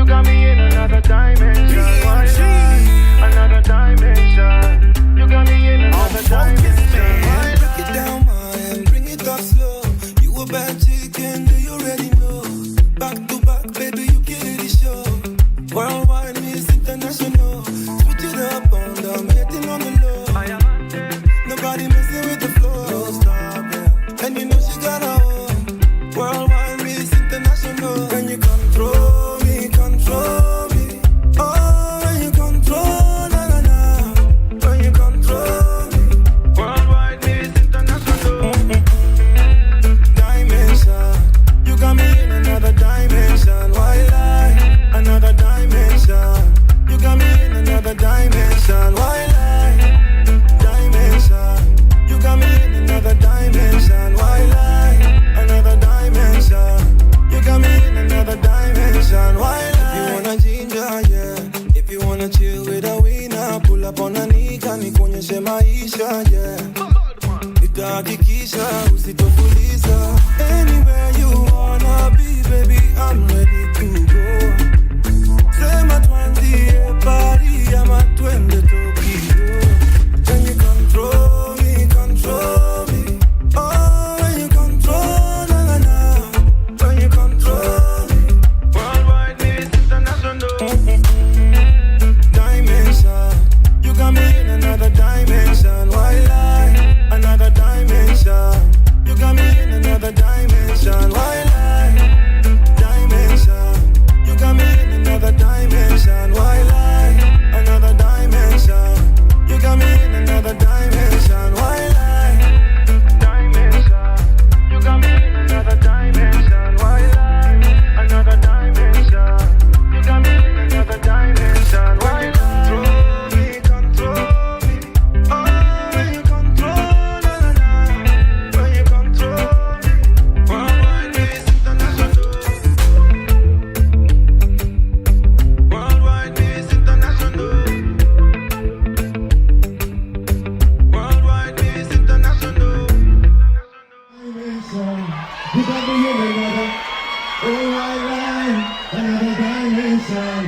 You got me in another dimension. Why lie? Another dimension. You got me in another dimension. Why break it down, man? Bring it up slow. You a bad chicken, do you already know? Back to back, baby, you kill the show. Worldwide, Miss International. Switch it up on them, hitting on the low. Nobody messing with the flow. No stopping, and you know she got a home. Worldwide, Miss International. When you control me, control me. Oh, when you control, na na na. When you control me. Worldwide Miss International. Dimension. You got me in another dimension. Why lie? Another dimension. You got me in another dimension. Why lie? Dimension. You got me in another dimension. Why lie? Another dimension. You got me in another dimension. Why lie? If you wanna ginger, yeah. If you wanna chill with a winner, pull up on a nigga, nikuonyeshe maisha, yeah. Nitahakikisha usitofuliza. Anywhere you wanna be, baby, I'm ready to go. Sema tuanzie Paris ama twende Tokyo. Can you control me, control me? Oh, when you control, na na na. When you control me. Worldwide Miss International. Dimension. You got me in another dimension. Why lie? Another dimension. You got me in another dimension. Why lie? Dimension. You got me in another dimension. Why lie? Another dimension. You got me in another dimension. Why lie? Dimension. You got me in another dimension. Why lie? Another dimension. You got me in another dimension. Why lie? Control me, control me. Oh, when you control, na na na. When you control me. Worldwide Miss International. Worldwide Miss International. Worldwide Miss International. You got me in another, oh white line, another dimension.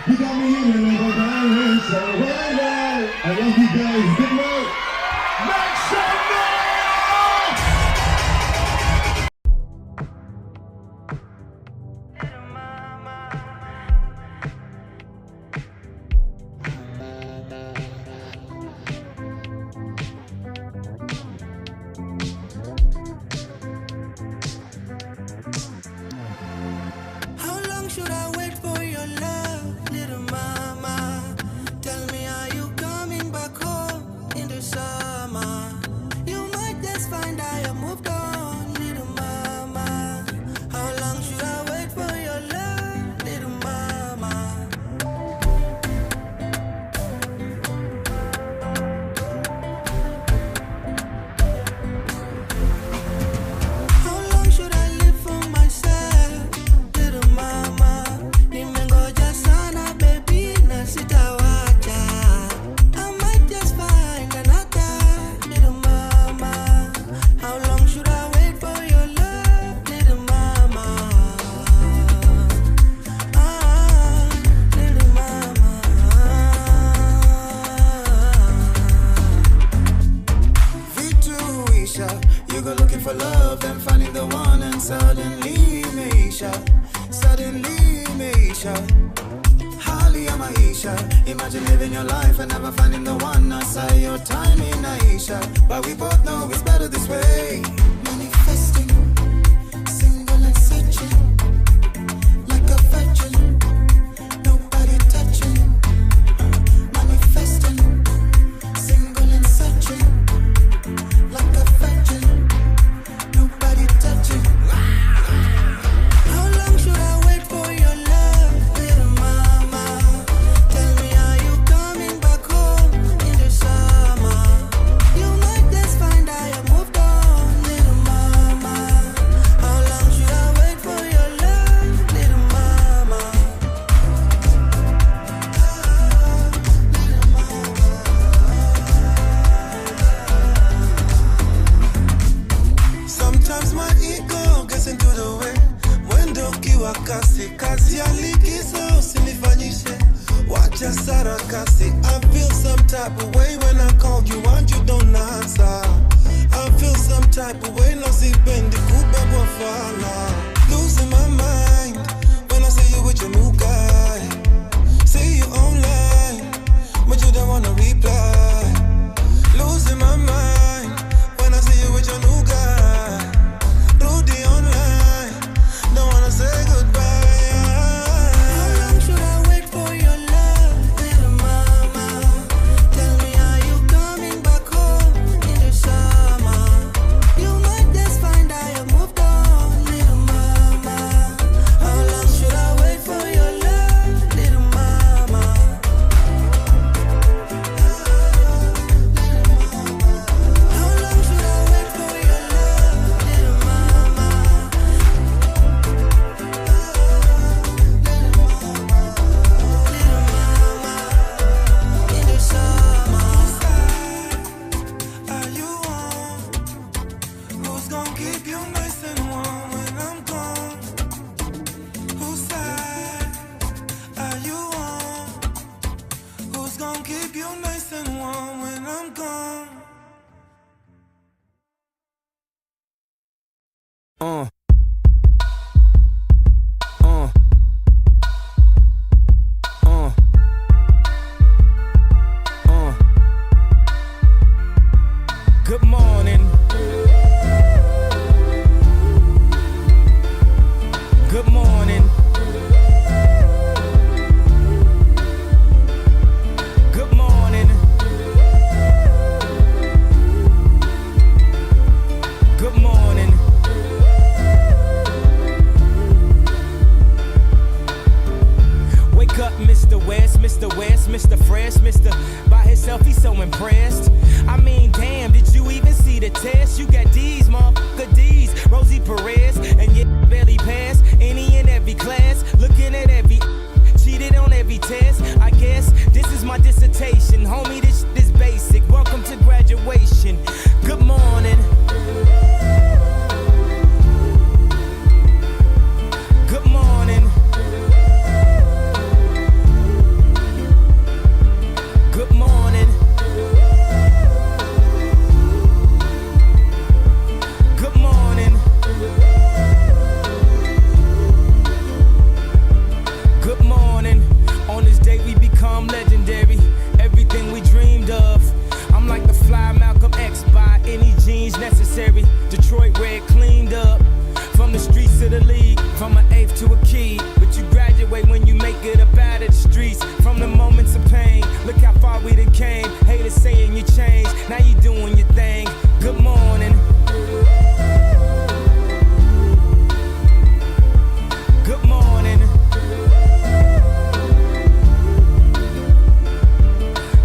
You got me in another dimension. White line. I love you guys. Good night. Make some noise! How long should I wait for your love, little mama? Tell me, are you coming back home in the summer? You might just find I have moved on, little mama. How long should I wait for your love, little mama? How long should I live for myself, little mama? Nimengoja sana baby na sitawacha. I might just find another, little mama. How long should I wait for your love, little mama? Little mama. Vituisha, you go looking for love, then finding the one, and suddenly Meisha, Hali ya maisha. Imagine living your life and never finding the one. I say your time in Aisha, but we both know it's better this way. Manifesting, single and searching, like a virgin, nobody touching. Manifesting, single and searching, like a virgin, nobody touching. How long should I wait for your love, little mama? Tell me, are you coming back home in the summer? You might just find I have moved on, little wakase, kazi ya likizo usinifanyishe, wacha sarakasi. I feel some type of way when I call you and you don't answer. I feel some type of way, no sipendi kubebwa fala. Losing my mind when I see you with your new guy. See you online, but you don't wanna reply. Losing my mind when I see you with your new guy. Rudy online, don't wanna say goodbye. How long should I wait for your love, little mama? Tell me, are you coming back home in the summer? You might just find I have moved on, little mama. How long should I wait for your love, little mama? How long should I wait for your love, little mama? In the summer, are you on? Who's gonna keep you nice and warm when I'm gone? Whose side are you on? Who's gonna keep you nice and warm when I'm gone? Good morning. Good morning. Good morning. Good morning. Wake up, Mr. West, Mr. West, Mr. Fresh, Mr. By himself, he's so impressed. I mean, damn, did you even see the test? You got D's, motherfucker D's, Rosie Perez, and you barely passed any and every class. Looking at every cheated on every test. I guess this is my dissertation, homie. This is basic. Welcome to graduation. Good morning. Good morning. Good morning. Good morning. Good morning. On this day we become legendary. Everything we dreamed of. I'm like the fly Malcolm X, by any genes necessary. Detroit red cleaned up. From the streets to the league, from an eighth to a key. But you graduate when you make it up out of the streets. From the moments of pain, look how far we done came. Haters saying you changed, now you doing your thing. Good morning. Good morning.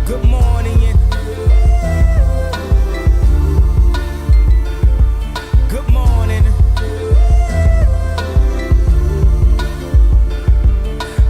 Good morning. Good morning.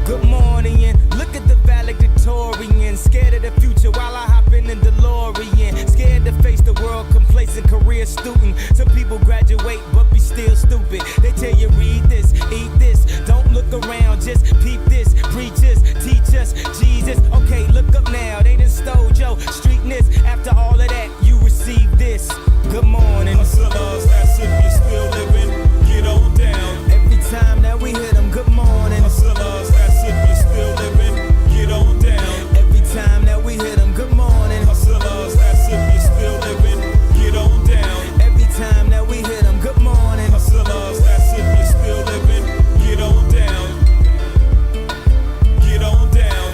Good morning. Look at the valedictorian, scared of the future while I hop in the DeLorean. Scared to face the world, complacent career student. Some people graduate but be still stupid. They tell you read this, eat this, don't look around, just peep this. Preach us, teach us, Jesus. Okay, look up now, they done stole your streetness. After all of that, you receive this. Good morning. Hustlers, that's if you're still living, get on down. Every time that we hit them, good morning. Hustlers, that's if you're still living, get on down. Every time that we hit them, good morning. Hustlers, that's if you're still living, get on down. Every time that we hit them, good morning. Hustlers, that's if you're still living, get on down. Get on down.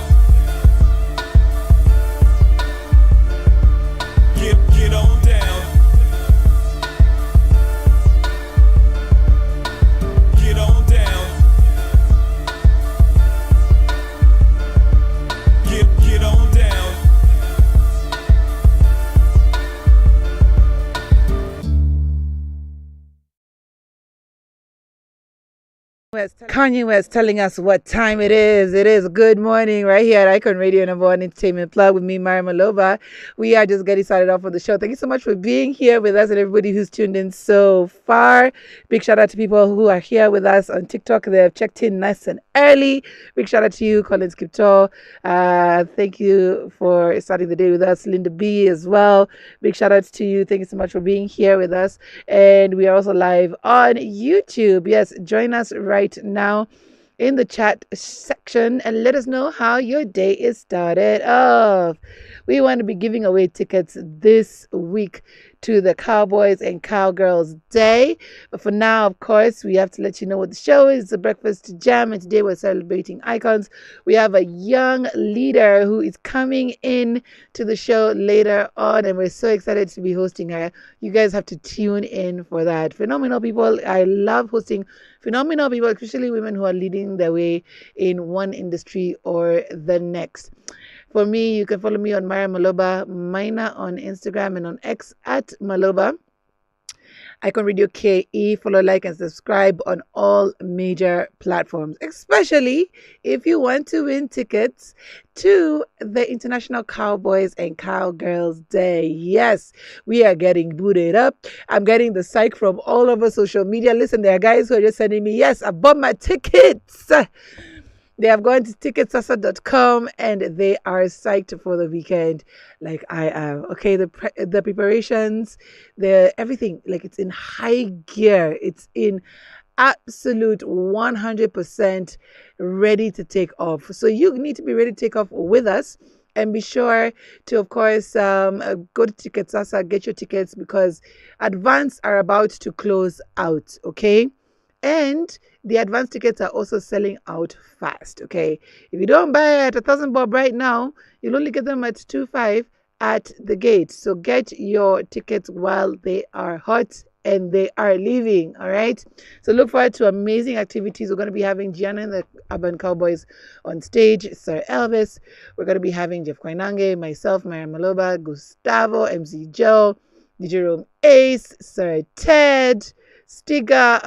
West telling us what time it is. It is good morning right here at Icon Radio No.1 Entertainment Plug with me, Myra Maloba. We are just getting started off with the show. Thank you so much for being here with us and everybody who's tuned in so far. Big shout out to people who are here with us on TikTok. They have checked in nice and early. Big shout out to you, Colin Skiptor. Thank you for starting the day with us. Linda B as well. Big shout out to you. Thank you so much for being here with us. And we are also live on YouTube. Yes, join us right now in the chat section and let us know how your day is started off. We want to be giving away tickets this week to the Cowboys and Cowgirls Day. But for now, of course, we have to let you know what the show is. It's a breakfast jam, and today we're celebrating icons. We have a young leader who is coming in to the show later on, and we're so excited to be hosting her. You guys have to tune in for that. Phenomenal people. I love hosting phenomenal people, especially women who are leading their way in one industry or the next. For me, you can follow me on Myra Maloba Mina on Instagram and on X at Maloba. iconradioke. Follow, like, and subscribe on all major platforms, especially if you want to win tickets to the International Cowboys and Cowgirls Day. Yes, we are getting booted up. I'm getting the psych from all over social media. Listen, there are guys who are just sending me, yes, I bought my tickets. They have gone to ticketsasa.com and they are psyched for the weekend like I am. Okay, the preparations, everything, like it's in high gear. It's in absolute 100% ready to take off. So you need to be ready to take off with us. And be sure to, of course, go to Ticketsasa, get your tickets because advance are about to close out, okay? And the advance tickets are also selling out fast, okay? If you don't buy at 1,000 bob right now, you'll only get them at 2,500 at the gate. So get your tickets while they are hot and they are leaving, all right? So look forward to amazing activities. We're going to be having Gianna and the Urban Cowboys on stage, Sir Elvis. We're going to be having Jeff Koinange, myself, Myra Maloba, Gustavo, MC Joe, DJ Rome Ace, Sir Ted, Stiga,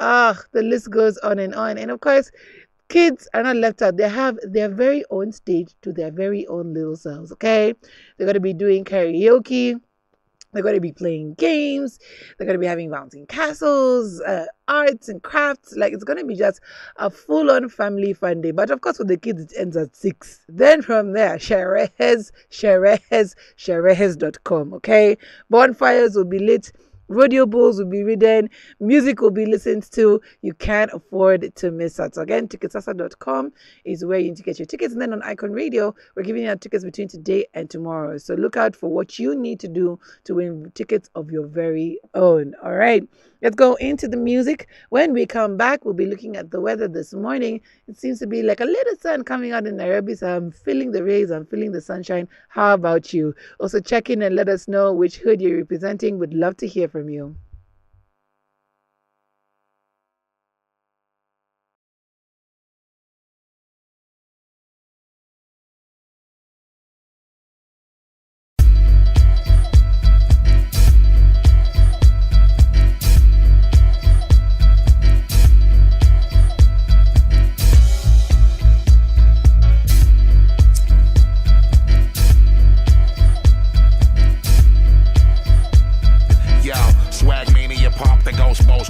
the list goes on. And of course, kids are not left out. They have their very own stage to their very own little selves, okay? They're going to be doing karaoke. They're going to be playing games. They're going to be having bouncing castles, arts and crafts. Like, it's going to be just a full-on family fun day. But, of course, for the kids, it ends at 6. Then from there, Sherez.com, okay? Bonfires will be lit. Rodeo bulls will be ridden. Music will be listened to. You can't afford to miss out. So again, ticketsasa.com is where you need to get your tickets. And then on Icon Radio, we're giving out tickets between today and tomorrow. So look out for what you need to do to win tickets of your very own. All right. Let's go into the music. When we come back, we'll be looking at the weather this morning. It seems to be like a little sun coming out in Nairobi, so I'm feeling the rays. I'm feeling the sunshine. How about you? Also check in and let us know which hood you're representing. Would love to hear from you.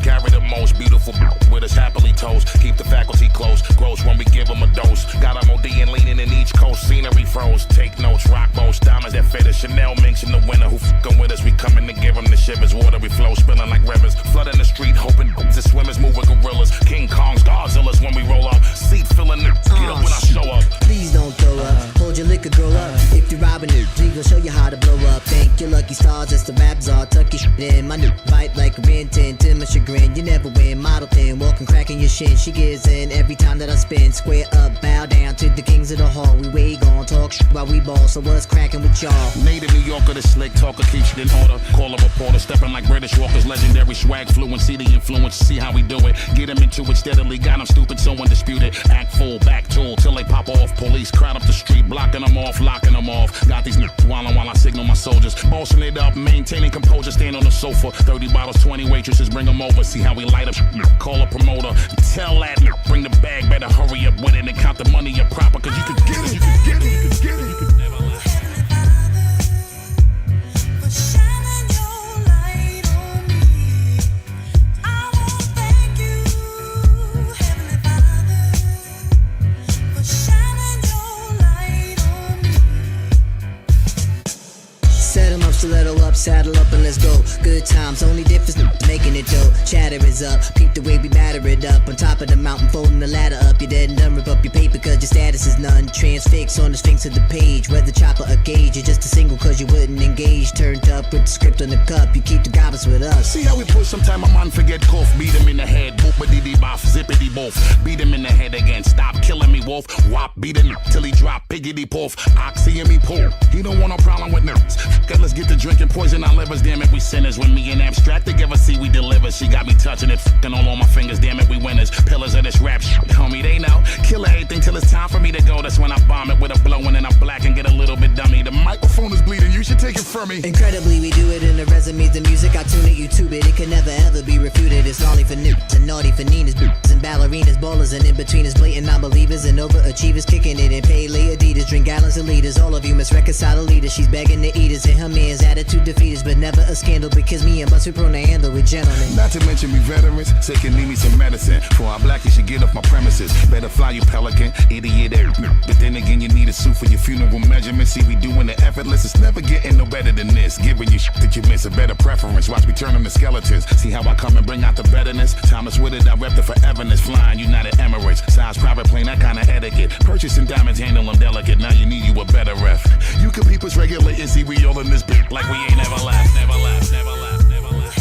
Carry the most beautiful with us happily toast. Keep the faculty close, grows when we give them a dose. Got them OD and leaning in each coast, scenery froze. Take notes, rock boats, diamonds that fit us. Chanel minks in the winter who fucking with us. We coming to give them the shivers. Watery flow, spilling like rivers. Flooding the street, hoping the swimmers move with gorillas. King Kongs, Godzillas when we roll up. Seat filling the get up when I show up. Please don't throw up, hold your liquor, grow up. If you're robbing it, we gon' show you how to blow up. Thank your lucky stars, that's the raps are. Tuck your shit in, my new bite like a rin tin. To my chagrin, you never win, model thin. Walking, cracking your shin, she gives in every time that I spin. Square up, bow down to the kings of the hall. We way gon' talk shit while we ball, so what's cracking with y'all? Native New Yorker, the slick talker, keeps it in order. Call a reporter, stepping like British walkers. Legendary swag, fluency, the influence, see how we do it. Get him into it steadily, got him stupid, so undisputed. Act full, back tool, till they pop pop off. Police crowd up the street, blocking them off, locking them off. Got these niggas wildin' while I signal my soldiers. Bossing it up, maintaining composure, stand on the sofa. 30 bottles, 20 waitresses, bring them over. See how we light up. Call a promoter. Tell that bring the bag, better hurry up with it and count the money up proper. Cause you could get it, you could get it, you could get it. You could never lie. Stiletto up, saddle up and let's go. Good times, only difference making it dope. Chatter is up, peep the way we batter it up. On top of the mountain, folding the ladder up. You're dead and done, rip up your paper cause your status is none. Transfix on the sphinx of the page. Whether chopper or gauge, you're just a single cause you wouldn't engage. Turned up with the script on the cup, you keep the goblins with us. See how we push, sometime a man forget cough. Beat him in the head, boopity boff, zippity boff. Beat him in the head again, stop killing me wolf. Wop, beat him till he drop, piggity poof. Oxy and me pull, he don't want no problem with nerves. Let's get to drinking poison our livers, damn it, we sinners. When me and abstract together, see we deliver. She got me touching it, f***ing all on my fingers, damn it, we winners. Pillars of this rap shit, homie, they know. Kill everything till it's time for me to go. That's when I bomb it with a blow and then I'm black and get a little bit dummy. The microphone is bleeding, you should take it from me. Incredibly, we do it in the resumes, the music, I tune it, YouTube it. It can never ever be refuted. It's only for niggas and naughty for Ninas, boots and ballerinas, ballers and in-betweeners, blatant non-believers and overachievers, kicking it in Pele Adidas, drink gallons of liters. All of you must reconcile the leader. She's begging the eaters and her man's attitude defeaters, but never a scandal because me and Bus we prone to handle with gentlemen. Not to mention me veterans, sick and need me some medicine. For our black, you should get off my premises. Better fly you pelican, idiot. But then again, you need a suit for your funeral measurements. See, we doing the effortless. It's never getting no better than this. Giving you shit that you miss, a better preference. Watch me turn them to skeletons. See how I come and bring out the betterness. Thomas with it, I rep the foreverness. Flying United Emirates, size private plane, that kind of etiquette. Purchasing diamonds, handle them delicate. Now you need you a better ref. You can keep us regulating. See, we all in this bitch like we ain't never left, never left, never left, never left.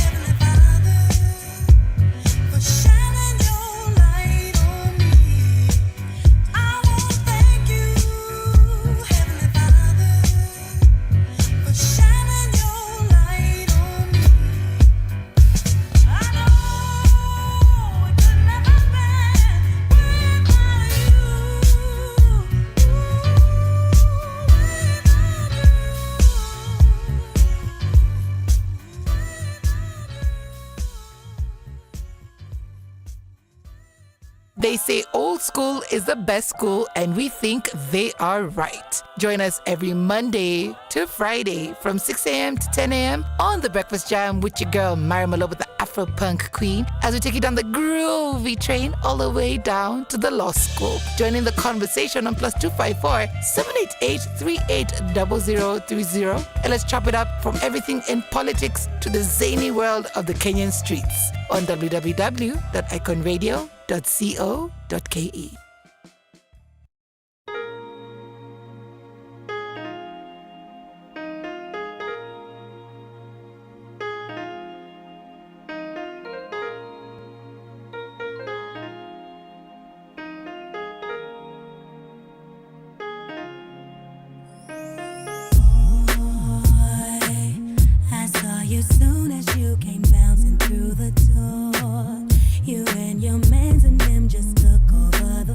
They say old school is the best school, and we think they are right. Join us every Monday to Friday from 6 a.m. to 10 a.m. on The Breakfast Jam with your girl, Myra Maloba, the Afro-Punk Queen, as we take you down the groovy train all the way down to the law school. Join in the conversation on +254 788 380030, and let's chop it up from everything in politics to the zany world of the Kenyan streets on www.iconradioke.co.ke. Soon as you came bouncing through the door, you and your mans and them just took over the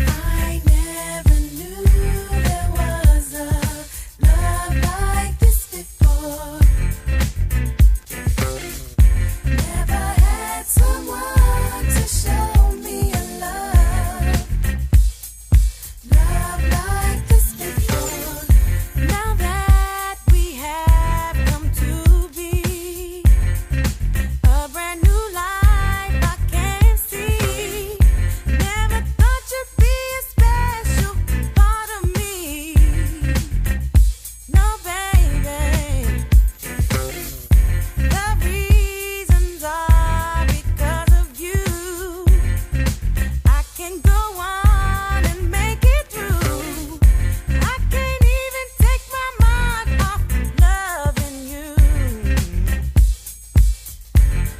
I never knew there was a love like this before. Never had someone to show me a love like this before. Now that we have come to be a brand new life, I can see. Never thought you'd be a special part of me. No, baby. The reasons are because of you. I can go on and make it through. I can't even take my mind off loving you.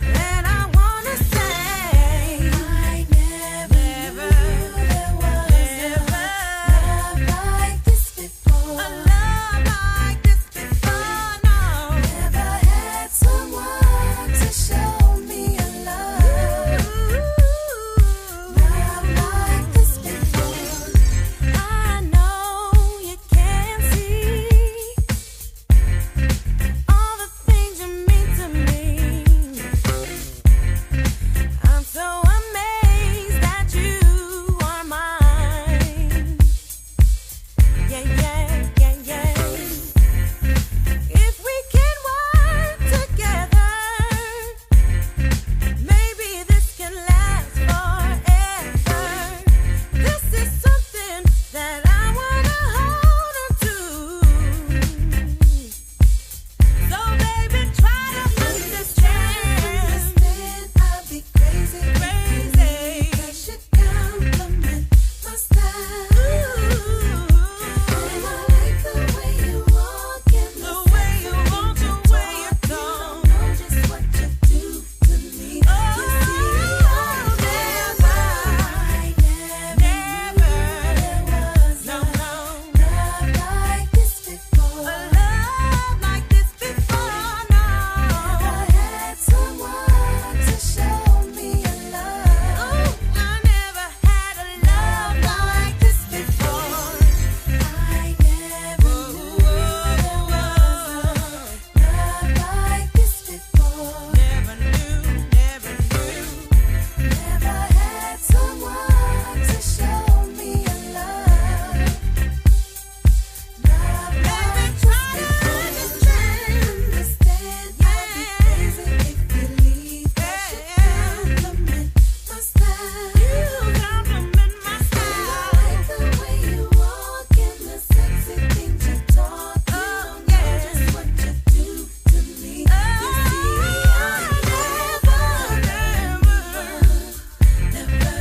And I wanna say, I never knew there was a love like this before. A love like this before, no. Never had someone to show me a love like this before. I know you can see all the things you mean to me. I'm so amazed that you are mine. Yeah, yeah, yeah, yeah. If we can work together, maybe this can last forever. This is something that I wanna hold on to. So baby, try to understand. I'll be crazy, crazy. I should compliment my style. And I like the way you walk and the way you walk, the way you talk. You know just what you do to me. You see, I never was no love like this before. A love like this before, no. Never had someone to show me a love. I never had a love like this before. I never knew there was a love like this before. Never knew, never knew. Never had someone to show me a love. Baby, try to understand. I'll be crazy if you leave. I should compliment my style. You compliment my style. I like the way you walk and the sexy things you talk. You don't know just what you do to me. You see, I never knew like this before. Never had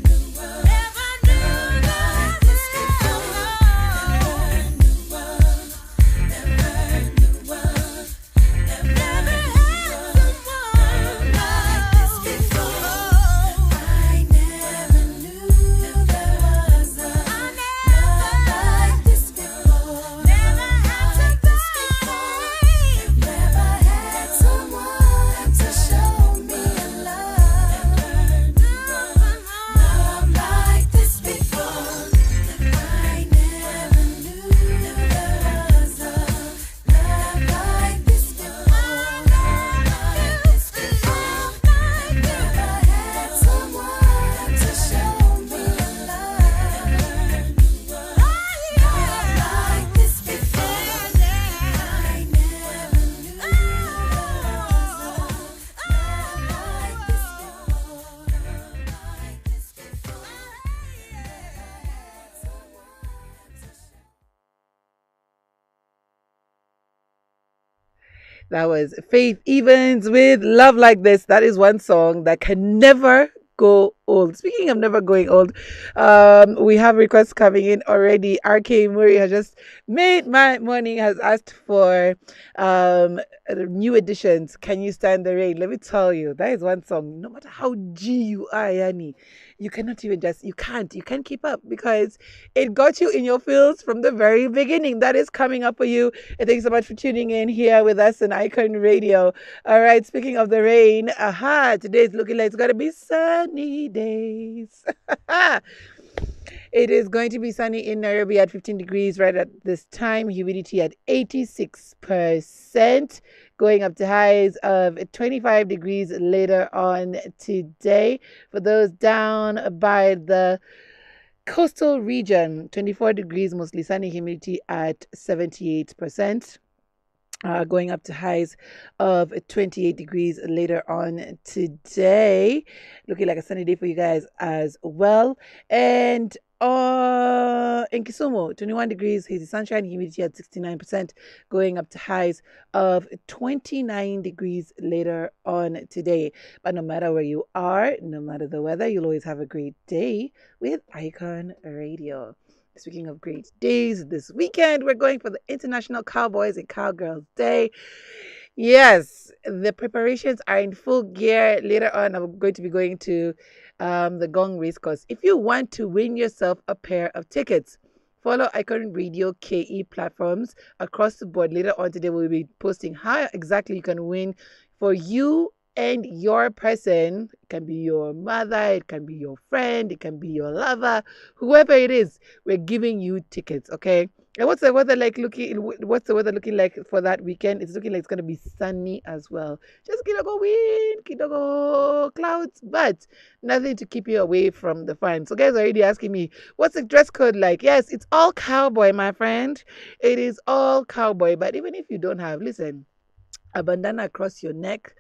someone like this before. I never knew there was a love like this before. Never had this before. Never had someone to show me a love like this before. I never knew there was a love like this before. Never had someone to show me a love like this before. I never knew there was a love like this before. That was Faith Evans with Love Like This. That is one song that can never go old. Speaking of never going old, we have requests coming in already. RK Murray has just made my morning, has asked for new editions. Can you stand the rain? Let me tell you, that is one song. No matter how G you are, Yani, you cannot even you can't keep up because it got you in your feels from the very beginning. That is coming up for you. And thanks so much for tuning in here with us on Icon Radio. All right, speaking of the rain, today is looking like it's going to be sunny days. It is going to be sunny in Nairobi at 15 degrees right at this time, humidity at 86%, going up to highs of 25 degrees later on today. For those down by the coastal region, 24 degrees, mostly sunny, humidity at 78%. Going up to highs of 28 degrees later on today. Looking like a sunny day for you guys as well. And in Kisumu, 21 degrees, hazy sunshine, humidity at 69%, going up to highs of 29 degrees later on today. But no matter where you are, no matter the weather, you'll always have a great day with Icon Radio. Speaking of great days, this weekend we're going for the International Cowboys and Cowgirls Day. Yes, the preparations are in full gear. Later on, I'm going to be going to the Gong Race Course. If you want to win yourself a pair of tickets, follow Icon Radio KE platforms across the board. Later on today, we'll be posting how exactly you can win for you and your person. It can be your mother, it can be your friend, it can be your lover, whoever it is. We're giving you tickets, okay? And what's the weather looking like for that weekend? It's looking like it's gonna be sunny as well. Just kidogo wind, kidogo clouds, but nothing to keep you away from the fun. So guys are already asking me, what's the dress code like? Yes, it's all cowboy, my friend. It is all cowboy. But even if you don't have, listen, a bandana across your neck,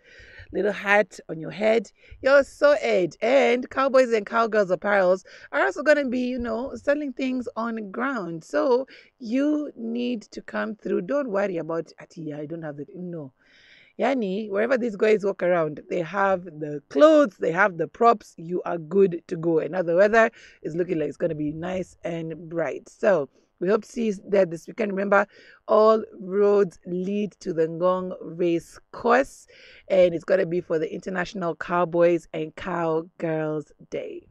little hat on your head, you're so edge. And Cowboys and Cowgirls apparels are also going to be, selling things on the ground. So you need to come through. Don't worry about, I don't have the, no. Yani, wherever these guys walk around, they have the clothes, they have the props, you are good to go. And now the weather is looking like it's going to be nice and bright. So we hope to see you there this weekend. Remember, all roads lead to the Ngong Race Course, and it's going to be for the International Cowboys and Cowgirls Day.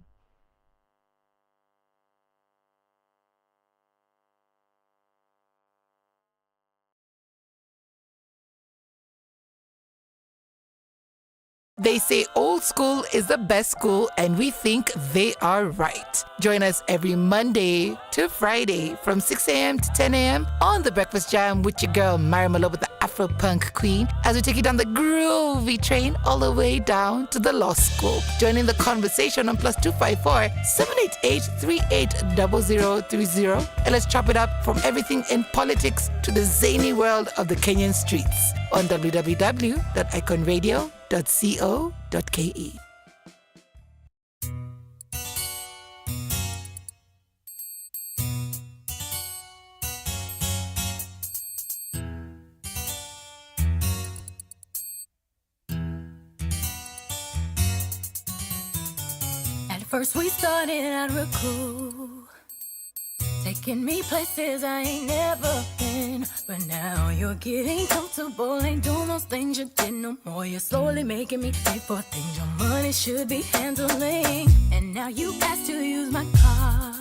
They say old school is the best school, and we think they are right. Join us every Monday to Friday from 6 a.m. to 10 a.m. on The Breakfast Jam with your girl, Myra Maloba, the Afro-Punk Queen, as we take you down the groovy train all the way down to the law school. Join in the conversation on +254 788 380030, and let's chop it up from everything in politics to the zany world of the Kenyan streets on www.iconradio.co.ke. At first we started out real cool, taking me places I ain't never been. But now you're getting comfortable, ain't doing those things you did no more. You're slowly making me pay for things your money should be handling. And now you ask to use my car,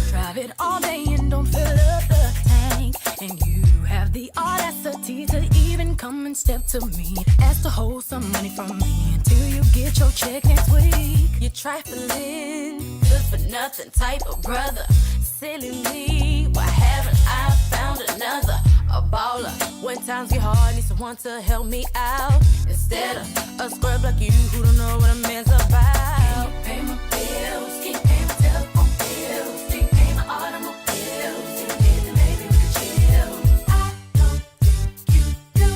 drive it all day and don't fill up the tank. And you have the audacity to even come and step to me, ask to hold some money from me until you get your check next week. You're trifling, good for nothing type of brother. Silly me, why haven't I found another? A baller, when times get hard, need someone to help me out, instead of a scrub like you who don't know what a man's about. Can you pay my bills? Can you pay my telephone bills? Can you pay my automobiles? If you did, then maybe we could chill. I don't think you do,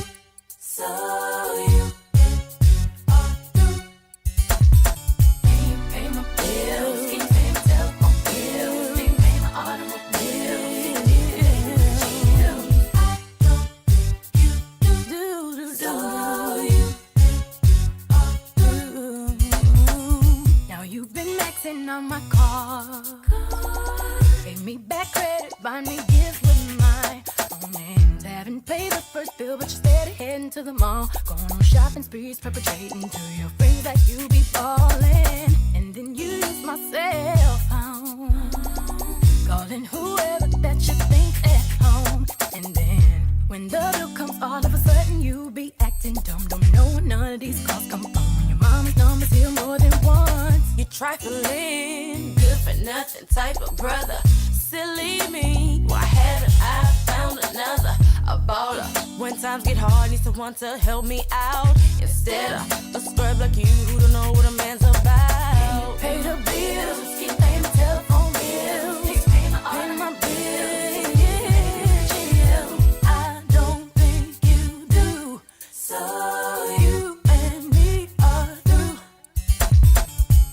so you are through. Can you pay my bills? Can you pay my telephone bills? Can you pay my automobiles? If you did, then maybe we could chill. I don't think you do, so you are through. back credit, buy me gifts with my own hands. Haven't paid the first bill, but you're steady heading to the mall. Going on shopping sprees, perpetrating to your friends that you be ballin'. And then you use my cell phone, calling whoever that you think's at home. And then when the bill comes, all of a sudden you be acting dumb. Don't know when none of these calls come from. When your mama's number's here more than once. You trifling, good for nothing type of brother. Silly me, why haven't I found another? A baller. When times get hard, need someone to help me out. Instead of a scrub like you who don't know what a man's about. Pay the bills, keep paying my telephone bills. Keep paying my bills. I don't think you do. So you and me are through.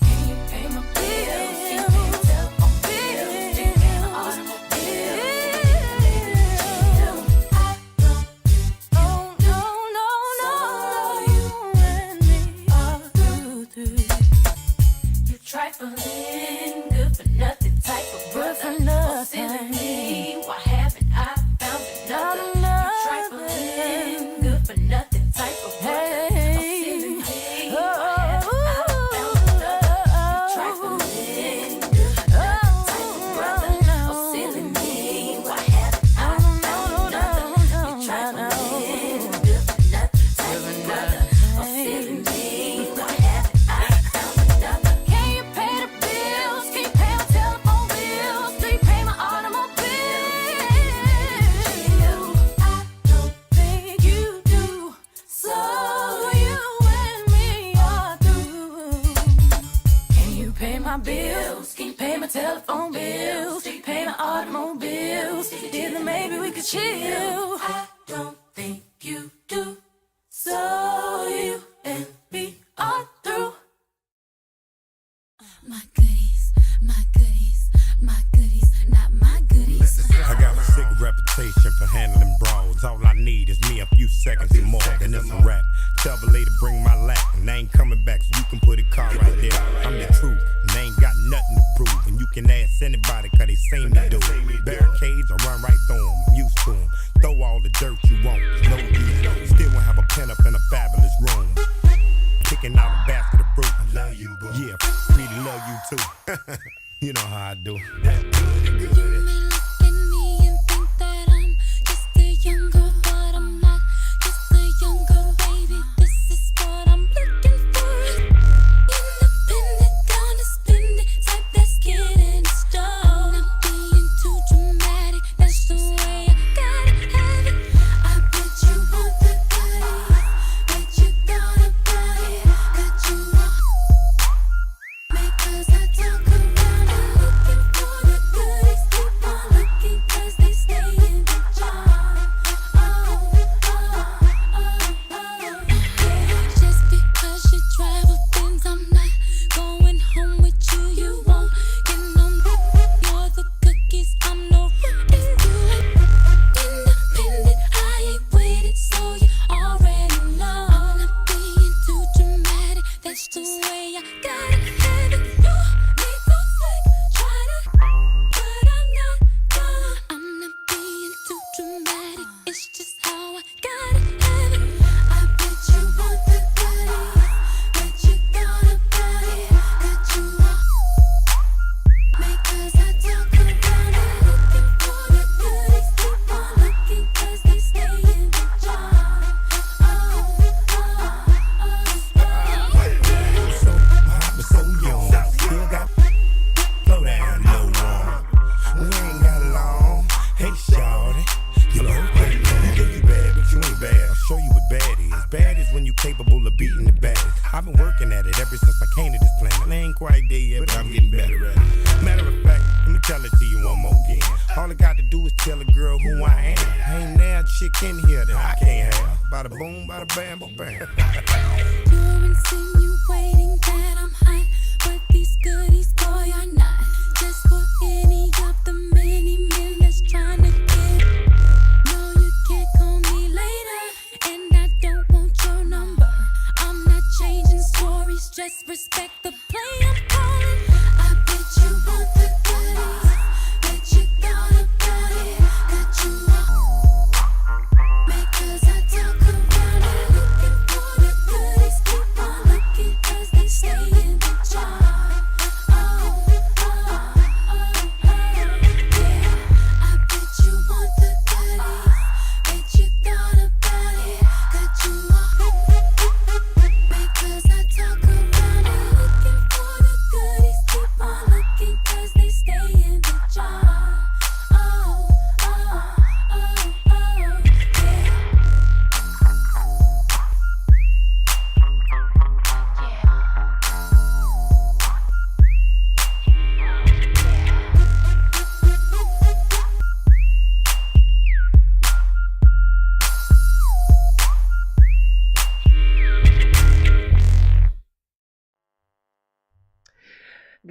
Can you pay my bills? Keep paying my telephone bills. Keep paying my automobile. I don't think no. You and me are through. You trifling, good for nothing type of brother. Good for nothing. Silly me, why haven't I found another? You trifling, good for nothing type of brother. Silly me, why haven't I found another? You trifling, good for nothing type of brother. Silly me, why haven't I found another? You trifling, good for nothing type of brother. Silly me, why haven't I found another? Can you pay the bills? Can you pay my telephone bills? Do you pay my automobile? I don't think you do. So you and me are through. Can you pay my bills? Can you pay my telephone bills? Do you pay my automobiles? Then maybe we could chill. I don't think you do. So you and me are through. My goodies, my goodies, my goodies, not my goodies. I got a sick reputation for handling brawls. All I need is me a few seconds or more, then it's a wrap. Tell the lady bring my lap, and I ain't coming back, so you can put a car right there. I'm the truth, and I ain't got nothing to prove. And you can ask anybody, cause they seen me do it. Barricades, I run right through them, I'm used to them. Throw all the dirt you want, no use. Still won't have a pen up in a fabulous room. Picking out a basket of fruit. I love you, boo. Yeah, really love you too. You know how I do. You may look at me and think that I'm just a young girl, but I'm not just a young girl, baby. This is what I'm looking for. Independent, gonna spend it, type that's getting stone. Not being too dramatic, that's the way I gotta have it. I bet you want the goodies, bet you thought about it, got you all. Because I talk around and looking for the goodies, keep on looking 'cause they stay in the jar. Yeah. Just because you drive a Benz, I'm not going home with you. You won't get no you're the cookies, I'm no rookie. You ain't independent, I ain't with it, so you already know. I'm not being too dramatic, that's the way I gotta have it. You need to slick, try to, but I'm not done. I'm not being too dramatic, it's just how I gotta have it. I bet you want the goodies, bet you thought about it, got you all. Because I talk around and looking for the goodies, keep on looking 'cause they stay in the jar. So hot but so young. Still got slow down, low one. We ain't got long. Hey, shawty. You know, you think you bad, but you ain't bad. I'll show you what bad is. Bad is when you capable of beating the baddest. I've been working at it ever since I came to this planet. I ain't quite there yet, but I'm getting better at it. Matter of fact, let me tell it to you one more again. All I got to do is tell a girl who I am. Ain't now a chick in here that I can't have. Bada boom, bada bam, bada bam. You're insinuating that I'm hot, but these goodies, boy, are not. Just for any of the many men that's trying to get. No, you can't call me later, and I don't want your number. I'm not changing stories, just respect the play I'm calling. I bet you want the goodies, bet you got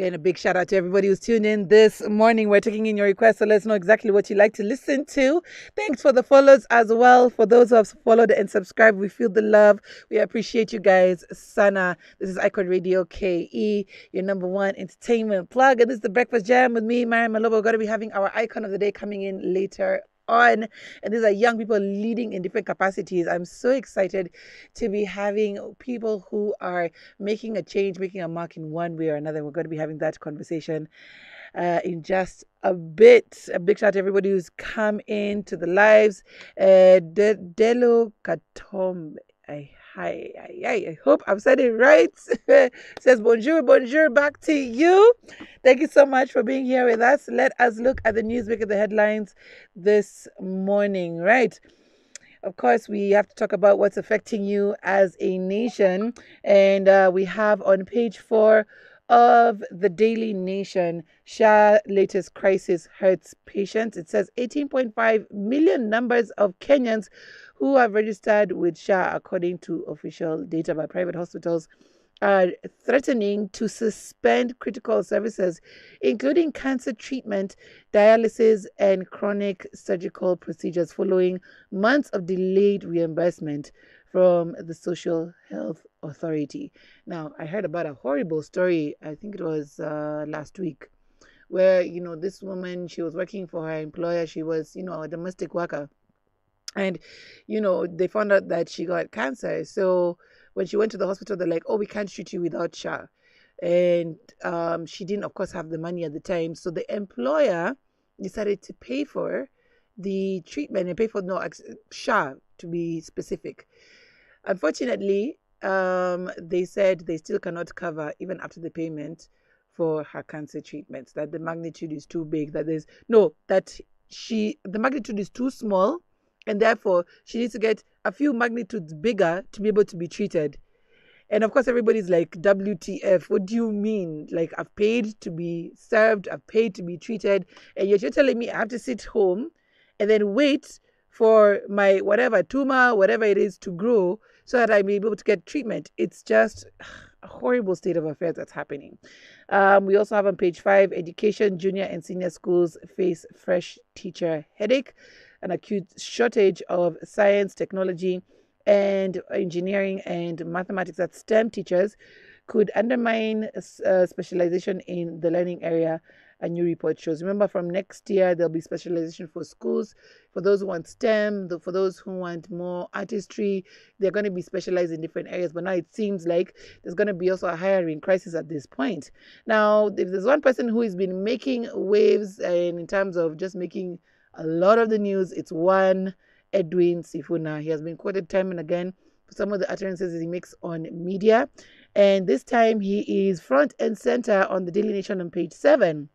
Again, a big shout out to everybody who's tuned in this morning. We're taking in your requests, so let us know exactly what you like to listen to. Thanks for the follows as well. For those who have followed and subscribed, we feel the love. We appreciate you guys. Sana, this is Icon Radio KE, your #1 entertainment plug. And this is the Breakfast Jam with me, Myra Maloba. We're going to be having our icon of the day coming in later on, and these are young people leading in different capacities. I'm so excited to be having people who are making a change, making a mark in one way or another. We're going to be having that conversation in just a bit. A big shout out to everybody who's come in to the lives. Delo Katom. I hope I've said it right. Says bonjour, back to you. Thank you so much for being here with us. Let us look at the news, look at the headlines this morning, right? Of course, we have to talk about what's affecting you as a nation. And we have on page 4 of the Daily Nation, SHA latest crisis hurts patients. It says 18.5 million numbers of Kenyans who have registered with SHA, according to official data by private hospitals, are threatening to suspend critical services, including cancer treatment, dialysis, and chronic surgical procedures following months of delayed reimbursement from the Social Health Authority. Now, I heard about a horrible story, I think it was last week, where, this woman, she was working for her employer. She was, a domestic worker. And, they found out that she got cancer. So when she went to the hospital, they're like, oh, we can't treat you without SHA. And she didn't, of course, have the money at the time. So the employer decided to pay for the treatment and pay for SHA, to be specific. Unfortunately, they said they still cannot cover, even after the payment, for her cancer treatments, that the magnitude is too big, the magnitude is too small, and therefore she needs to get a few magnitudes bigger to be able to be treated. And of course, everybody's like, WTF, what do you mean? Like, I've paid to be served, I've paid to be treated, and you're telling me I have to sit home and then wait for my whatever tumor, whatever it is, to grow so that I'm able to get treatment. It's just a horrible state of affairs that's happening. We also have on page 5, education, junior and senior schools face fresh teacher headache. An acute shortage of science, technology, and engineering and mathematics at STEM teachers could undermine specialization in the learning area, a new report shows. Remember, from next year, there'll be specialization for schools. For those who want STEM, for those who want more artistry, they're going to be specialized in different areas. But now it seems like there's going to be also a hiring crisis at this point. Now, if there's one person who has been making waves and in terms of just making a lot of the news, it's one Edwin Sifuna. He has been quoted time and again for some of the utterances he makes on media. And this time he is front and center on the Daily Nation on page 7.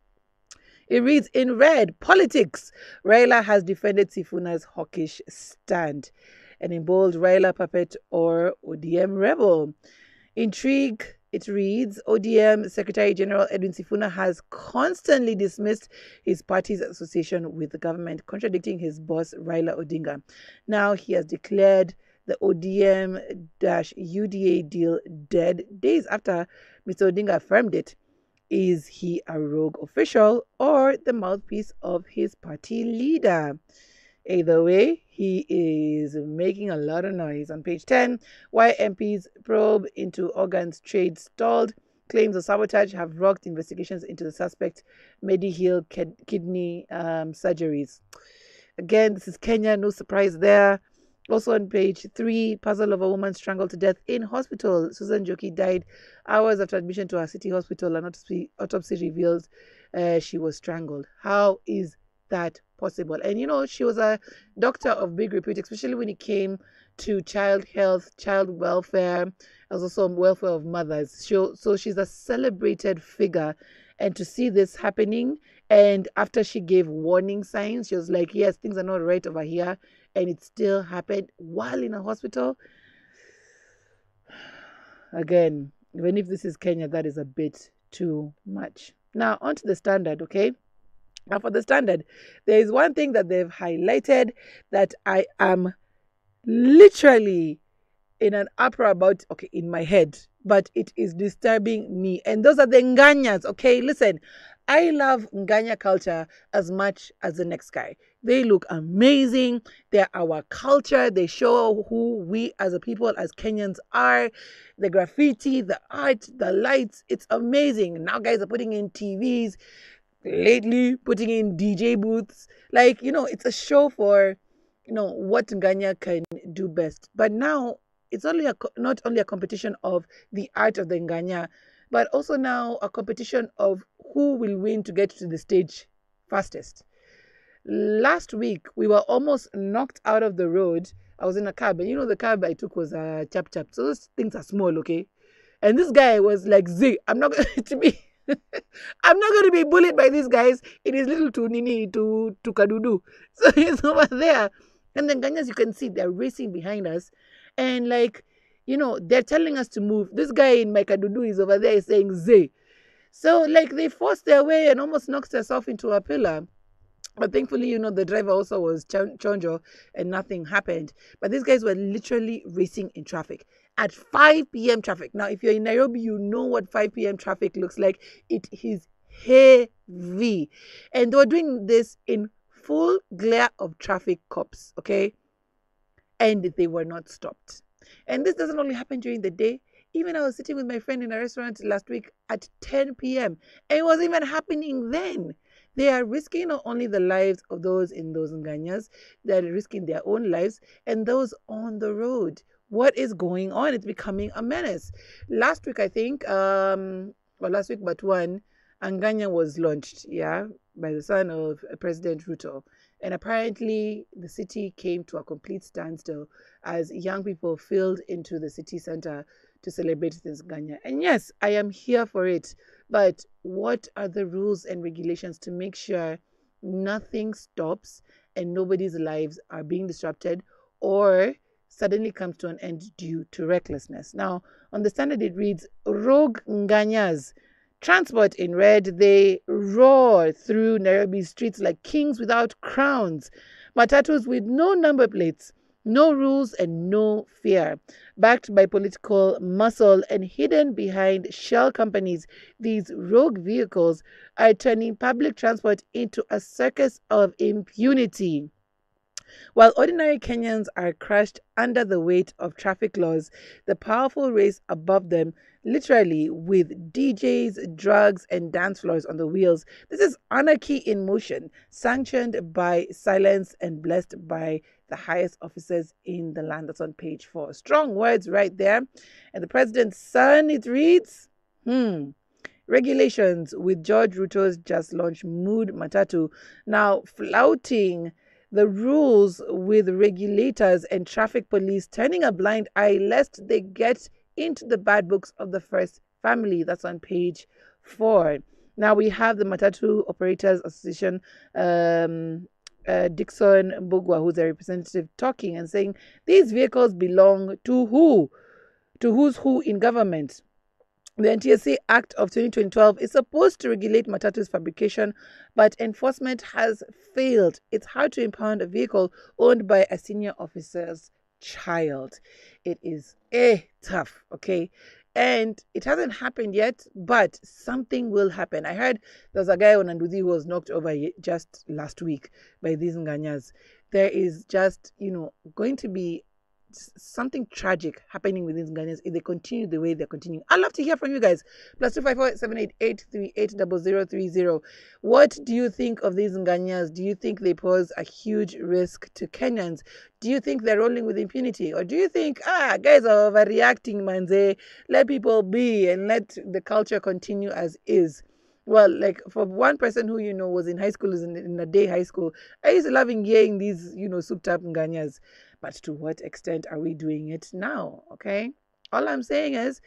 It reads in red, politics. Raila has defended Sifuna's hawkish stand. And in bold, Raila puppet or ODM rebel. Intrigue. It reads, ODM Secretary General Edwin Sifuna has constantly dismissed his party's association with the government, contradicting his boss, Raila Odinga. Now he has declared the ODM-UDA deal dead days after Mr. Odinga affirmed it. Is he a rogue official or the mouthpiece of his party leader? Either way, he is making a lot of noise. On page 10, why MPs probe into organs trade stalled. Claims of sabotage have rocked investigations into the suspect Mediheal kidney surgeries. Again, this is Kenya, no surprise there. Also on page 3, puzzle of a woman strangled to death in hospital. Susan Joki died hours after admission to her city hospital. An autopsy reveals she was strangled. How is that possible? And she was a doctor of big repute, especially when it came to child health, child welfare, as also welfare of mothers. So she's a celebrated figure. And to see this happening, and after she gave warning signs, she was like, yes, things are not right over here, and it still happened while in a hospital. Again, even if this is Kenya, that is a bit too much. Now, on to the Standard, okay? Now, for the Standard, there is one thing that they've highlighted that I am literally in an uproar about, okay, in my head. but it is disturbing me. And those are the Nganyas, okay? Listen, I love Nganya culture as much as the next guy. They look amazing. They're our culture. They show who we as a people, as Kenyans are. The graffiti, the art, the lights, it's amazing. Now guys are putting in TVs, lately putting in DJ booths. Like, it's a show for, what Nganya can do best. But now it's only not only a competition of the art of the Nganya, but also now a competition of who will win to get to the stage fastest. Last week, we were almost knocked out of the road. I was in a cab, and the cab I took was a chap chap. So those things are small, okay? And this guy was like, "Z, I'm not going to be, I'm not going to be bullied by these guys. It is little to Nini to Kadudu." So he's over there, and then Ganyas, you can see they're racing behind us, and they're telling us to move. This guy in my Kadudu is over there is saying Z. So they forced their way and almost knocked us off into a pillar. But thankfully, the driver also was chonjo and nothing happened. But these guys were literally racing in traffic at 5 p.m. traffic. Now, if you're in Nairobi, you know what 5 p.m. traffic looks like. It is heavy. And they were doing this in full glare of traffic cops, okay? And they were not stopped. And this doesn't only happen during the day. Even I was sitting with my friend in a restaurant last week at 10 p.m. And it wasn't even happening then. They are risking not only the lives of those in those Nganyas, they're risking their own lives and those on the road. What is going on? It's becoming a menace. Last week, I think, last week but one, Nganya was launched, by the son of President Ruto. And apparently, the city came to a complete standstill as young people filled into the city center to celebrate this Nganya. And yes, I am here for it. But what are the rules and regulations to make sure nothing stops and nobody's lives are being disrupted or suddenly comes to an end due to recklessness? Now, on the standard, it reads, Rogue Nganyas. Transport in red, they roar through Nairobi streets like kings without crowns. Matatus with no number plates, no rules and no fear. Backed by political muscle and hidden behind shell companies, these rogue vehicles are turning public transport into a circus of impunity. While ordinary Kenyans are crushed under the weight of traffic laws, the powerful race above them, literally with DJs, drugs, and dance floors on the wheels. This is anarchy in motion, sanctioned by silence and blessed by the highest officers in the land. That's on page 4. Strong words right there. And the president's son, it reads, regulations with George Ruto's just launched Mood Matatu, now flouting the rules with regulators and traffic police turning a blind eye lest they get into the bad books of the first family. That's on page 4. Now we have the Matatu Operators Association, Dixon Mbugwa, who's a representative, talking and saying these vehicles belong to who? To who's who in government? The NTSA Act of 2012 is supposed to regulate Matatu's fabrication, but enforcement has failed. It's hard to impound a vehicle owned by a senior officer's child. It is tough, okay? And it hasn't happened yet, but something will happen. I heard there was a guy on Nduthi who was knocked over just last week by these Nganyas. There is just, going to be something tragic happening with these Ghanaians if they continue the way they're continuing. I'd love to hear from you guys. +254 788 0030. What do you think of these Ghanaians? Do you think they pose a huge risk to Kenyans? Do you think they're rolling with impunity? Or do you think, guys are overreacting, manze, let people be and let the culture continue as is? Well, like for one person who, was in high school, is in a day high school, I used to love hearing these, souped up Nganyas. But to what extent are we doing it now? Okay. All I'm saying is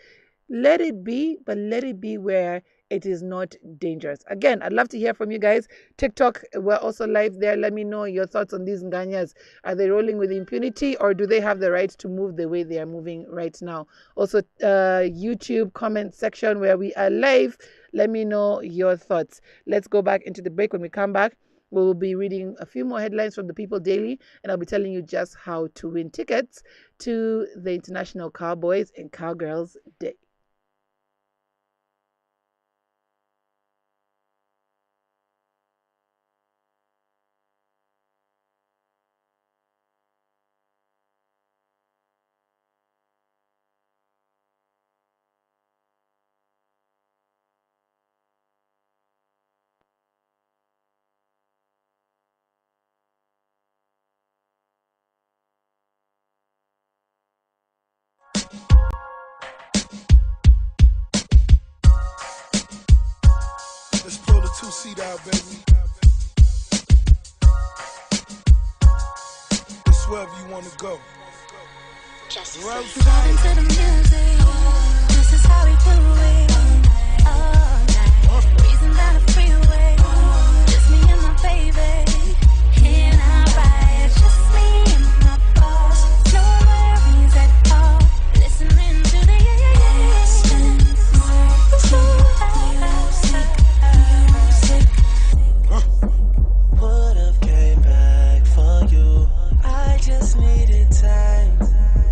let it be, but let it be where it is not dangerous. Again, I'd love to hear from you guys. TikTok, we're also live there. Let me know your thoughts on these Nganyas. Are they rolling with impunity or do they have the right to move the way they are moving right now? Also, YouTube comment section where we are live. Let me know your thoughts. Let's go back into the break. When we come back, we'll be reading a few more headlines from the People Daily, and I'll be telling you just how to win tickets to the International Cowboys and Cowgirls Day. two-seat out, baby. It's wherever you want to go. Right. Vibing to the music. This is how we do it. All night. Breezing down the freeway. Just me and my baby. In our ride. Just me and my boss. No worries at all. Listening to the Would've came back for you. I just needed time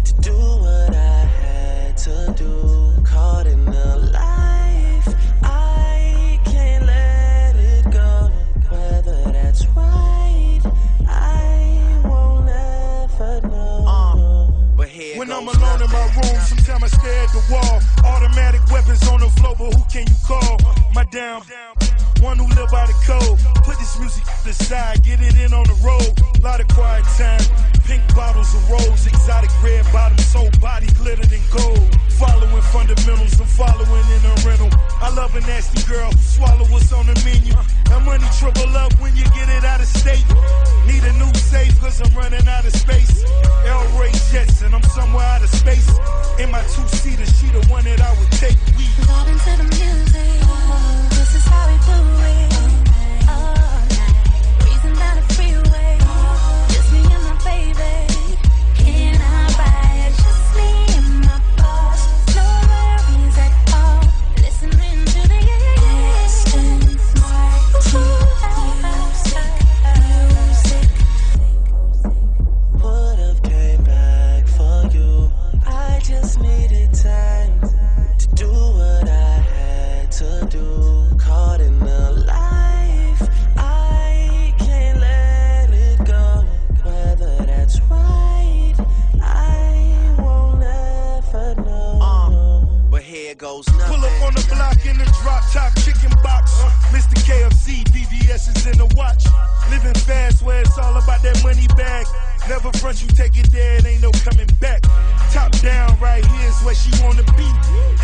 to do what I had to do. Caught in the life, I can't let it go. Whether that's right, I won't ever know. But here when I'm alone in my room, sometimes I stare at the wall. Automatic weapons on the floor, but who can you call? My damn one who live by the code. Put this music to the side, get it in on the road. Lot of quiet time, pink bottles of rose, exotic red bottoms, soul body glittered in gold. Following fundamentals, I'm following in a rental. I love a nasty girl who swallow what's on the menu. That money triple up when you get it out of state. Need a new safe cause I'm running out of space. L-Ray jets and I'm somewhere out of space. In my two-seater, she the one that I would take. We vibing to the music. This is how we do it. All night. Breezing down the freeway. Just me and my baby. In our ride. Just me and my boss. No worries at all. Listening to the Would've came back for you. I just needed time to do what I had to do. Caught in the life, I can't let it go. Whether that's right, I won't ever know. but here goes nothing. Pull up on the block in the drop top chicken box. Mr. KFC, VVS is in the watch. Living fast where it's all about that money bag. Never front, you take it there, it ain't no coming back. Top down, right here's where she wanna be.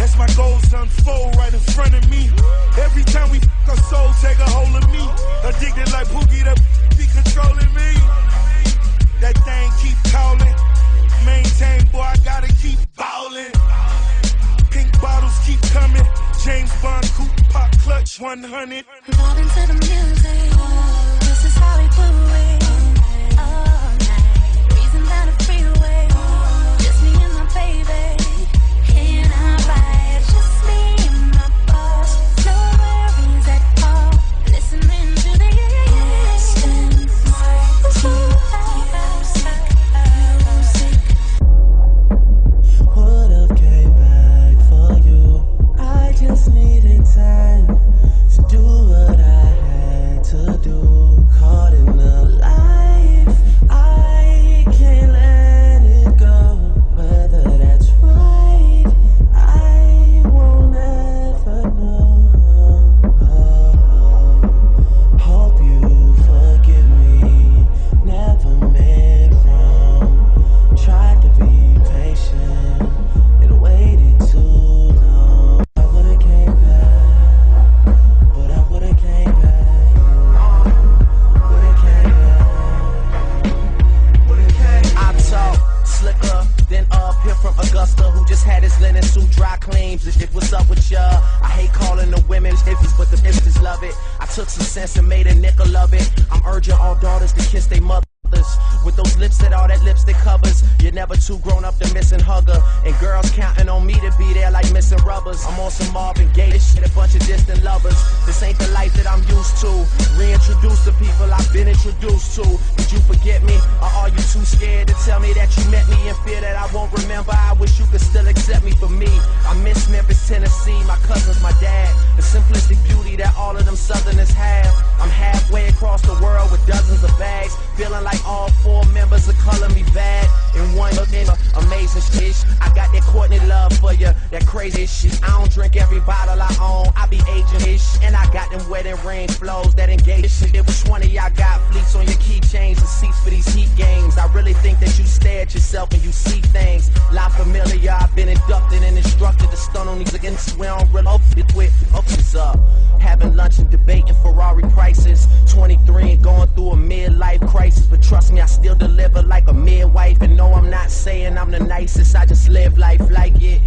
As my goals unfold right in front of me. Every time we fuck, her soul take a hold of me. Addicted like Pookie, that be controlling me. That thing keep calling. Maintain, boy, I gotta keep ballin'. Pink bottles keep coming. James Bond coupe pop clutch 100. Vibing to the music. This is how we do it. All night. Breezing down the freeway. Just me and my baby. In our ride. Just me and my boss. No worries at all. Listening to the Would've came back for you. I just needed time to do what I had to do. Caught in the life, I can't let it go. Whether that's right, I won't ever know. Hope you forgive me. Never meant wrong. Tried to be patient and waited too long. I would've came back, but I would've came back. Would've came back. I talk slicker than up here from Augusta, who just had his linen suit dry cleans. If what's up with ya? I hate calling the women iffies, but the iffies love it. I took some sense and made a nickel of it. I'm urging all daughters to kiss their mothers with those lips that all that lipstick covers. You're never too grown up to miss and hug her. And girls counting on me to be there like missing rubbers. I'm on some Marvin Gaye shit, a bunch of distant lovers. This ain't the life that I'm used to. Reintroduce the people I've been introduced to. Did you forget me? Or are you too scared to tell me that you met me in fear that I won't remember? I wish you could still accept me for me. I miss Memphis, Tennessee, my cousins, my dad. The simplistic beauty that all of them Southerners have. I'm halfway across the world with dozens of bags. Feeling like all four members of Color Me Bad in one looking amazing shit. I got that Courtney love for you, that crazy shit. I don't drink every bottle I own, I be aging ish. And I got them wedding ring flows that engage shit. Which one of y'all got fleets on your keychains and seats for these heat games. I really think that you stare at yourself and you see things. La familiar, I've been inducted and instructed to stun on these against we don't really it with opens up. Having lunch and debating Ferrari prices. 23 and going through a midlife crisis. But trust me, I still deliver like a midwife. And no, I'm not saying I'm the nicest, I just live life like it.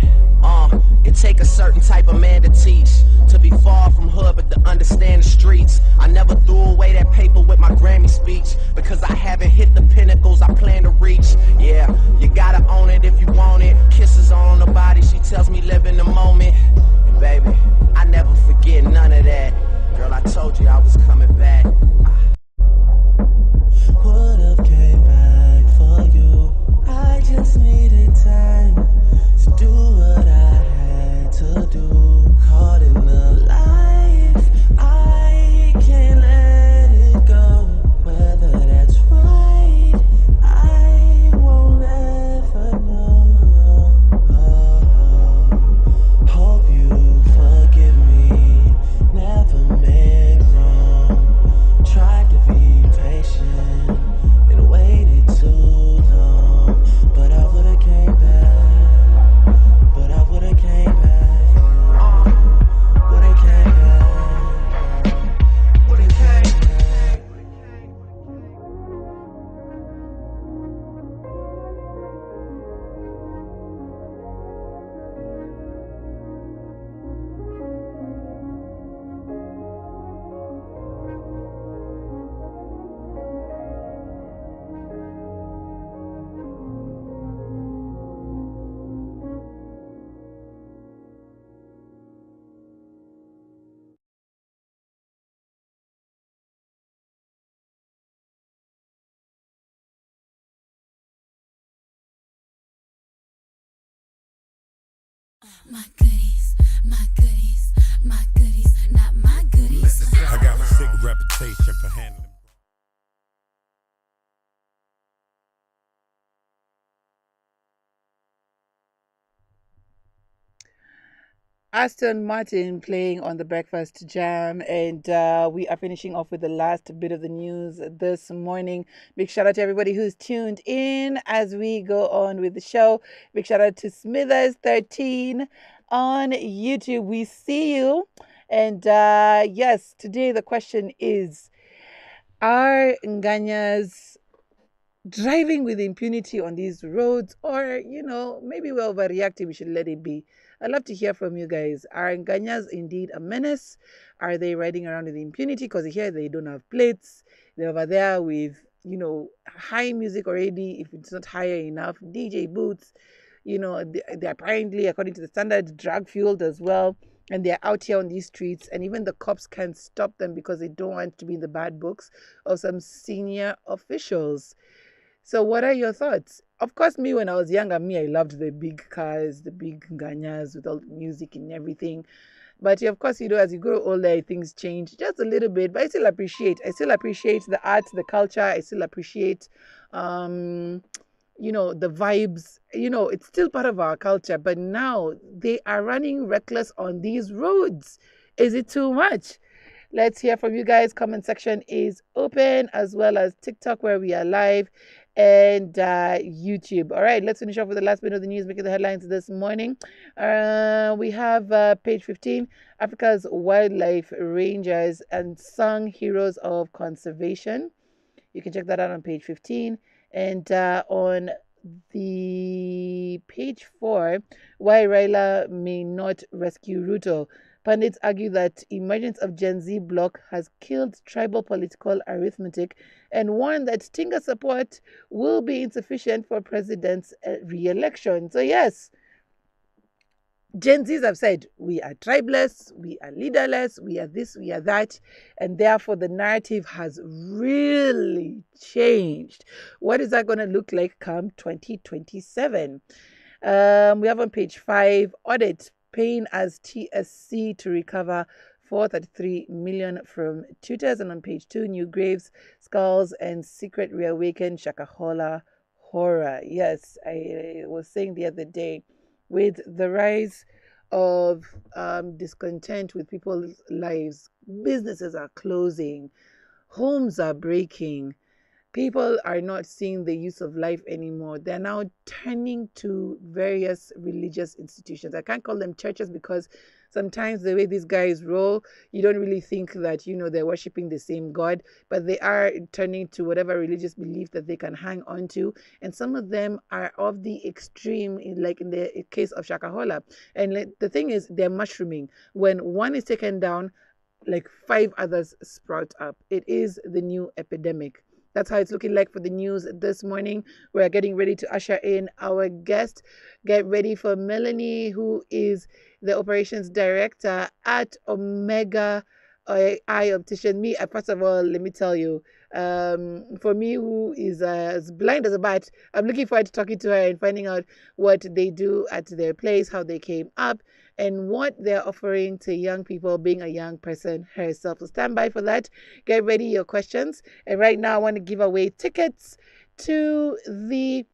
It take a certain type of man to teach. To be far from hood, but to understand the streets. I never threw away that paper with my Grammy speech. Because I haven't hit the pinnacles I plan to reach. Yeah, you gotta own it if you want it. Kisses on the body, she tells me live in the moment. And baby, I never forget none of that. Girl, I told you I was coming back. Would've came back for you. I just needed time to do what I had to do. Caught in the life, I can't let it go. Whether that's right, I won't ever know. Hope you forgive me. Never meant wrong. Tried to be patient and waited too long. But I would've came back. But I would've came back. Would've came back. Would've came back. My goodies, my goodies, my goodies, not my goodies. I got a sick reputation for handling. Aston Martin playing on the Breakfast Jam, and we are finishing off with the last bit of the news this morning. Big shout out to everybody who's tuned in as we go on with the show. Big shout out to Smithers13 on YouTube. We see you. And yes, today the question is, are Nganyas driving with impunity on these roads, or maybe we're overreacting, we should let it be? I'd love to hear from you guys. Are Nganyas indeed a menace? Are they riding around with impunity? Because here they don't have plates. They're over there with high music already, if it's not higher enough, DJ boots. They're apparently, according to the standard, drug fueled as well, and they're out here on these streets, and even the cops can't stop them because they don't want to be in the bad books of some senior officials. So what are your thoughts? Of course, me, when I was younger, I loved the big cars, the big Nganyas with all the music and everything. But of course, as you grow older, things change just a little bit. But I still appreciate the art, the culture. I still appreciate, the vibes. It's still part of our culture. But now they are running reckless on these roads. Is it too much? Let's hear from you guys. Comment section is open, as well as TikTok, where we are live, and YouTube. All right, let's finish off with the last bit of the news making the headlines this morning. We have page 15, Africa's wildlife rangers and sung heroes of conservation. You can check that out on page 15. And on the page 4, why Raila may not rescue Ruto. Pundits argue that emergence of Gen Z bloc has killed tribal political arithmetic and warn that Tinga support will be insufficient for president's re-election. So yes, Gen Zs have said, we are tribeless, we are leaderless, we are this, we are that, and therefore the narrative has really changed. What is that going to look like come 2027? We have on page 5, audit paying as TSC to recover 433 million from tutors, and on page 2, new graves, skulls, and secret reawakened Shakahola horror. Yes, I was saying the other day, with the rise of discontent with people's lives, businesses are closing, homes are breaking, People are not seeing the use of life anymore. They're now turning to various religious institutions. I can't call them churches because sometimes the way these guys roll, you don't really think that, they're worshiping the same God, but they are turning to whatever religious belief that they can hang on to. And some of them are of the extreme, like in the case of Shakahola. And the thing is, they're mushrooming. When one is taken down, like 5 others sprout up. It is the new epidemic. That's how it's looking like for the news this morning. We're getting ready to usher in our guest. Get ready for Melanie, who is the operations director at Omega Eye Optician. First of all, let me tell you, for me, who is as blind as a bat, I'm looking forward to talking to her and finding out what they do at their place, how they came up, and what they're offering to young people, being a young person herself. So stand by for that. Get ready your questions. And right now, I want to give away tickets to the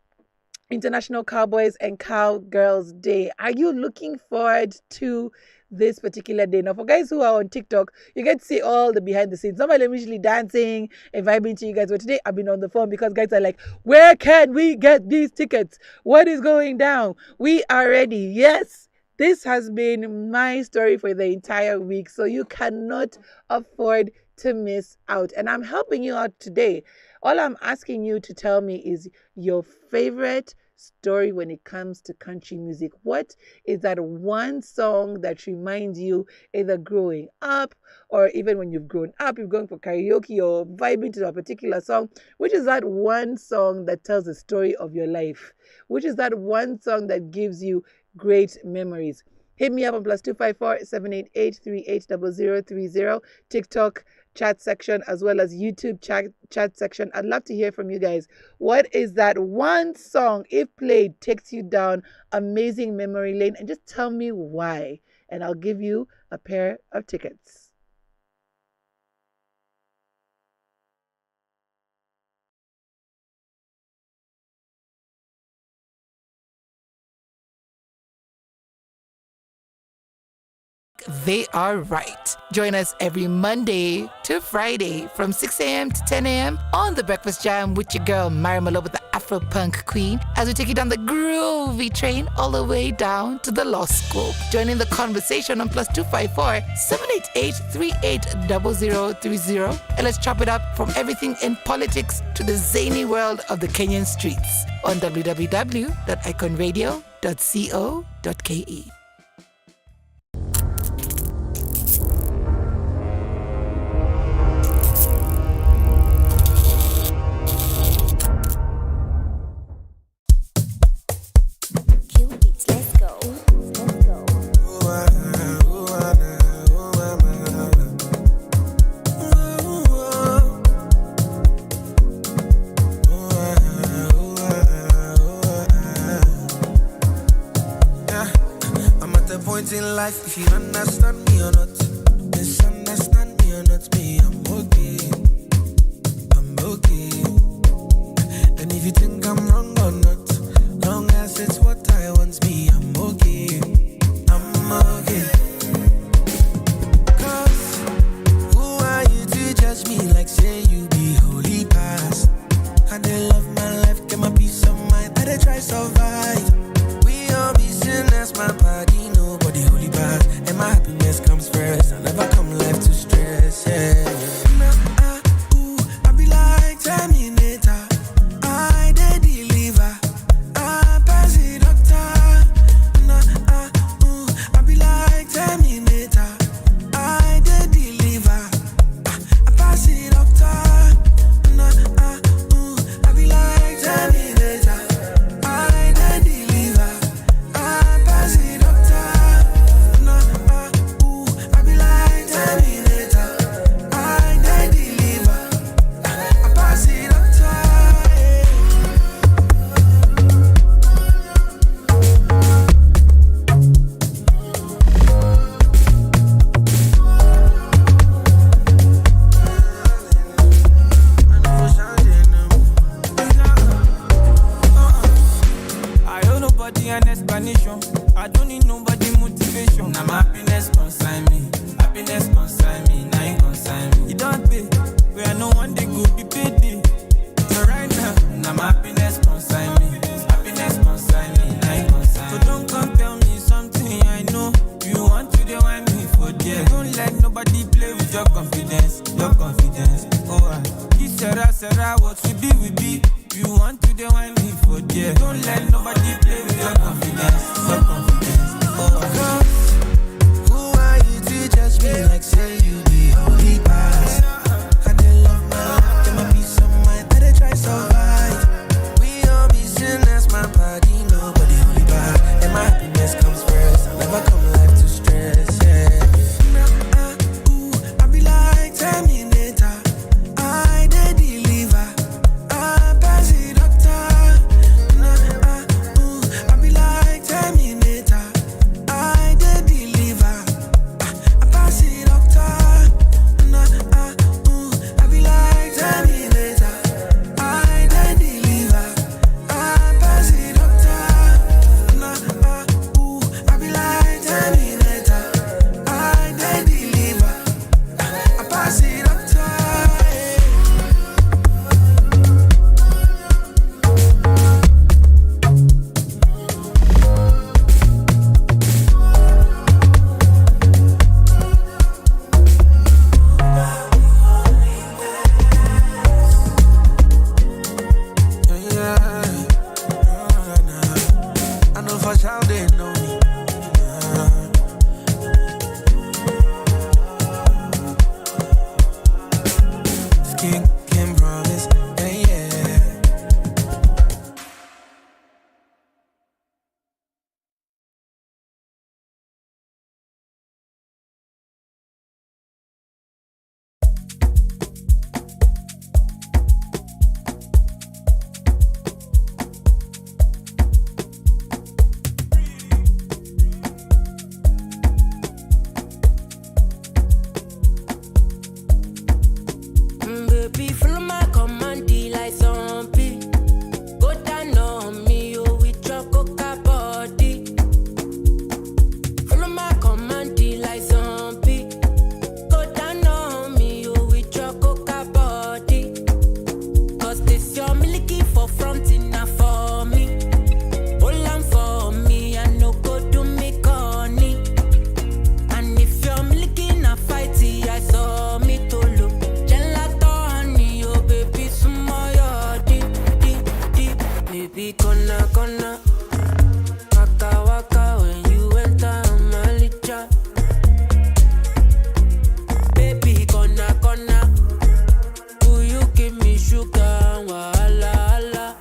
International Cowboys and Cowgirls Day. Are you looking forward to this particular day? Now, for guys who are on TikTok, you get to see all the behind the scenes. Some of them usually dancing and vibing to you guys. But today, I've been on the phone because guys are like, where can we get these tickets? What is going down? We are ready. Yes. This has been my story for the entire week, so you cannot afford to miss out. And I'm helping you out today. All I'm asking you to tell me is your favorite story when it comes to country music. What is that one song that reminds you either growing up or even when you've grown up, you're going for karaoke or vibing to a particular song? Which is that one song that tells the story of your life? Which is that one song that gives you great memories? Hit me up on +254 788 380030, TikTok chat section, as well as YouTube chat section. I'd love to hear from you guys. What is that one song, if played, takes you down amazing memory lane? And just tell me why, and I'll give you a pair of tickets. They are right. Join us every Monday to Friday from 6 a.m. to 10 a.m. on The Breakfast Jam with your girl, Myra Maloba, the Afro Punk Queen, as we take you down the groovy train all the way down to the law school. Join in the conversation on +254 788 380030, and let's chop it up from everything in politics to the zany world of the Kenyan streets on www.iconradioke. In life, if you understand me or not, misunderstand me or not, me, I'm okay. I'm okay. And if you think I'm wrong or not, long as it's what I want, me, I'm okay. I'm okay. Cause who are you to judge me like say you be holy past? I dey love my life, get my peace of mind, I dey try survive. We all be sinners, my body. And my happiness comes first. I never come life to stress, yeah. I be like Terminator. I dey deliver. I pass it doctor. I be like Terminator. I dey deliver. I pass it doctor. I be like Terminator. I dey deliver. I pass it doctor. I don't need nobody motivation. Now my happiness consign me. Happiness consign me. Now you consign me. You don't pay. Where no one they go be paid. what we be. You want to the wine me for there. Don't let nobody play with your confidence. Your confidence. Oh, who are you to judge me like say you be holy past? I didn't love my life, get my peace of mind. I did try survive. We all be sinners, my body, nobody holy bad. And my happiness comes first. I never come life to stress. I be like Terminator. I did deliver. I pass it doctor. I be like Terminator. I did deliver. I pass it doctor. I be like Terminator. I did deliver. I pass it doctor. I be like Terminator. I did deliver. I pass it doctor. I know for sure they know me. Skin can promise, yeah. Baby, follow my command, like zombie. Go down on me, oh, with your coca body. Follow my command, like zombie. Go down on me, oh, with your coca body. Cause this your milky for front enough for me. Hold on for me, I no go do me corny. And if you're milky na fighty, I saw me to look. Baby, gonna waka waka when you enter my licha. Baby, gonna will you give me sugar, wala wala?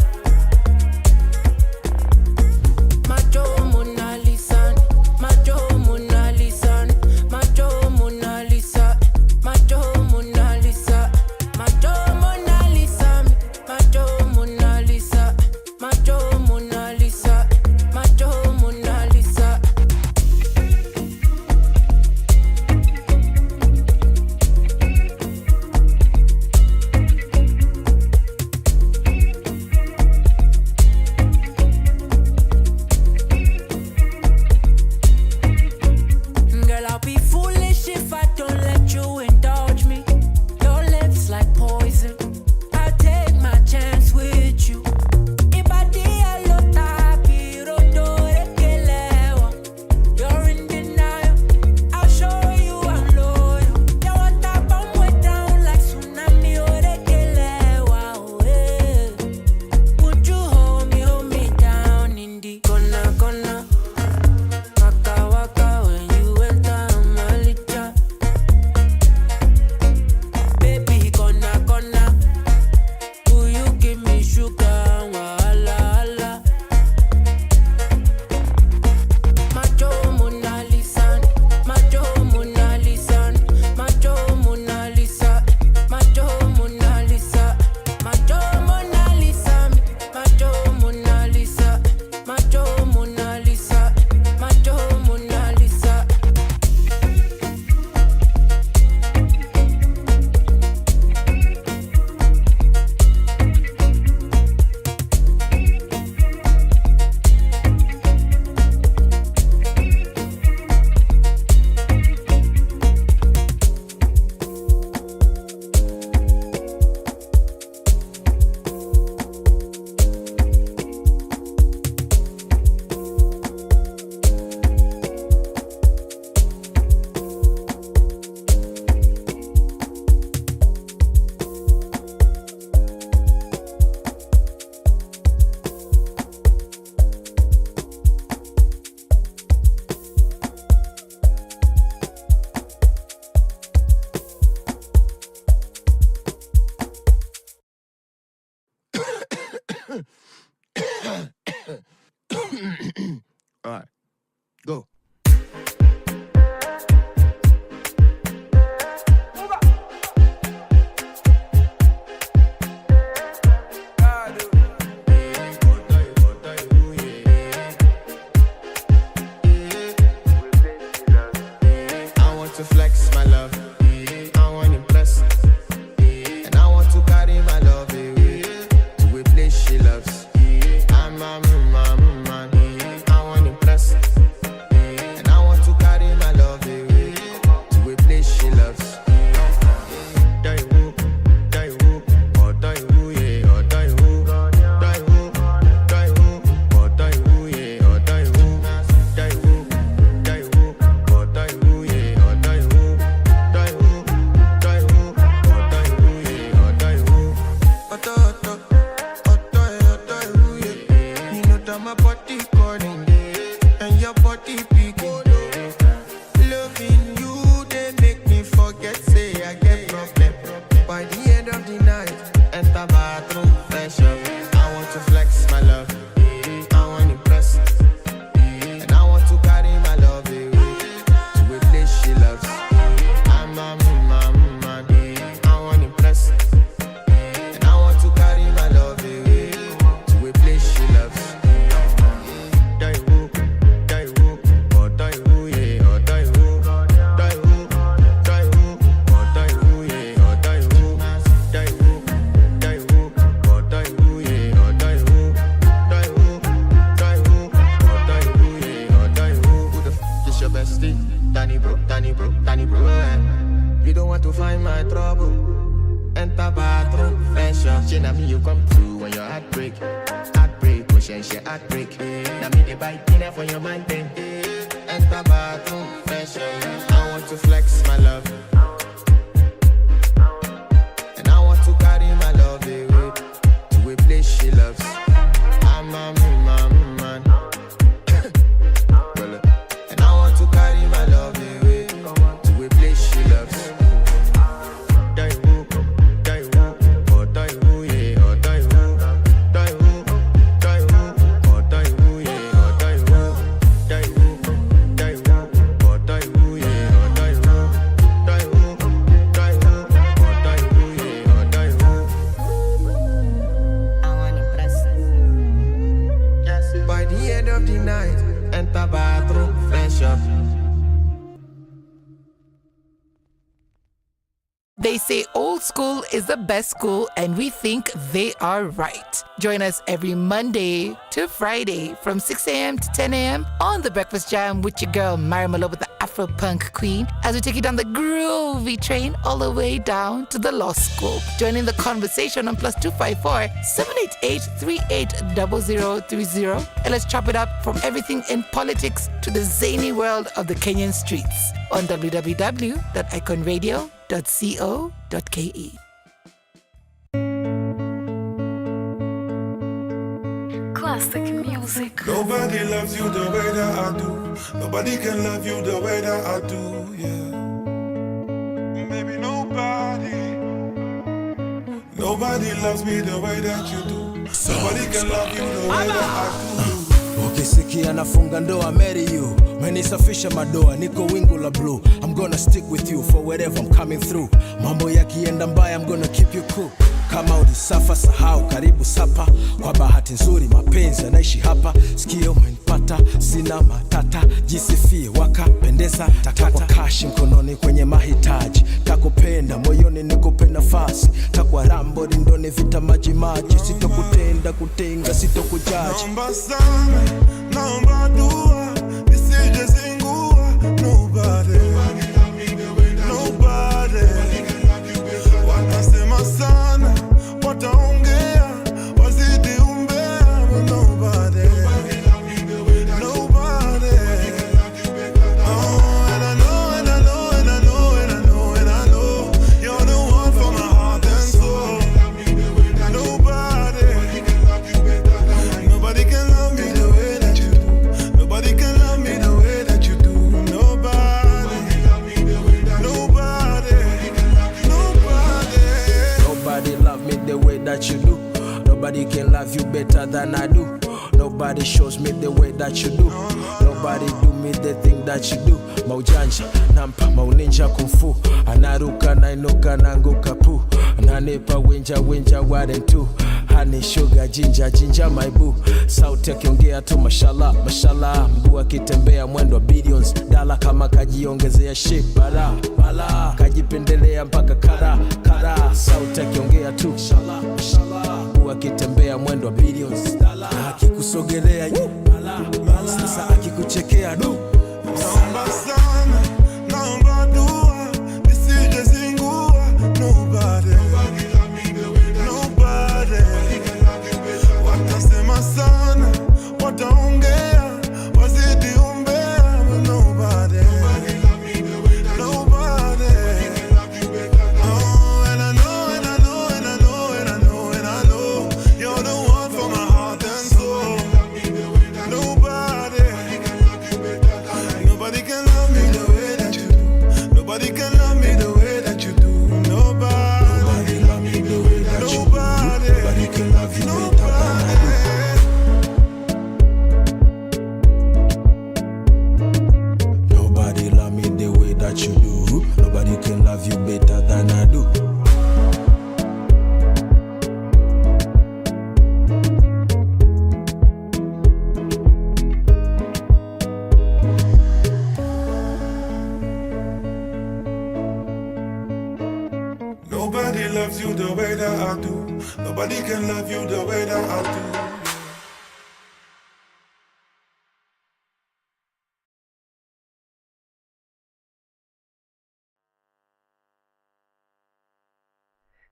All right, go. I want to flex my love. I want to impress. And I want to carry my love away to a place she loves. I'm a man. I want to impress. And I want to carry my love away to a place she loves. Die woo, oh die woo, yeah, oh die woo. Die woo, oh die woo, yeah, oh die woo. Die woo, oh die woo, yeah, oh die woo. Die woo, oh die woo, yeah, oh die woo. Oh woo, yeah. You know that my body calling, and your body picking. Loving you, they make me forget, say I get problem. By the end of the night, enter bathroom, fresh up. I want to flex my love, I want to impress. And I want to carry my love away to a place she loves. I'm a man, I want to impress. And I want to carry my love away to a place she loves. Die woo, oh die woo, yeah, oh die woo. Die woo, oh die woo, yeah, oh die woo. Die woo, oh die woo, yeah, oh die woo. Die woo, oh die woo, yeah, oh die woo. Who the f is your bestie? Danny bro, You don't want to find my trouble. Enter bathroom, fresh up. She na me you come to when your heartbreak, push and she heartbreak. Now me the bite dinner for your man then. Enter bathroom, fresh up. I want to flex my love, and I want to carry my love away to a place she loves. I'm a man, and I want to carry my love away to a place she loves. Die woo, oh die woo, yeah, oh die woo. Die woo, oh die woo, yeah, oh die woo. Die woo, oh die woo, yeah, oh die woo. Die woo, oh die woo, yeah, oh die woo. I want to impress. Yes. By the end of the night, enter bathroom, fresh up. They say old school is the best school, and we think they are right. Join us every Monday to Friday from 6 a.m. to 10 a.m. on The Breakfast Jam with your girl, Myra Maloba, the Afro-Punk Queen, as we take you down the groovy train all the way down to the law school. Join in the conversation on +254 788 380030, and let's chop it up from everything in politics to the zany world of the Kenyan streets on www.iconradioke.co.ke. Classic music. Nobody loves you the way that I do. Nobody can love you the way that I do, yeah. Maybe nobody loves me the way that you do. Nobody can love you the way that I do. Ukisikia nafunga ndoa, marry you. Menisafisha madoa, niko wingu la blue. I'm gonna stick with you for wherever I'm coming through. Mambo yakienda mbaya, I'm gonna keep you cool. Kama ulisafa sahau, karibu sapa. Kwa bahati nzuri mapenzi yanaishi hapa. Sikio umenipata, sina matata. Jisifie wakapendeza, takwa kashi mkononi kwenye mahitaji. Takupenda moyoni nikupe nafasi. Takwa rambo rindoni vita maji maji. Sitokutenda kutenga, sitokujaji. Naomba sana, naomba dua, nisije zingua. Nobody watasema sana, wataongea, wazidi umbea. Nobody. Oh, and I know, you're the one for my heart and soul. Nobody can love me the way that you do. Nobody Nobody can love you better than I do. Nobody shows me the way that you do. Nobody do me the thing that you do. Maujanja, nampa, mauninja kung fu. Anaruka, nainuka, nanguka pu. Nanepa, winja, ware tu. Honey, sugar, ginger, my boo. Sauti akiongea tu mashallah, mbu akitembea mwendo wa billions. Dala kama kajiongezea shape, bala kajipendelea mpaka kara. Sauti akiongea tu mashallah, mbu akitembea mwendo wa billions. Na akikusogelea sasa akikuchekea du. Naomba sana, naomba dua, nisije zingua. Nobody. Watasema sana, wataongea, wazidi umbea. Nobody. Oh, and I know, you're the one for my heart and soul. Nobody can love me the way that you do. Nobody can love me the way that you do. Nobody love me the way that you do. Nobody can love you better than I do. Nobody love me the way that you do. Nobody can love you better than I do. Nobody loves you the way that I do. Nobody can love you the way that I do.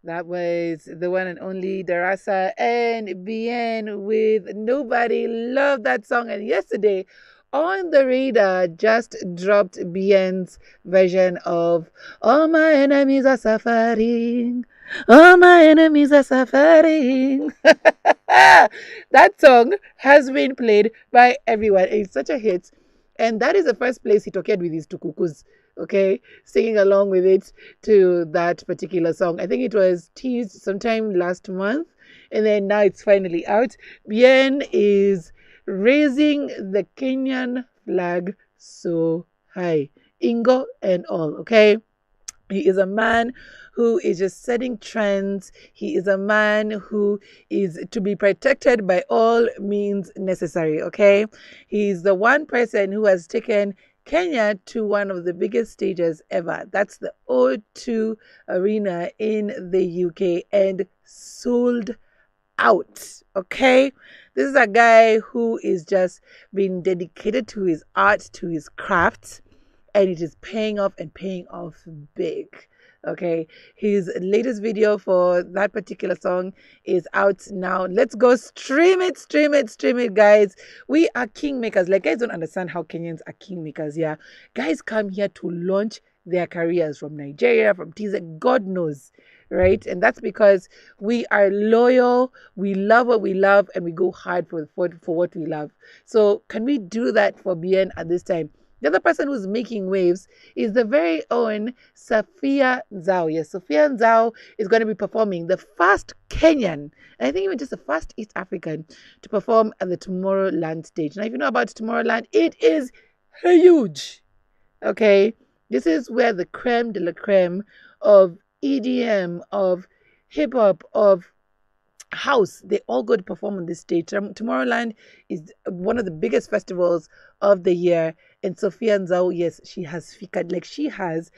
That was the one and only Darasa and Bien with Nobody. Love that song. And yesterday on the radar just dropped Bien's version of All My Enemies Are Suffering. All my enemies are suffering. That song has been played by everyone. It's such a hit. And that is the first place he took it with his tukukus. Okay, singing along with it to that particular song. I think it was teased sometime last month, and then now it's finally out. Bien is raising the Kenyan flag so high, Ingo and all. Okay, he is a man who is just setting trends. He is a man who is to be protected by all means necessary. Okay, he's the one person who has taken Kenya to one of the biggest stages ever. That's the O2 Arena in the UK and sold out. Okay, this is a guy who is just being dedicated to his art, to his craft, and it is paying off and paying off big. Okay, his latest video for that particular song is out now. Let's go stream it, guys. We are kingmakers. Like, guys don't understand how Kenyans are kingmakers. Yeah, guys come here to launch their careers from Nigeria, from TZ, God knows, right? And that's because we are loyal, we love what we love, and we go hard for what we love. So can we do that for Bien at this time? The other person who's making waves is the very own Sophia Nzao. Yes, Sophia Nzao is going to be performing, the first Kenyan, and I think even just the first East African, to perform at the Tomorrowland stage. Now, if you know about Tomorrowland, it is huge. Okay, this is where the creme de la creme of EDM, of hip hop, of house, they all go to perform on this stage. Tomorrowland is one of the biggest festivals of the year, and Sophia Nzao, yes, she has figured, like, she has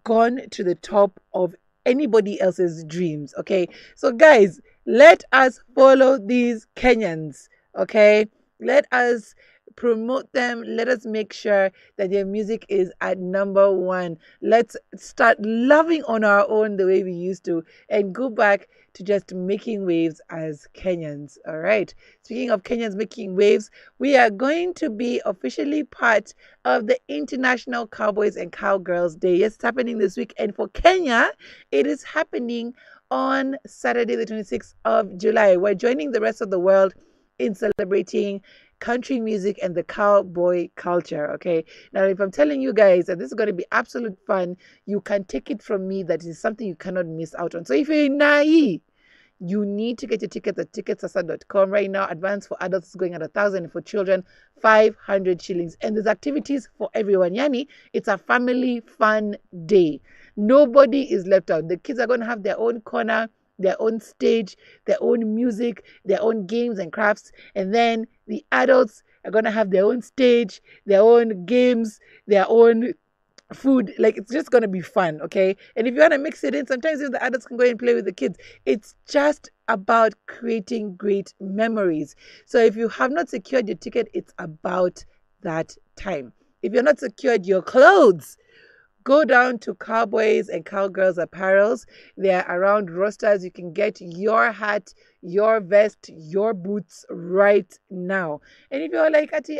gone to the top of anybody else's dreams. Okay, so guys, let us follow these Kenyans. Okay, let us promote them. Let us make sure that their music is at number one. Let's start loving on our own the way we used to and go back to just making waves as Kenyans. All right. Speaking of Kenyans making waves, we are going to be officially part of the International Cowboys and Cowgirls Day. Yes, it's happening this week. And for Kenya, it is happening on Saturday, the 26th of July. We're joining the rest of the world in celebrating country music and the cowboy culture. Okay, now if I'm telling you guys that this is going to be absolute fun, you can take it from me that is something you cannot miss out on. So if you're in Nai, You need to get your tickets at ticketsasa.com right now. Advance for adults is going at 1,000 and for children 500 shillings. And there's activities for everyone. Yani, it's a family fun day. Nobody is left out. The kids are going to have their own corner, their own stage, their own music, their own games and crafts. And then the adults are going to have their own stage, their own games, their own food. Like, it's just going to be fun, okay? And if you want to mix it in, sometimes even the adults can go and play with the kids. It's just about creating great memories. So if you have not secured your ticket, it's about that time. If you're not secured your clothes, go down to Cowboys and Cowgirls Apparels. They're around rosters. You can get your hat, your vest, your boots right now. And if you're like, Ati,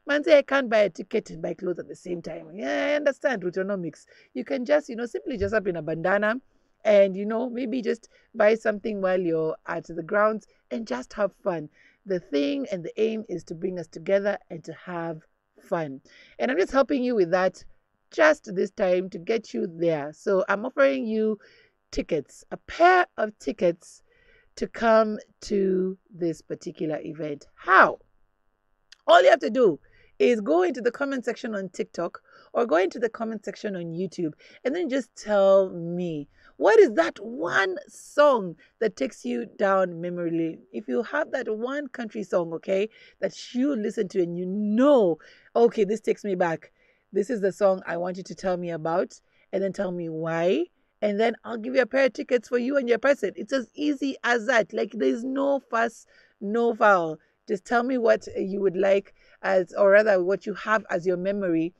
man, say I can't buy a ticket and buy clothes at the same time. Yeah, I understand Rootonomics. You can just, simply just up in a bandana and, maybe just buy something while you're at the grounds and just have fun. The thing and the aim is to bring us together and to have fun. And I'm just helping you with that just this time to get you there. So I'm offering you tickets, a pair of tickets to come to this particular event. How? All you have to do is go into the comment section on TikTok or go into the comment section on YouTube and then just tell me, what is that one song that takes you down memory lane? If you have that one country song, okay, that you listen to and okay, this takes me back. This is the song I want you to tell me about, and then tell me why. And then I'll give you a pair of tickets for you and your person. It's as easy as that. Like, there's no fuss, no foul. Just tell me what you would like or rather what you have as your memory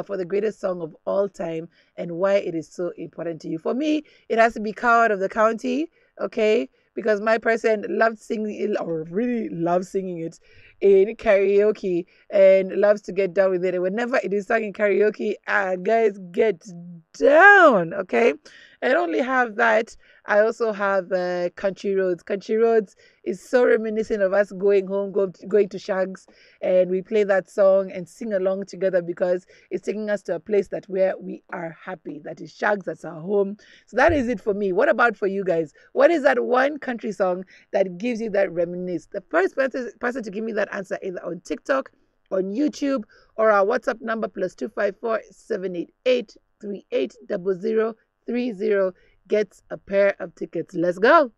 for the greatest song of all time and why it is so important to you. For me, it has to be Coward of the County, okay? Because my person loved singing it, or really loves singing it in karaoke and loves to get down with it. And whenever it is sung in karaoke, guys, get down, okay? I don't only have that, I also have Country Roads. Country Roads is so reminiscent of us going home, going to Shags, and we play that song and sing along together because it's taking us to a place where we are happy. That is Shags, that's our home. So that is it for me. What about for you guys? What is that one country song that gives you that reminisce? The first person to give me that answer either on TikTok, on YouTube, or our WhatsApp number +254 788 380030 gets a pair of tickets. Let's go.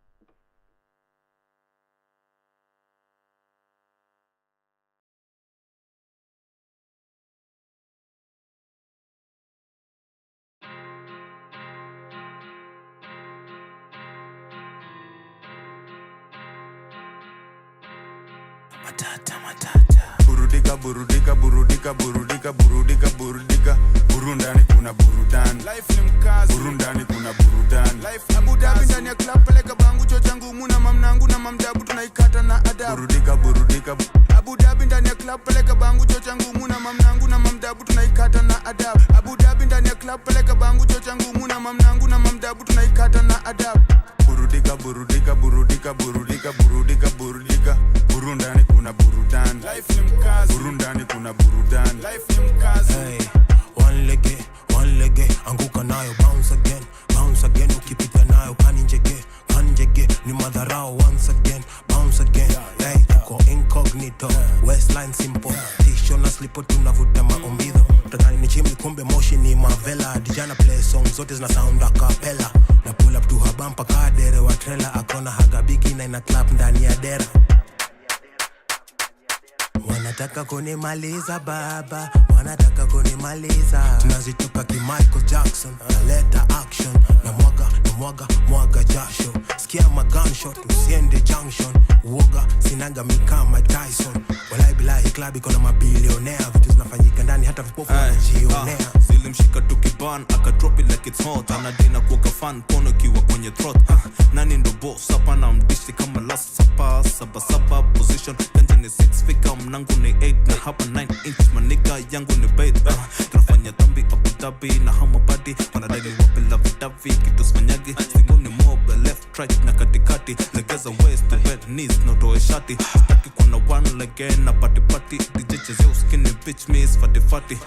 Burudika, burudika, burudika, burudika, burudika, burudika. Burundani kuna burudani. Life ni mkazi. Burundani kuna burudani. Life Abu Dhabi ndani ya club peleka bangu chocha ngumu na mamnangu na mamdabu tunaikata na adabu. Burudika, burudika. Abu Dhabi ndani ya club peleka bangu chocha ngumu na mamnangu na mamdabu tunaikata na adabu. Abu Dhabi ndani ya club peleka bangu chocha ngumu na mamnangu na mamdabu tunaikata na adabu. Burudika, burudika, burudika, burudika, burudika, burudika. Burundani kuna burudani. Life ni mkazi. Burundani kuna burudani. Life ni mkazi. Hey, one lege, anguka nayo, bounce again, ukipita nayo, kanjege, ni madharau, once again, bounce again. Hey, tuko incognito, Westline simple, tisho na slipo tunavuta maombido. Tadhani ni chimbi kumbe moshi ni mavela, dijana play song zote zina sound a cappella. Na pull up to her bumper kadere wa trailer, akona haga bigi na ina clap ndani ya dera. Wanataka kunimaliza baba, wanataka kunimaliza. Tunazitoka ki Michael Jackson, naleta action. Na mwaga jasho. Sikia ma gunshot, usiende junction. Uoga, sinaga mika Mike Tyson. Walai bilahi club iko na mabilionea. Vitu zinafanyika ndani hata vipofu wanajionea. Zilimshika tukiban, aka drop it like it's hot. Anadina kuoka fan, kono kiwa kwenye throat. Nani ndo boss, hapa na mdishi kama last sapa position. Ganja ni 6 figure, mnangu ni 8. Na hapa 9 inch, maniga yangu ni bait. Tunafanya dhambi Abu Dhabi na hamabadi. Wanadai wapila vidavi, kitu smanyagi. Singoni mob, left, right na katikati. Legeza waist to bed, knees, notoe shati. Staki kuna one leg na party. DJ chezeo skinny bitch, miss fati.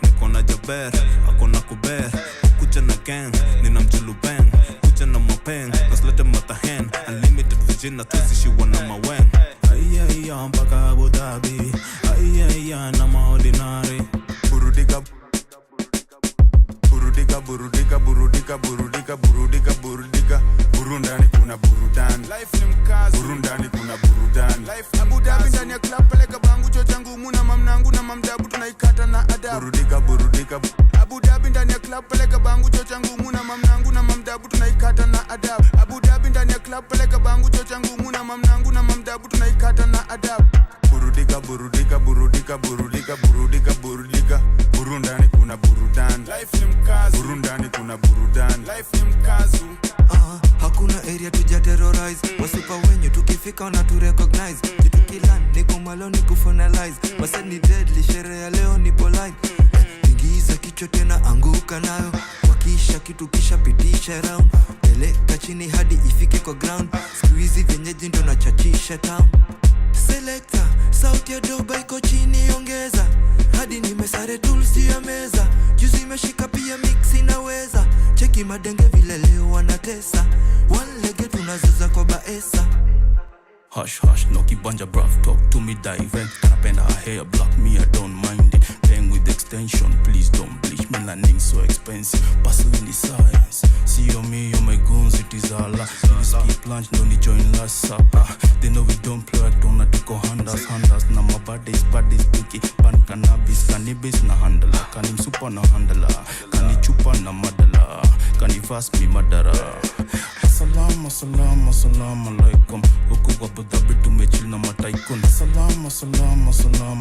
Nikona jaber, akona kuber. Kuja na gang, nina mjulu bang. Kuja na mapeng, naslete matahen. jina tuzishiwa na mawen. Aiya mpaka Abu Dhabi, aiya na maordinary. Burudika burudika burudika burudika burudika burudika burudika. Burundani kuna burudan, life ni mkazi. Burundani kuna burudan, life Abu Dhabi ndani ya club peleka bangu chocha ngumu na mamnangu na mamdabu tunaikata na adabu. Burudika burudika Abu Dhabi ndani ya club peleka bangu chocha ngumu na mamnangu na mamdabu tunaikata na adabu. Abu Dhabi ndani ya club peleka bangu chocha ngumu na mamnangu na mamdabu tunaikata na adabu. Burudika burudika burudika burudika burudika burudika. Burundani kuna burudan, life ni mkazi. Burundani kuna burudan, life ni mkazi. Hakuna area tuja terrorize. Wasupa wenyu tukifika na tu recognize. Kitu kila niko malo ni kufinalize. Wasa ni deadly, sherehe ya leo ni polite. Ingiza kichwa tena anguka nayo. Wakisha kitu kisha pitisha round. Peleka chini hadi ifike kwa ground. Squeezy venyeji ndo na chachisha town. Selector, sauti ya doba iko chini ongeza. Hadi nimesare tools ya meza. Juzi imeshika pia mix inaweza. Cheki madenge vile leo wanatesa. One lege tunazaza kwa baesa. Hush hush, no kibanja bruv, talk to me direct. Napenda her hair black, me I don't mind it. Playing with extension, please don't bleach. Melanin so expensive, passing in the science. See on me, on my guns, it is Allah. Please keep lunch, no need join last supper. They know we don't play, I don't have to go handers. Na my bodies, picky. Pan cannabis na handler. Kani super na handler. Kani chupa na madala. Kani fast me madara. Assalamu alaikum. Huku Abu Dhabi tumechill na mataikun. Assalamu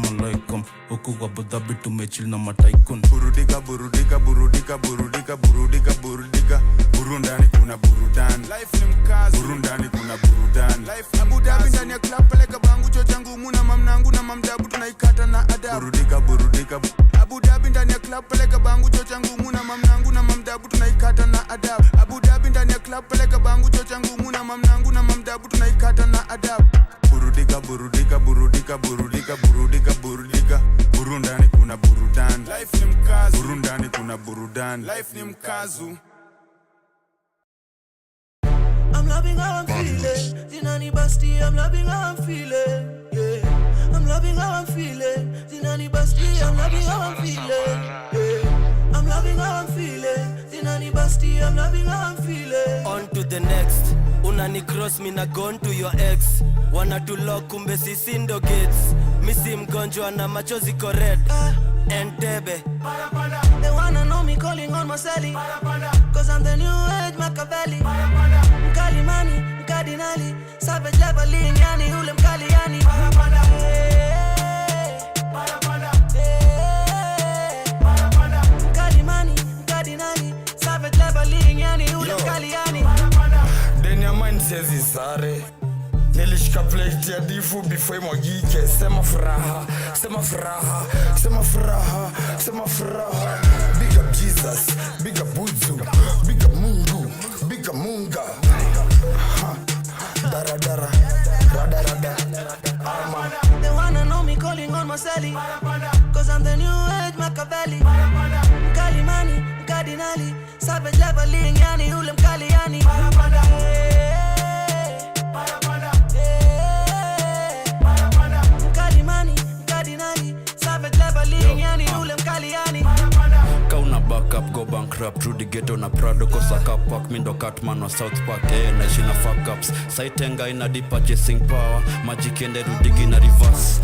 alaikum. Huku Abu Dhabi tumechill na mataikun. Burudika burudika burudika burudika burudika burudika. Burundani kuna burudan, life ni mkazi. Burundani kuna burudan, life Abu Dhabi ndani ya club peleka bangu chocha ngumu na mamnangu na mamdabu tunaikata na adabu. Burudika burudika Abu Dhabi ndani ya club peleka bangu chocha ngumu na mamnangu na mamdabu tunaikata na adabu. Abu Dhabi ndani ya club peleka bangu chocha ngumu na mamnangu na mamdabu tunaikata na adabu. Burudika burudika burudika burudika burudika burudika. Burundani kuna burudan, life ni mkazi. Burundani kuna burudan, life ni mkazu. I'm loving how I'm feeling. Zinani Basti, I'm loving how I'm feeling. Yeah. I'm loving how I'm feeling. Zinani Basti, I'm loving how I'm feeling. Yeah. I'm loving how I'm feeling. Zinani Basti, I'm loving how I'm feeling. On to the next. Unani cross me na gone to your ex. Wana to lock kumbe sisi ndo gates. Misi mgonjwa na machozi red. Entebbe. They wanna know me calling on my celly. Cause I'm the new age Machiavelli. Mkali mani, mkadinali. Savage leveling yani ule mkali yani. Mkali mani, mkadinali. Savage leveling yani ule mkali yani. Deni ya mind sezi sare. Nilishika plate ya difu before imwagike. Sema furaha, sema furaha, sema furaha, sema furaha. Big up Jesus, big up Buzu, big up Mungu, big up Munga. Dara dara, rada rada, arma. They wanna know me calling on my celly. Cause I'm the new age Machiavelli. Mkali mani, mkadinali. Savage leveling yani ule mkali yani. Mkali mani, mkadinali. Savage leveling yani ule mkali yani. Kauna backup, go bankrupt. Rudy Ghetto na Prado, kosa kapak. Mindo Catman wa South Park, naishi na fuck ups. Saitenga ina deep purchasing power. Magic ende rudigi na reverse.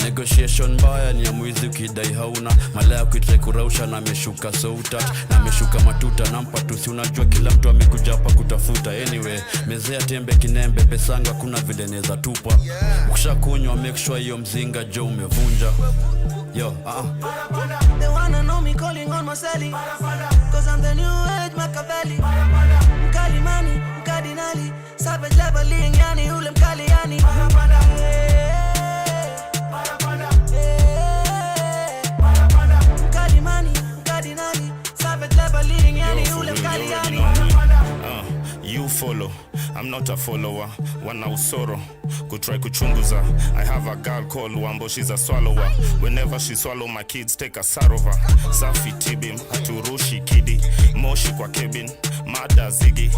Negotiation mbaya ni ya mwizi ukidai hauna. Malaya kuitrai kurausha na ameshuka souta. Na ameshuka matuta na mpatusi. Unajua kila mtu amekuja hapa kutafuta. Anyway, mezea tembe kinembe. Pesanga kuna vile neza tupa. Ukisha kunywa make sure hiyo mzinga jo umevunja. Yo, They wanna know me calling on my celly. Cause I'm the new age Machiavelli. Mkali mani, mkadinali. Savage leveling yani ule mkali yani. Mkali mani, mkadinali. Savage leveling yani ule mkali yani. you follow. I'm not a follower, wana usoro kutry kuchunguza. I have a girl called Wambo, she's a swallower. Whenever she swallow my kids, take a sarova. Safi tibim, haturushi kidi. Moshi kwa kebin, mada zigi.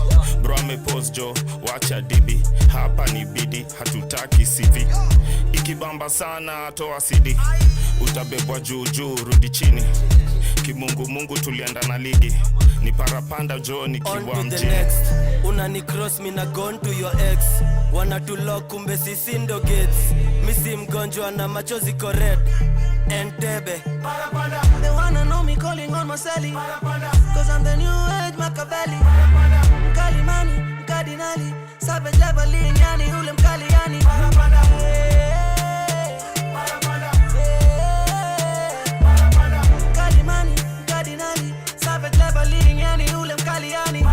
Bro amepose jo, wacha dibi. Hapa ni bidi, hatutaki CV. Ikibamba sana, toa CD. Utabebwa juu juu, rudi chini. Kimungu mungu tulienda na ligi. Ni parapanda jo, ni kiwa mjini. Unani cross me na gone to your ex. Wana to lock kumbe sisi ndo gates. Misi mgonjwa na machozi red. Entebbe. They wanna know me calling on my celly. Cause I'm the new age Machiavelli. Mkali mani, mkadinali. Savage leveling yani ule mkali yani. Mkali mani, mkadinali. Savage leveling yani ule mkali yani.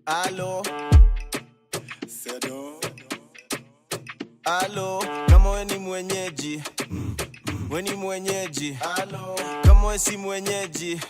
Allo Allo, kama we ni mwenyeji we ni mwenyeji. Allo, kama we si mwenyeji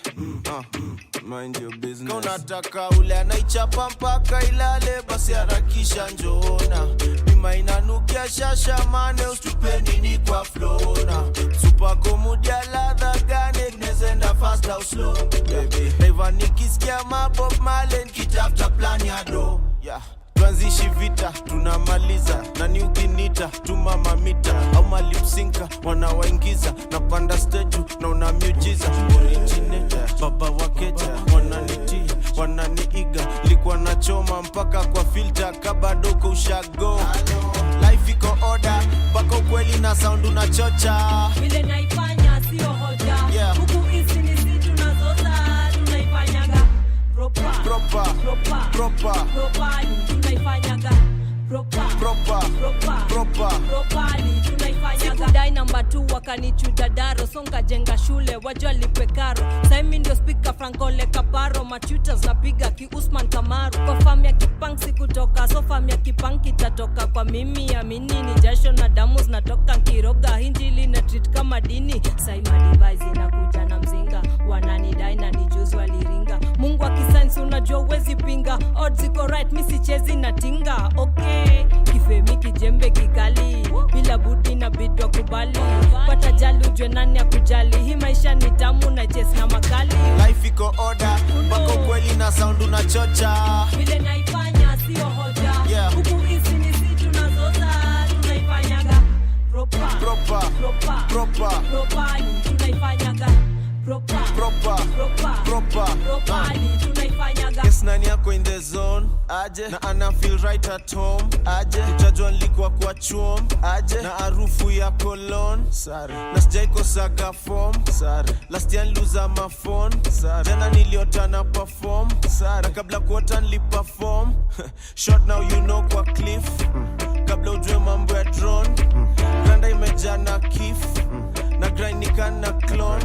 mind your business. Kama unataka ule anaichapa mpaka ilale, basi harakisha njoona. Mima inanukia shasha mane, ustupe nini kwa flona. Super komudia ladha gane, gnezenda fast au slow baby. Naiva nikisikia mabob malen, kitafta plan ya do. Yeah. Tuanzishi vita, tunamaliza. Nani ukinita, tuma mamita. Au malipsinka, wanawaingiza. Napanda stage, na una miujiza. Originator, baba wakeja. Wananitia, wananiiga. Likuwa na choma mpaka kwa filter. Kabadoko ushago. Life iko order, baka ukweli na sound unachocha. Vile naifanya sio hoja. Yeah. Huku isi ni si tunazoza. Tunaifanyaga proper. Proper. Proper. Proper. Properly tunaifanyaga proper. Proper. Proper. Proper. Properly tunaifanyaga. Sikudai namba 2 wakanichuja daro. Songa jenga shule wajua lipe karo. Saimi ndio speaker Frankole Kaparo. Machutas napiga ki Usman Kamaru. Kwa fam ya kipang sikutoka. So fam ya kipang kitatoka. Kwa mimi amini ni jasho na damu zinatoka kiroga. Hinjili na treat kama dini. Saima device inakuja na mzinga. Wananidai na nijuzi waliringa. Mungu akisansi unajua uwezi pinga. Odds iko right misi chezi na tinga. Okay, kifemi kijembe kikali. Bila budi na bidwa kubali. Pata jali ujwe nani ya kujali. Hii maisha ni tamu na chesi na makali. Life iko order, bako kweli na sound unachocha. Vile naifanya sio hoja. Yeah. Huku isi ni si tunazoza. Tunaifanyaga proper. Proper. Proper. Proper. Properly tunaifanyaga proper. Proper. Proper. Proper. Properly tunaifanyaga. Yes, nani yako in the zone aje, na ana feel right at home aje. Utajua nilikuwa kwa chuom aje, na harufu ya cologne sare, na sijaiko saga form sare. Last year niliuza my phone sare, jana niliota na perform sare, na kabla kuota niliperform. Short now you know kwa cliff, kabla ujue mambo ya drone. Granda imejaa na kif, na grind nikana clone.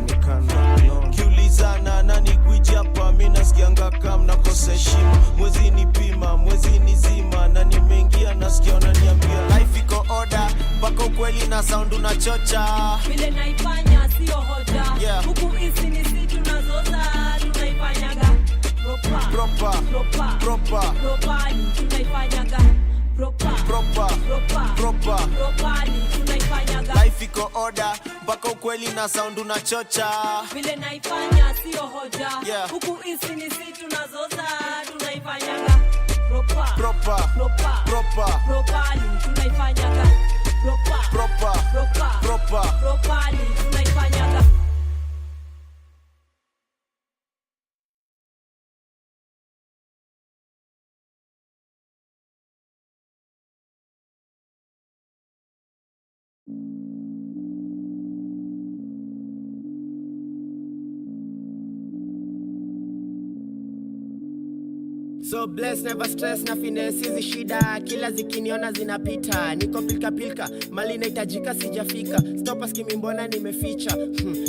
Kiulizana nani gwiji hapa, mimi nasikianga kama nakosa heshima. Mwezi ni pima, mwezi ni zima, na nimeingia nasikia unaniambia. Life iko order, baka ukweli na sound unachocha. Vile naifanya sio hoja. Yeah. Huku isi ni si tunazoza. Tunaifanyaga proper. Proper. Proper. Proper. Properly tunaifanyaga proper. Proper. Proper. Proper. Properly tunaifanyaga. Life iko order, baka ukweli na sound unachocha. Vile naifanya sio hoja. Yeah. Huku isi ni si tunazoza. Tunaifanyaga proper. Proper. Proper. Proper. Properly tunaifanyaga proper. Proper. Proper. Proper. Properly tunaifanyaga. So bless, never stress na finesse hizi shida. Kila zikiniona zinapita. Niko pilka pilka, mali nahitajika sijafika. Stop asking me mbona nimeficha.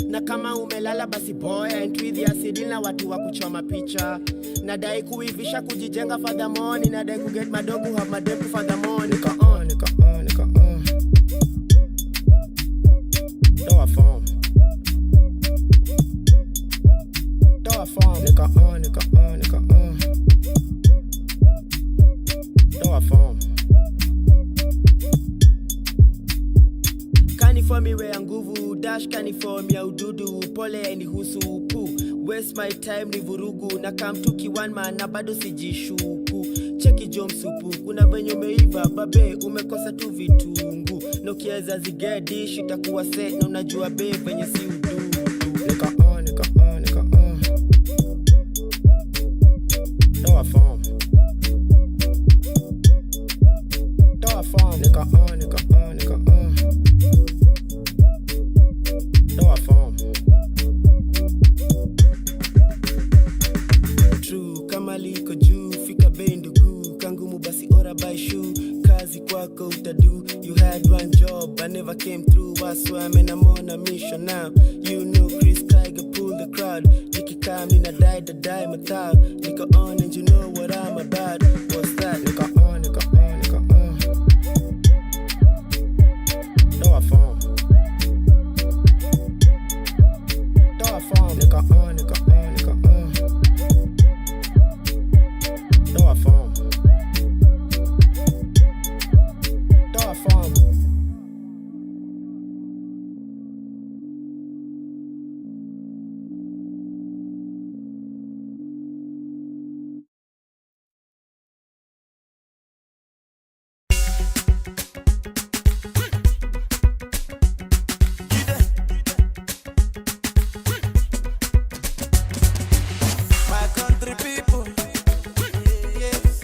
Na kama umelala basi boy and with ya sidil na watu wa kuchoma picha. Nadai kuivisha kujijenga for the morning. Nadai ku get my dog who have my dep for the morning. Nika on. Do a form. Nika on. Do a form. Kaniform iwe ya nguvu, dash kaniform ya ududu, pole ya inihusu upu. Waste my time ni vurugu, na kamtuki one man na bado sijishuku. Cheki jom supu, kuna venye umeiva, babe umekosa tu vitungu. Na ukieza zigedish, itakuwa set na unajua babe venye si udu. Nika on. Do a form. Nika on. Do a form. True, kama liko juu, fika bei ndugu. Kangumu basi ora by shoe. Kazi kwako utadu. You had one job, I never came through. I swear I'm on a mission now. You know Chris Tiger pull the crowd. Nikikaa mina die my thou. Nika on and you know what I'm about. What's that? Nika on. Do a form. Nika on. Do a form. My country people, yes,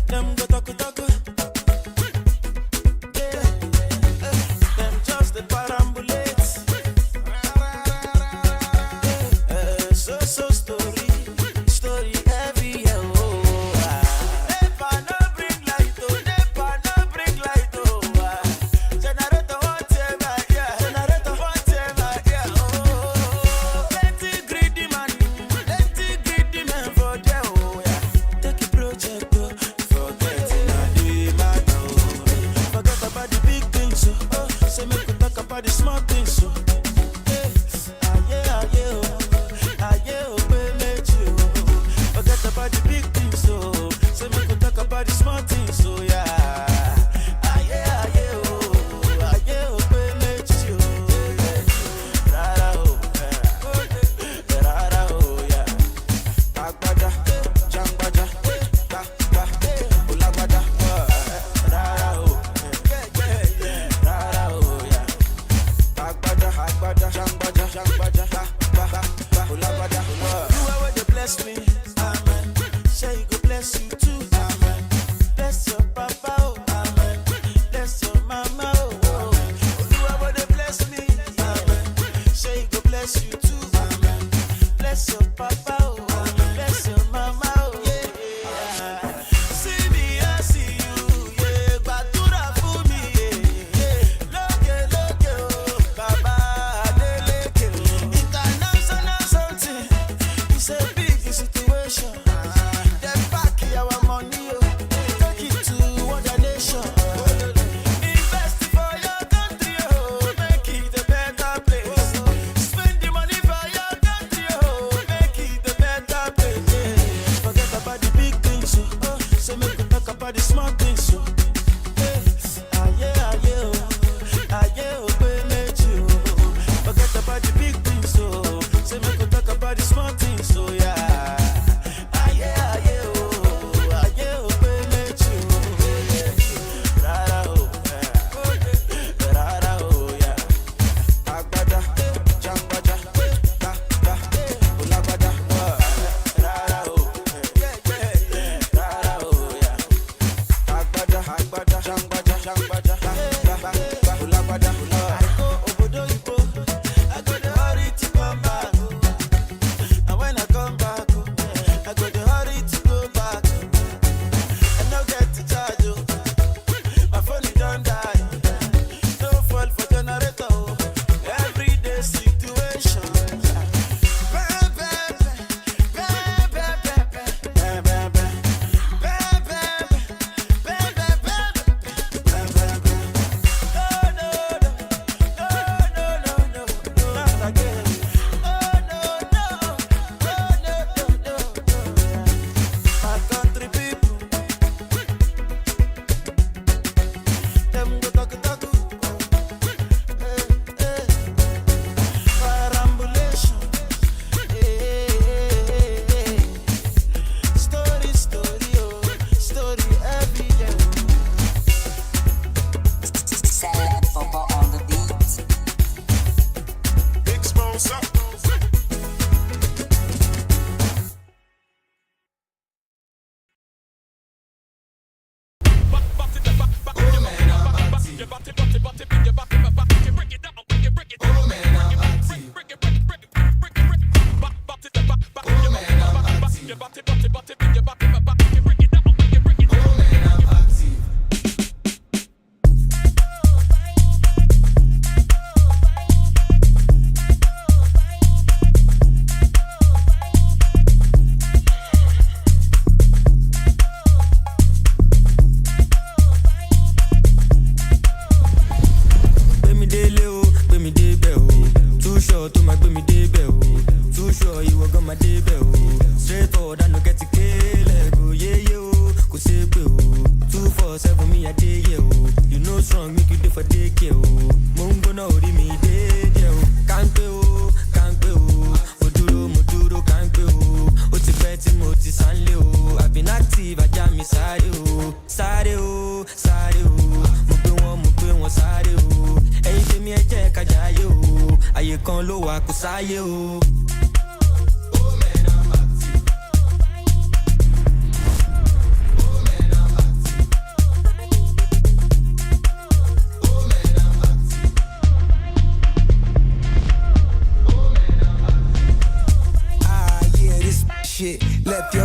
them go talk, them just the parambulates. So story heavy, Nepa no bring light, generator whatever, plenty greedy man for there, take a project, forget it, forget about the big things, say make we talk about the small things, forget about the big things, say make we talk about the small things, bless me, amen. Say you go bless you too, amen. Bless your papa, oh, amen. Bless your mama, oh, Oluwa dey bless me, amen. Say you go bless you too, amen. Bless your papa, oh, amen. Bless your mama, oh, yeah. See me, I see you, yeah. Gbàdúrà fún mi, yeah. Lókè, oh, Baba Adeleke, oh. International something, it's a big situation.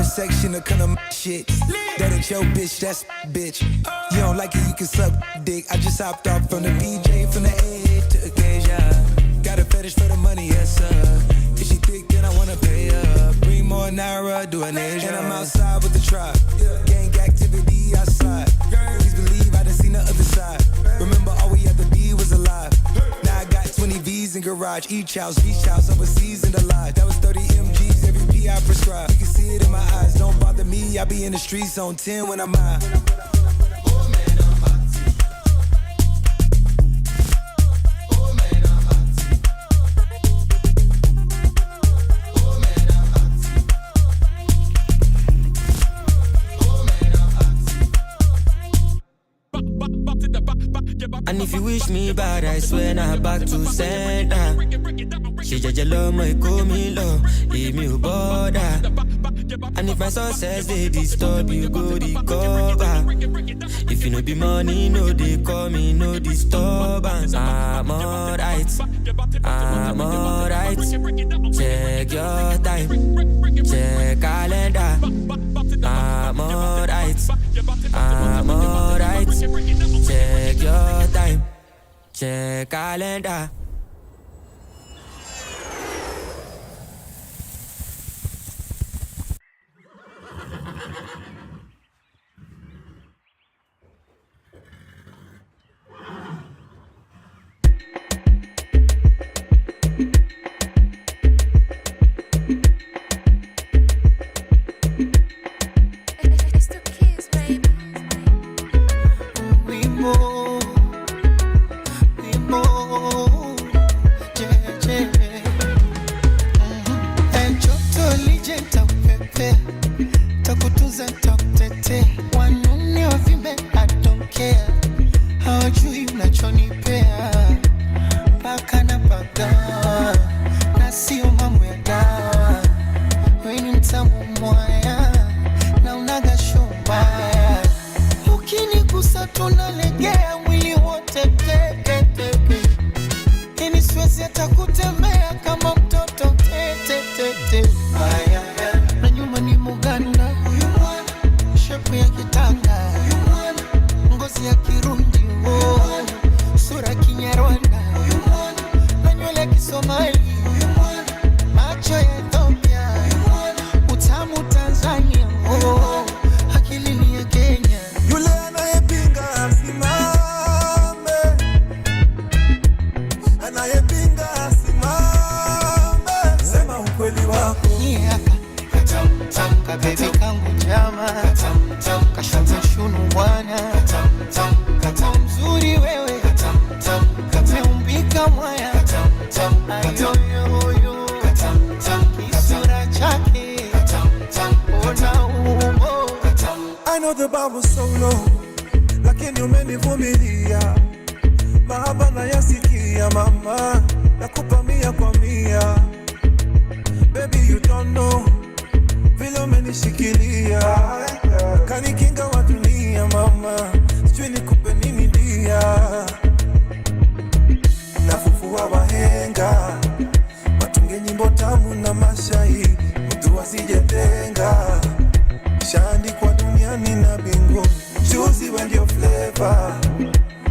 Section of kind of shit. That ain't your bitch, that's bitch. You don't like it, you can suck dick. I just hopped off from the PJ, from the A to occasion. Got a fetish for the money, yes sir. If she thick, then I wanna pay her. Bring more Naira, do an Asia. And I'm outside with the tribe. Gang activity outside. Please believe I done seen the other side. Remember all we had to be was alive. Now I got 20 V's in garage. Each house, beach house, overseas in the lot. That was 30 MGs, every P I prescribe. You can see it in my eyes, don't bother me. I be in the streets on 10 when I'm out. And if you wish me bad, I swear now back to center. She just love my call me love, give me a border. And if my success they disturb you, go the cover. If you know be money, no they call me no disturbance. I'm alright, I'm alright. Check your time, check calendar. I'm alright, I'm alright. Check your time, check calendar. sijetenga, shaandikwa duniani na mbinguni. Choose when your flavor,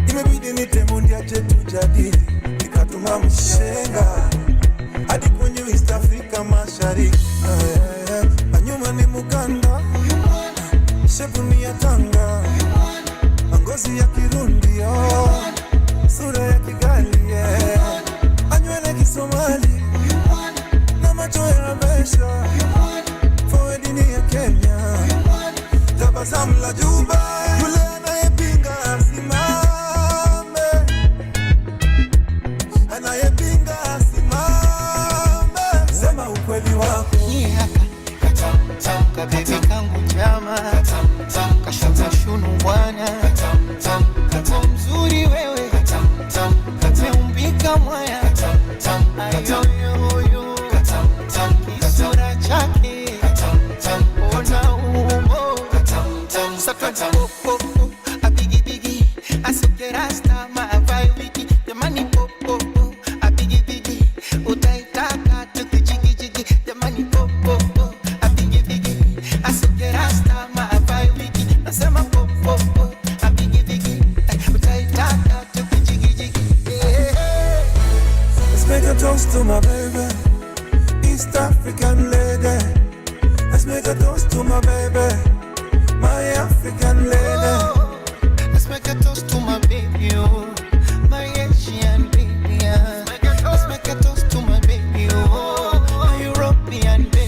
imebidi nitemundia chetu jadili, nikatuma mshenga hadi kwenye East Africa mashariki. Anyuma ni Muganda, shepu ni ya Tanga, ngozi ya Kirundi, sura ya Kigali, anywele Kisomali na macho ya Habesha, forward ni ya Kenya, tabasamu la Juba, yule anayepinga asimame, anayepinga asimame, sema ukweli wako. Kabeti kangu chama kashuka shunu bwana kata mzuri wewe umeumbika mwaya ayoyoyo kisura chake ona umbo satwanja popo abigibigi asuke rasta mavai wiki jamani popo abigibigi utaitaka tukijigijigi jamani popo toast to my baby, East African lady. Let's make a toast to my baby, my African lady. Let's make a toast to my baby, oh, my Asian baby. Let's make a toast to my baby, oh, my European baby.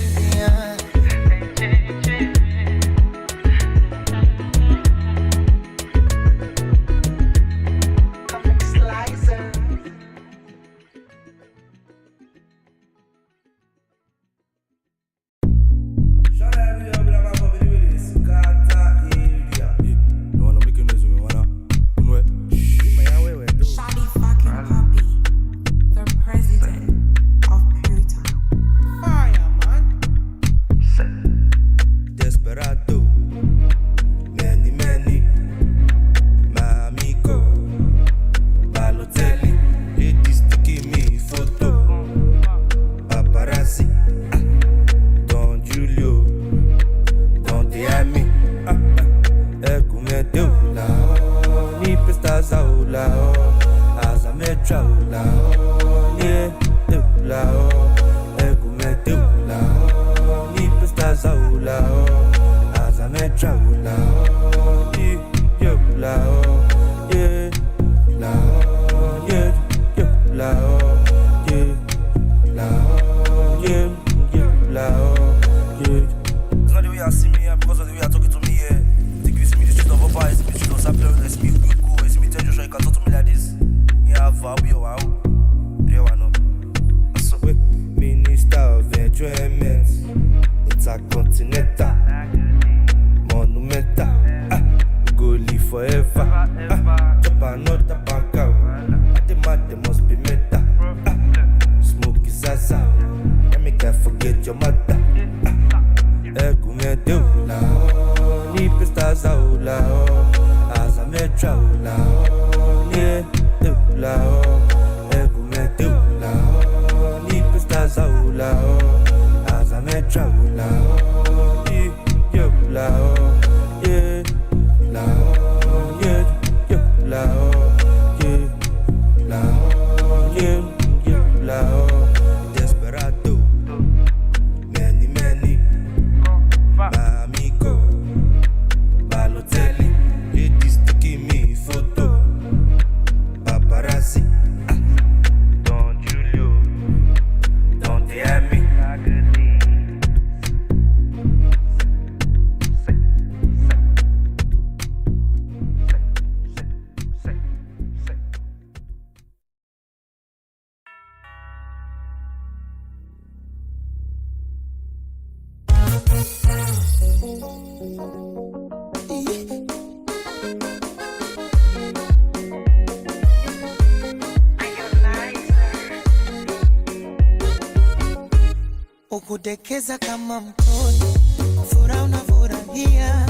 Ukudekeza kama mtoto, furaha unafurahia,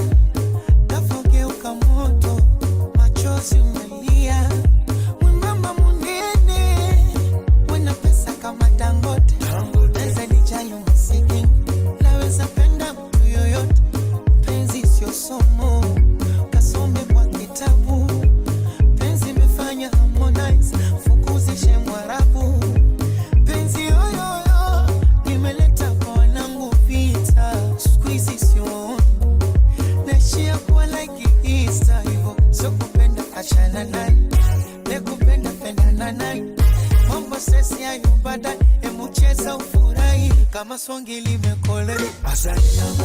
nafogeuka moto, machozi umelia. Mwembamba munene, wena pesa kama Dangote, naweza nijayo masikini, naweza kama swangi limekole. Asa inama.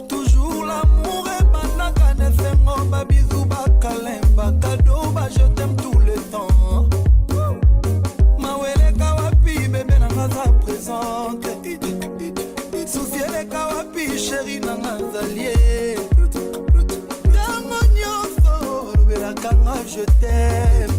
Toujours l'amour est banaka ne fait mon babizou bakalemba cadeau ba je t'aime tout le temps. Mawele kawapi bébé nanga za présente. Soufiele kawapi chéri nanga zalie. Tango nyonso lobela kanga je t'aime.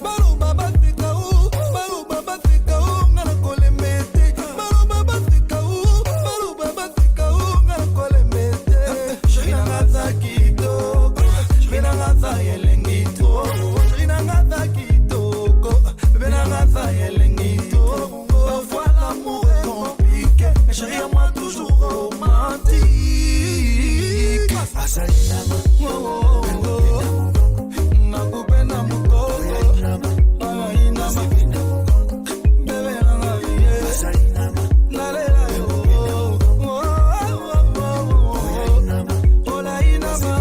Balo baba fika ou, balo baba fika ou, ngana kolemete. Balo baba fika ou, balo baba fika ou, ngana kolemete. Chéri nanga za kitoko, chéri nanga za elengito, chéri nanga za kitoko, bébé nanga za elengito. Parfois l'amour est compliqué, mais chéri à moi toujours romantique. Asalinama, oh oh oh, nakupenda mukoko. Asalinama, bébé nanga yeah. Asalinama, nalela yo, oh oh oh oh, olainama.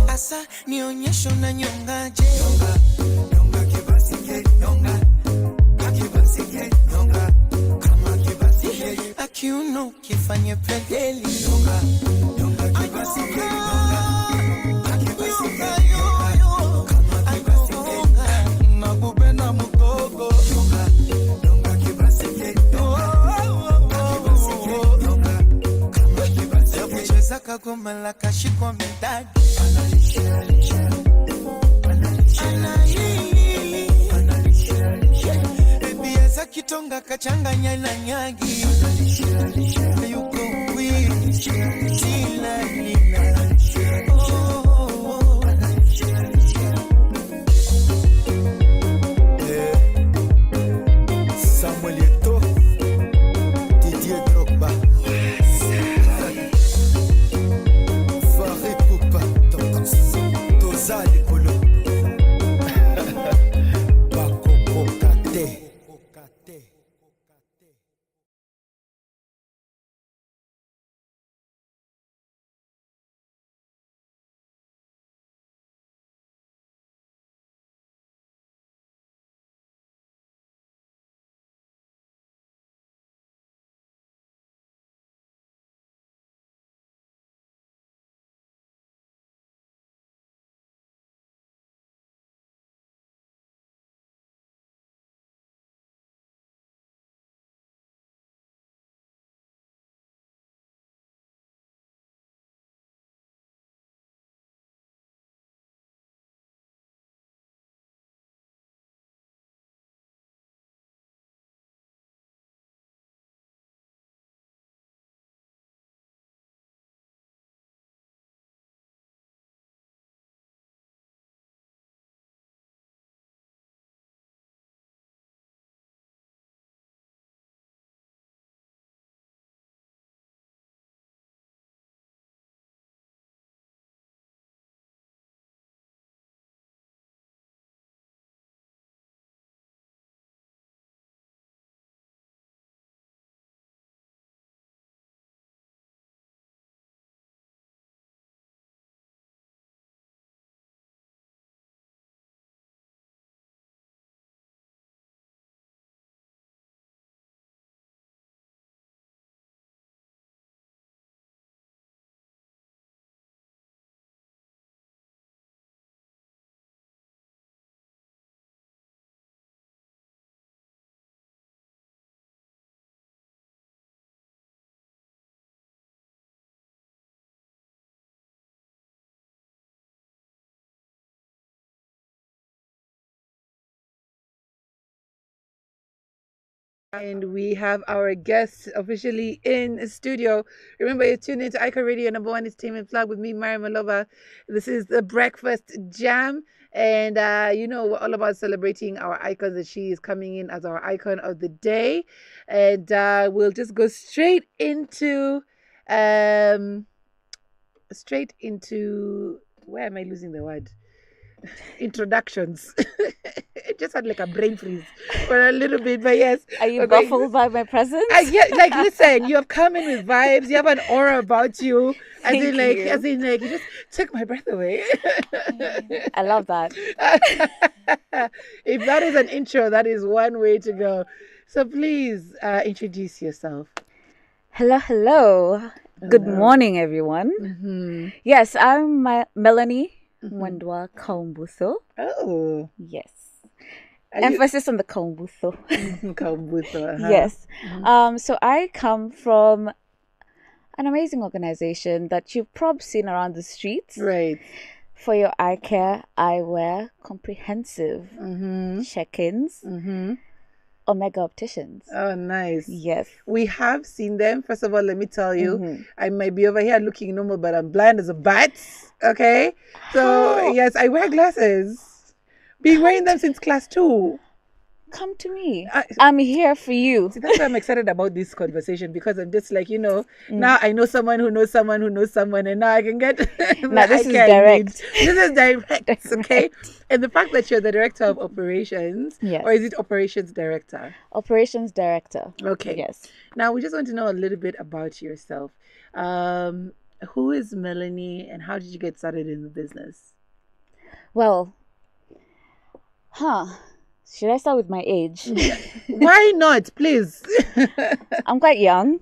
Asa nionyesho na nyongaje. Nyonga kibasike, nyonga, akibasike, nyonga, kama kibasike. Akiuno kifanye pedeli. Nyonga, nyonga kibasike, nyonga, akibasike, nyonga, kama kibasike. Nakupenda mukoko. Nyonga, nyonga kibasike, nyonga, akibasike, nyonga, kama kibasike. Kucheza kagoma la kashikwa midadi. Baby eza kitonga kachanganya na nyagi. Yuko wili tila lila. Samuel Eto'o, Didier Drogba, Farid Poupa, Toza Likolo, Bakoko Kate. And we have our guests officially in studio. Remember, you're tuned into Icon Radio, #1 Entertainment Plug with me, Myra Maloba. This is the Breakfast Jam. And, we're all about celebrating our icons, and she is coming in as our icon of the day. And we'll just go straight into, where am I losing the word? introductions. It just had like a brain freeze for a little bit, but yes. Are you we're going- baffled by my presence? Yeah, like listen, you have come in with vibes. You have an aura about you. Thank you. You just took my breath away. I love that. If that is an intro, that is one way to go. So please introduce yourself. Hello. Good morning, everyone. Mm-hmm. Yes, I'm Melanie Mwendwa Kaumbutho. Oh. Yes. Are you- Emphasis on the Kaumbutho. Kaumbutho, uh-huh. Yes. So I come from an amazing organization that you've probably seen around the streets. Right. For your eye care, eyewear, comprehensive check-ins, Omega Opticians. Oh, nice. Yes. We have seen them. First of all, let me tell you, I might be over here looking normal, but I'm blind as a bat. Okay? So, yes, I wear glasses. Been wearing them since class 2. Come to me. I'm here for you. See, that's why I'm excited about this conversation, because I'm just like, now I know someone who knows someone who knows someone, and now I can get. Now this is direct. This is direct, okay? And the fact that you're the director of operations, Yes. or is it operations director? Operations director. Okay. Yes. Now we just want to know a little bit about yourself. Who is Melanie, and how did you get started in the business? Well, should I start with my age? Why not, please? I'm quite young.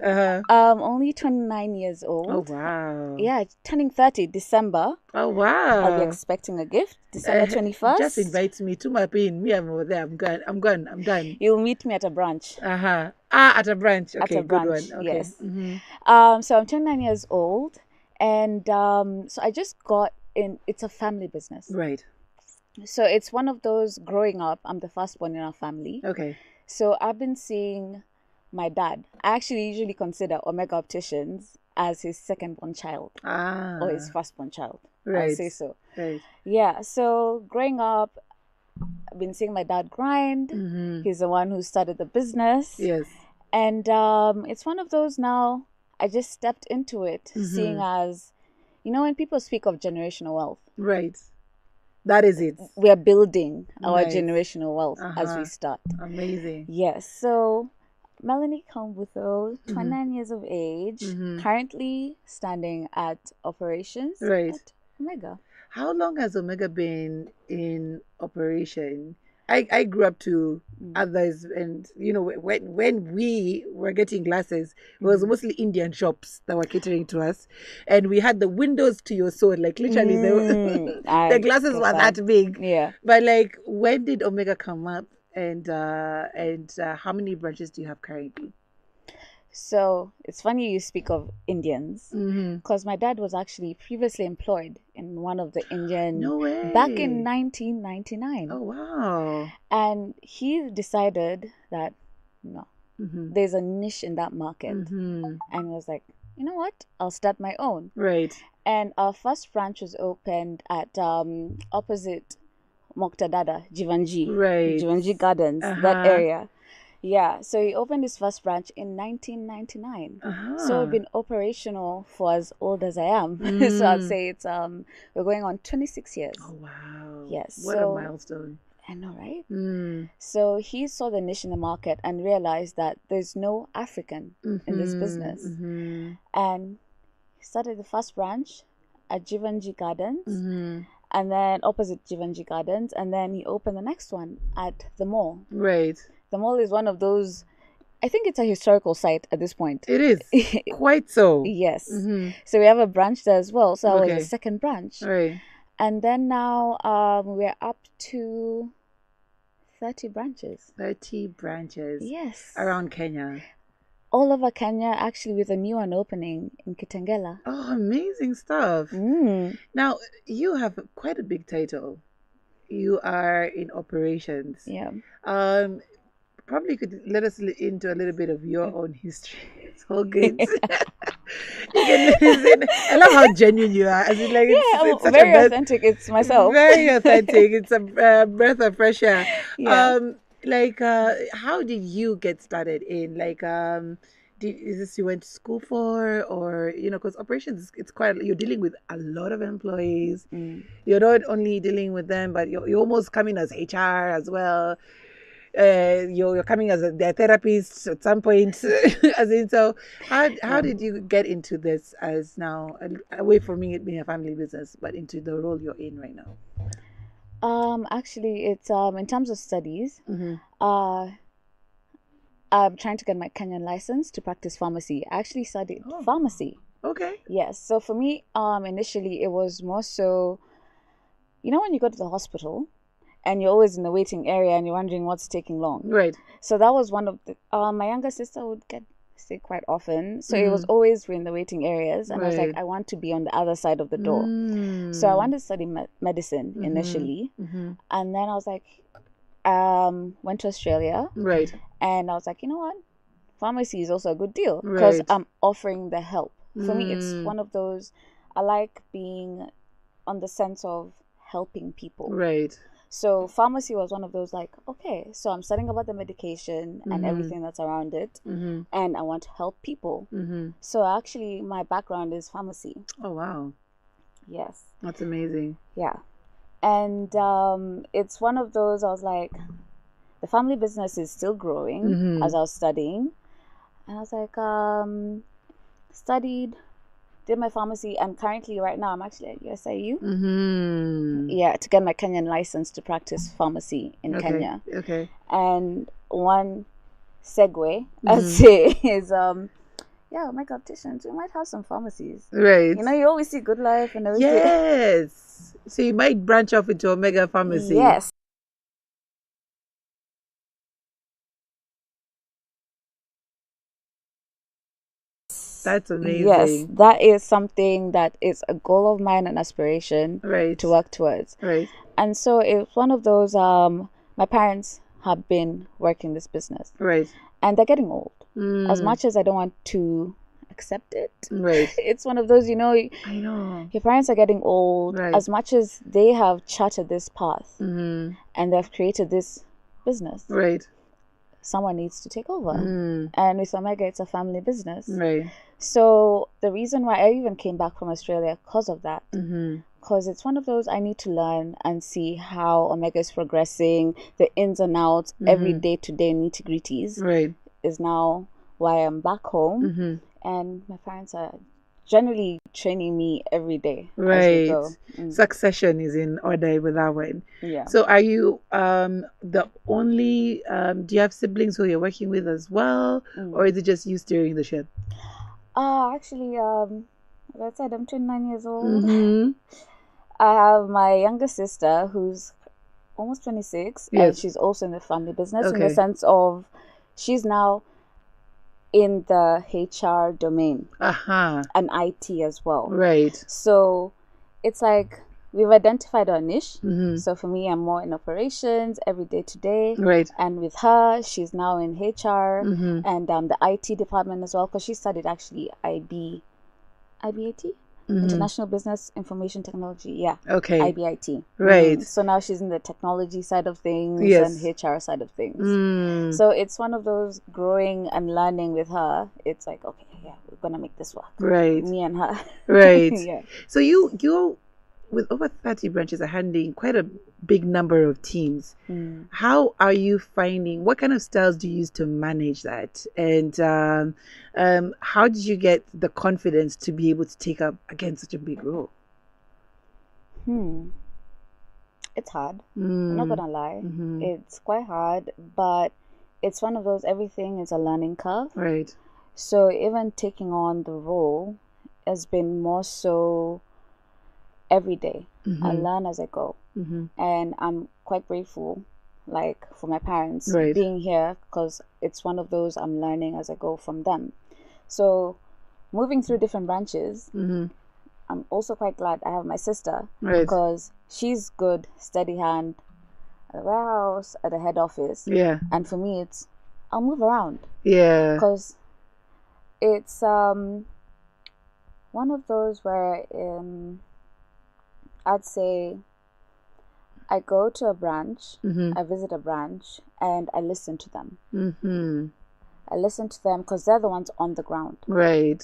Only 29 years old. Oh, wow. Yeah, turning 30 December. Oh, wow. I'll be expecting a gift December 21st. Just invite me to my pin. Me, I'm over there. I'm gone. I'm done. You'll meet me at a branch. At a branch. Okay, at a good branch, one. Okay. yes. Mm-hmm. So I'm 29 years old, and so I just got in. It's a family business. Right. So it's one of those, growing up, I'm the firstborn in our family. Okay. So I've been seeing my dad. I actually usually consider Omega Opticians as his second-born child. Or his firstborn child. Right. I'll say so. Right. Yeah, so growing up, I've been seeing my dad grind. He's the one who started the business. Yes. And it's one of those now, I just stepped into it, seeing as, when people speak of generational wealth. Right. That is it. We are building our Nice. generational wealth as we start. Amazing. Yes. So, Melanie Kaumbutho, 29 years of age, currently standing at operations Right. at Omega. How long has Omega been in operation? I grew up to others, and when we were getting glasses, it was mostly Indian shops that were catering to us, and we had the windows to your soul, like literally the glasses were that big. Yeah. But like, when did Omega come up, and how many branches do you have currently? So it's funny you speak of Indians, because my dad was actually previously employed in one of the Indian No way. back in 1999. Oh wow! And he decided that no, there's a niche in that market, and was like, you know what? I'll start my own. Right. And our first branch was opened at opposite Moktadada, Jivanji, Right. Jivanji Gardens, that area. Yeah, so he opened his first branch in 1999. So we've been operational for as old as I am. So I'd say it's we're going on 26 years. Oh wow! Yes. What so, a milestone! I know, right? So he saw the niche in the market and realized that there's no African in this business, and he started the first branch at Jivanji Gardens, and then opposite Jivanji Gardens, and then he opened the next one at the mall. Right. The mall is one of those, I think it's a historical site at this point. It is. Quite so. Yes. So we have a branch there as well. So I was Okay. the second branch. Right. And then now we're up to 30 branches. 30 branches. Yes. Around Kenya. All over Kenya, actually, with a new one opening in Kitengela. Oh, amazing stuff. Now, you have quite a big title. You are in operations. Yeah. Probably could let us into a little bit of your own history. It's all good. You can listen. I love how genuine you are. As in, like, it's such very a authentic. It's myself. Very authentic. It's a breath of fresh air. Yeah. How did you get started in? is this you went to school for, or because operations, it's quite, you're dealing with a lot of employees. You're not only dealing with them, but you're almost coming as HR as well. You're coming as their therapist at some point. As in, so how did you get into this, as now away from it being a family business, but into the role you're in right now? Actually, it's in terms of studies. I'm trying to get my Kenyan license to practice pharmacy. I actually studied pharmacy. Okay. Yes. So for me, initially it was more so, when you go to the hospital and you're always in the waiting area and you're wondering what's taking long. Right. So that was one of the, my younger sister would get sick quite often. So it was always we're in the waiting areas. And I was like, Right. I want to be on the other side of the door. So I wanted to study medicine initially. And then I was like, went to Australia. Right. And I was like, you know what? Pharmacy is also a good deal because Right. I'm offering the help. For me, it's one of those, I like being on the sense of helping people. Right. So pharmacy was one of those, like, okay, so I'm studying about the medication and everything that's around it, and I want to help people. So actually, my background is pharmacy. Oh, wow. Yes. That's amazing. Yeah. And it's one of those, I was like, the family business is still growing as I was studying. And I was like, studied, did my pharmacy, and currently right now I'm actually at USIU. Yeah, to get my Kenyan license to practice pharmacy in Kenya. Okay. And one segue, I'd say, is Omega Opticians, we might have some pharmacies. Right. You always see Good Life and everything. Yes. So you might branch off into Omega Pharmacy. Yes. That's amazing. Yes, that is something that is a goal of mine and aspiration to work towards. Right. And so it's one of those, my parents have been working this business. Right. And they're getting old. As much as I don't want to accept it. Right. It's one of those, I know. Your parents are getting old. Right. As much as they have charted this path and they've created this business. Right. Someone needs to take over. And with Omega, it's a family business. Right. So the reason why I even came back from Australia because of that. Because it's one of those, I need to learn and see how Omega is progressing, the ins and outs, every day-to-day nitty-gritties. Right. Is now why I'm back home. And my parents are generally training me every day as we go. Succession is in order with that one. Yeah. So are you the only, do you have siblings who you're working with as well? Or is it just you steering the ship? Actually, as I said, I'm 29 years old. I have my younger sister who's almost 26, and she's also in the family business in the sense of she's now in the HR domain and IT as well. Right. So it's like we've identified our niche. So for me, I'm more in operations every day to day. Right. And with her, she's now in HR and the IT department as well, because she studied actually IBIT, International Business Information Technology. Yeah. Okay. IBIT. Right. So now she's in the technology side of things Yes. and HR side of things. So it's one of those growing and learning with her. It's like, okay, yeah, we're gonna make this work. Right. Me and her. Right. Yeah. So you with over 30 branches are handling quite a big number of teams. How are you finding, what kind of styles do you use to manage that? And how did you get the confidence to be able to take up again such a big role? It's hard. I'm not gonna lie. It's quite hard, but it's one of those, everything is a learning curve. Right. So even taking on the role has been more so every day. I learn as I go. And I'm quite grateful, like, for my parents being here, because it's one of those, I'm learning as I go from them. So moving through different branches, I'm also quite glad I have my sister, because she's good, steady hand at the warehouse, at the head office. Yeah. And for me, it's, I'll move around. Yeah. Because it's one of those where I'd say I go to a branch, I visit a branch, and I listen to them. I listen to them because they're the ones on the ground. Right.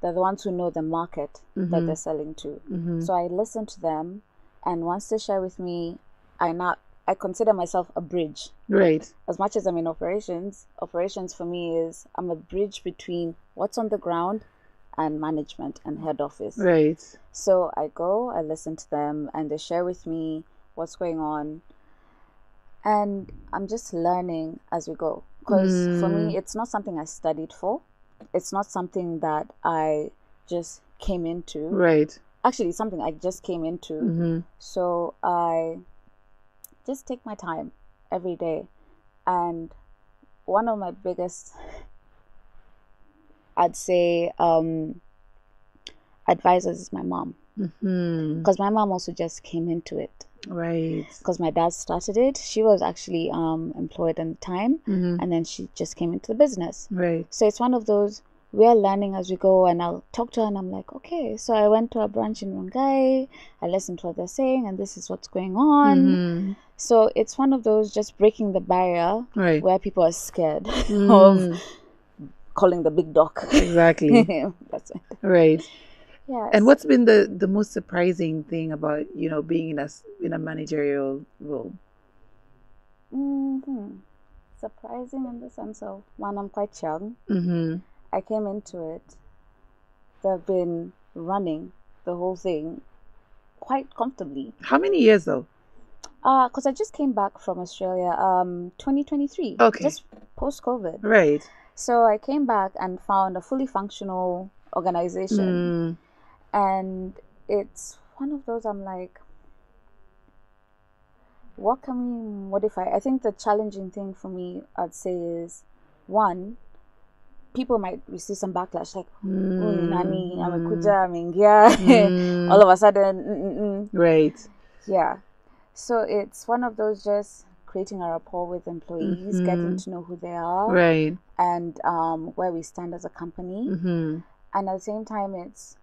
They're the ones who know the market that Mhm. they're selling to. Mhm. So I listen to them, and once they share with me, I consider myself a bridge. Right. As much as I'm in operations for me is I'm a bridge between what's on the ground and management and head office. Right. So I go, I listen to them, and they share with me what's going on, and I'm just learning as we go. Because for me, it's not something I studied for. It's not something that I just came into. Right. Actually, it's something I just came into. Mhm. So I just take my time every day. And one of my biggest, I'd say, advisors is my mom. Mhm. Because my mom also just came into it. Right. Because my dad started it. She was actually employed at the time, Mhm. and then she just came into the business. Right. So it's one of those, we are learning as we go, and I'll talk to her and I'm like, okay, so I went to a branch in Rongai, I listened to what they're saying, and this is what's going on. Mhm. So it's one of those just breaking the barrier Right. where people are scared Mm. of calling the big dog. Exactly. That's it. Right. Yes. And what's been the most surprising thing about, being in a managerial role? Surprising in the sense of, one, I'm quite young. Mhm. I came into it. They've been running the whole thing quite comfortably. How many years though? Because I just came back from Australia, 2023. Okay. Just post-COVID. Right. So I came back and found a fully functional organization. And it's one of those, I'm like, what can we modify? I think the challenging thing for me, I'd say, is one, people might receive some backlash, like, "Oh, ni nani, amekuja, ameingia," all of a sudden, Right. yeah. So it's one of those, just creating a rapport with employees, getting to know who they are, Right. and where we stand as a company. Mhm. And at the same time, it's,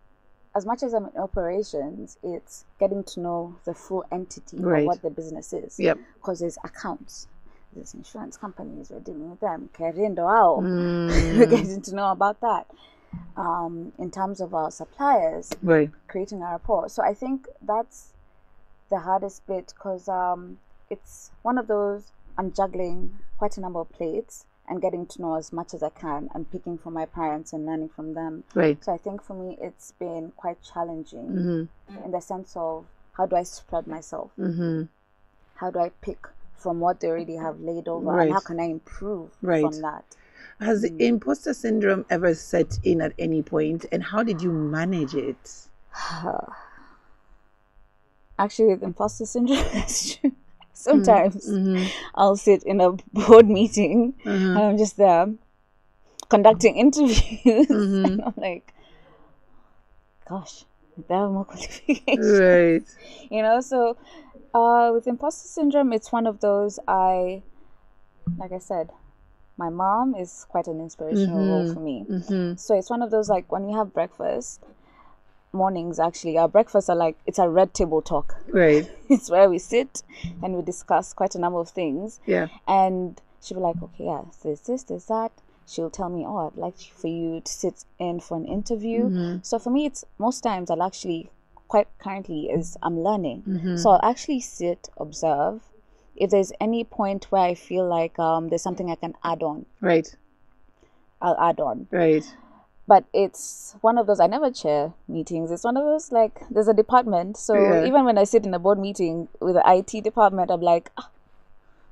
as much as I'm in operations, it's getting to know the full entity Right. of what the business is. Yep. Because there's accounts, there's insurance companies, we're dealing with them. Kerindo ao. Mm. We're getting to know about that. In terms of our suppliers, Right. creating a rapport. So I think that's the hardest bit, because it's one of those, I'm juggling quite a number of plates and getting to know as much as I can and picking from my parents and learning from them. Right. So I think for me, it's been quite challenging Mhm. in the sense of, how do I spread myself? Mhm. How do I pick from what they already have laid over, Right. and how can I improve Right. from that? Has imposter syndrome ever set in at any point, and how did you manage it? Actually, with imposter syndrome, that's true. Sometimes Mhm. I'll sit in a board meeting and I'm just there conducting interviews, and I'm like, gosh, they have more qualifications. Right. So with imposter syndrome, it's one of those, like I said, my mom is quite an inspirational role for me. So it's one of those, like, when we have breakfast, mornings, actually, our breakfasts are like, it's a red table talk. Right. It's where we sit and we discuss quite a number of things. Yeah. And she'll be like, okay, yeah, there's this, there's that. She'll tell me, oh, I'd like for you to sit in for an interview. So for me, it's most times I'll actually, quite currently, is I'm learning. So I'll actually sit, observe. If there's any point where I feel like there's something I can add on, Right. I'll add on. Right. But it's one of those, I never chair meetings. It's one of those, like, there's a department. So Yeah. even when I sit in a board meeting with the IT department, I'm like,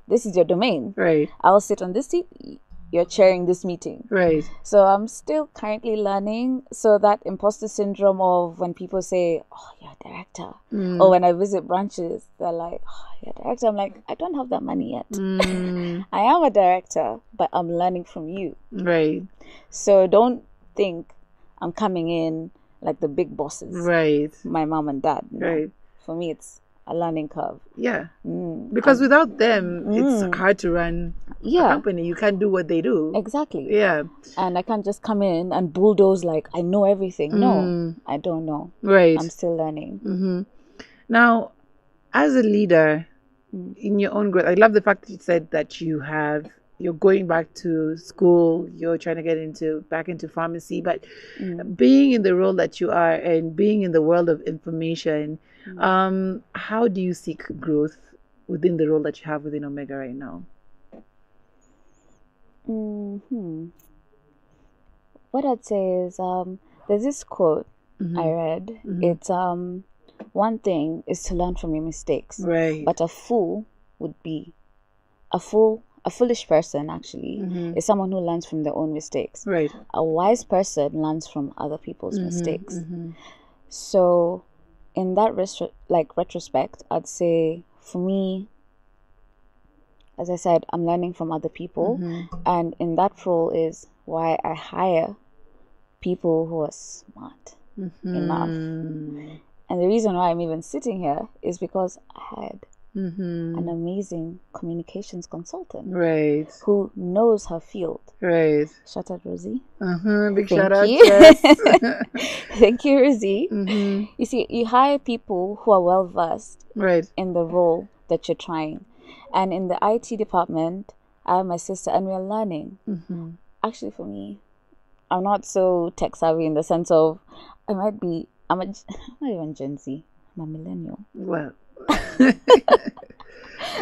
this is your domain. Right. I'll sit on this seat. You're chairing this meeting. Right. So I'm still currently learning. So that imposter syndrome of when people say, oh, you're a director. Or when I visit branches, they're like, oh, you're a director. I'm like, I don't have that money yet. I am a director, but I'm learning from you. Right. So don't think I'm coming in like the big bosses. Right. My mom and dad. Right. For me, it's a learning curve. Yeah. Because without them, it's hard to run a company. You can't do what they do. Exactly. Yeah. And I can't just come in and bulldoze like I know everything. No, I don't know. Right. I'm still learning. Now, as a leader in your own growth, I love the fact that you said that you have, you're going back to school, you're trying to get back into pharmacy, but being in the role that you are and being in the world of information, how do you seek growth within the role that you have within Omega right now? What I'd say is there's this quote I read. It's one thing is to learn from your mistakes, right? But a fool would be a foolish person actually is someone who learns from their own mistakes, right? A wise person learns from other people's mistakes. So in that retrospect, I'd say for me, as I said, I'm learning from other people, and in that role is why I hire people who are smart enough. And the reason why I'm even sitting here is because I had an amazing communications consultant, right, who knows her field. Right. Shout out, Rosie. Big shout out. You. Yes. Thank you, Rosie. You see, you hire people who are well versed, right, in the role that you're trying. And in the IT department, I have my sister, and we're learning. Actually, for me, I'm not so tech savvy in the sense of I'm not even Gen Z. I'm a millennial. Well,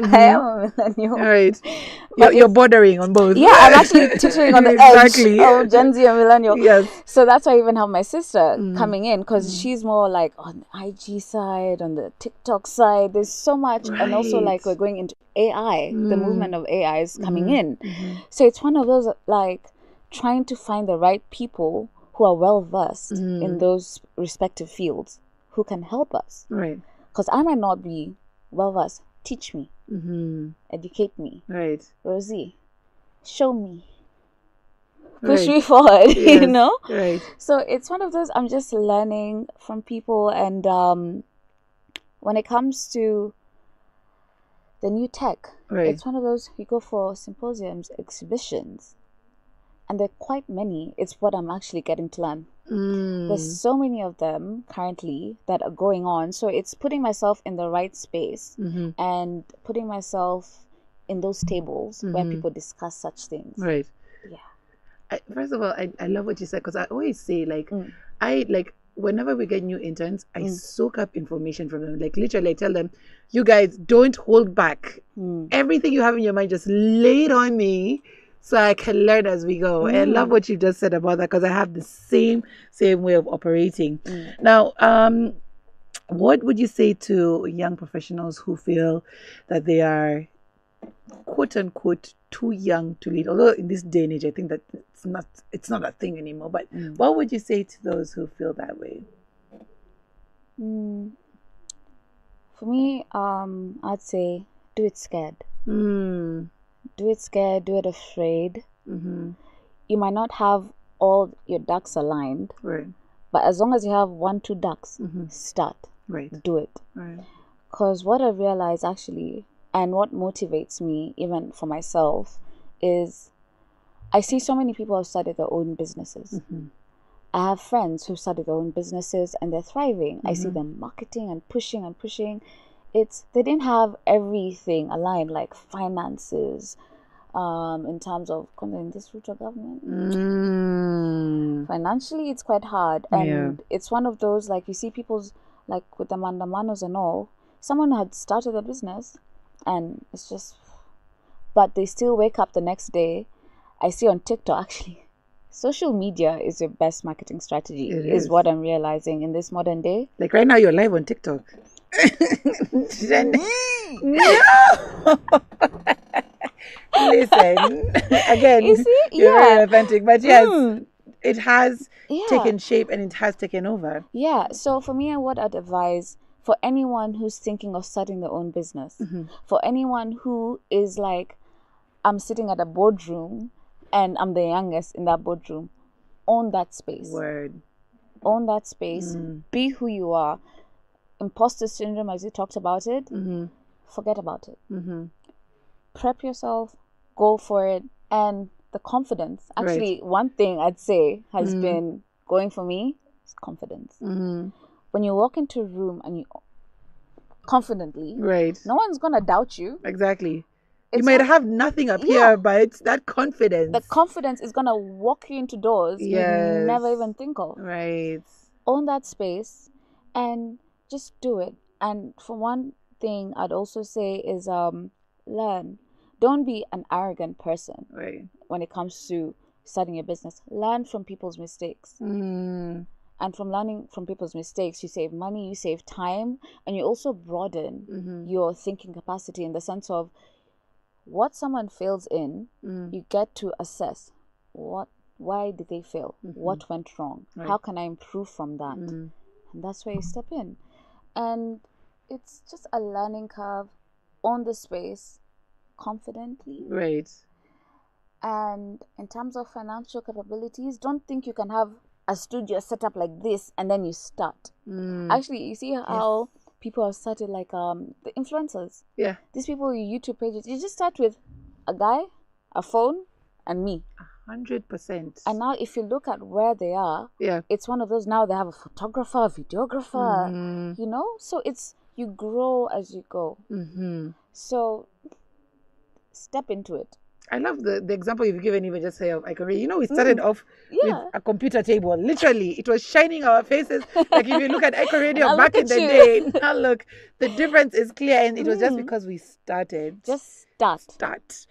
I am a millennial. Right. You're bordering on both. Yeah, I'm actually teetering on the Exactly. edge of Gen Z and millennial. Yes. So that's why I even have my sister coming in, because she's more like on the IG side, on the TikTok side. There's so much. And also like we're going into AI. The movement of AI is coming in. So it's one of those like trying to find the right people who are well versed in those respective fields who can help us. Right. Because I might not be well versed. Teach me. Educate me. Right. Rosie, show me. Push me Right. forward, you Yes. know? Right. So it's one of those, I'm just learning from people. And when it comes to the new tech, Right. it's one of those, you go for symposiums, exhibitions, and there are quite many. It's what I'm actually getting to learn. There's so many of them currently that are going on. So it's putting myself in the right space and putting myself in those tables where people discuss such things. Right. Yeah. First of all, I love what you said, because I always say whenever we get new interns, I soak up information from them. Like literally I tell them, you guys don't hold back. Everything you have in your mind, just lay it on me so I can learn as we go. And I love what you just said about that, because I have the same way of operating. Now, what would you say to young professionals who feel that they are quote unquote too young to lead? Although in this day and age, I think that it's not a thing anymore. But what would you say to those who feel that way? For me, I'd say do it scared. Do it scared, do it afraid. You might not have all your ducks aligned, right? But as long as you have 1-2 ducks, start. Right. Do it. Right. Because what I've realized actually, and what motivates me even for myself, is I see so many people have started their own businesses. I have friends who started their own businesses and they're thriving. I see them marketing and pushing and pushing. They didn't have everything aligned, like finances, in terms of in this route of government. Financially, it's quite hard, and it's one of those, like you see people's, like with the mandamanos and all. Someone had started a business, and it's just, but they still wake up the next day. I see on TikTok actually. Social media is your best marketing strategy, is what I'm realizing in this modern day. Like right now, you're live on TikTok. No! Listen, again, You see? you're Yeah. very authentic, but yes, it has taken shape and it has taken over. Yeah, so for me, what I'd advise for anyone who's thinking of starting their own business, for anyone who is like, I'm sitting at a boardroom and I'm the youngest in that boardroom, own that space. Own that space. Be who you are. Imposter syndrome, as you talked about it, forget about it. Prep yourself, go for it, and the confidence. Actually, one thing I'd say has been going for me is confidence. When you walk into a room and you confidently, no one's gonna doubt you. Exactly. You might have nothing up here, but it's that confidence. The confidence is gonna walk you into doors you'd never even think of. Right. Own that space and just do it. And for one thing, I'd also say is learn. Don't be an arrogant person when it comes to starting a business. Learn from people's mistakes. And from learning from people's mistakes, you save money, you save time, and you also broaden your thinking capacity in the sense of what someone fails in, you get to assess why did they fail? What went wrong? Right. How can I improve from that? And that's where you step in. And it's just a learning curve on the space confidently. Right. And in terms of financial capabilities, don't think you can have a studio set up like this and then you start. Actually, you see how people have started, like the influencers. Yeah. These people with YouTube pages, you just start with a guy, a phone, and me. 100%. And now if you look at where they are, it's one of those, now they have a photographer, a videographer, you know? So it's, you grow as you go. So step into it. I love the example you've given, even just say of iconradioke. You know, we started off with a computer table. Literally, it was shining our faces. Like if you look at iconradioke back in the day, now look, the difference is clear, and it was just because we started. Just start.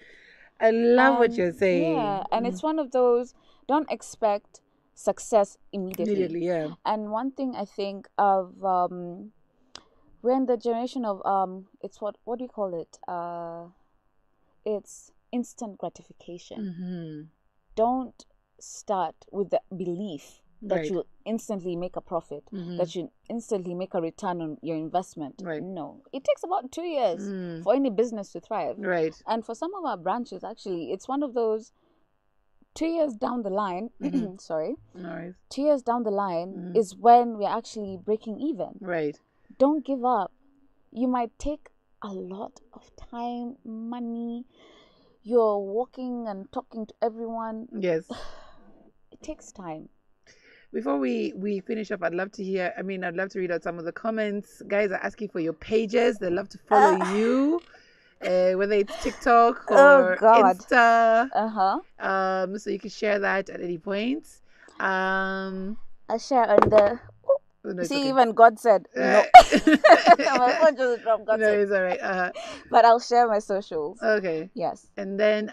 I love what you're saying. Yeah, and it's one of those, don't expect success immediately. Yeah. And one thing I think of, we're in the generation of, it's what do you call it? It's instant gratification. Don't start with the belief that you'll instantly make a profit, that you instantly make a return on your investment. No, it takes about 2 years for any business to thrive. And for some of our branches, actually, it's one of those 2 years down the line, 2 years down the line is when we're actually breaking even. Don't give up. You might take a lot of time, money. You're walking and talking to everyone. Yes. It takes time. Before we finish up, I'd love to read out some of the comments. Guys are asking for your pages. They love to follow you, whether it's TikTok or Insta. So you can share that at any point. I share on the... No, see, okay. even God said no. My phone just dropped. God said. It's all right. But I'll share my socials. Okay. Yes. And then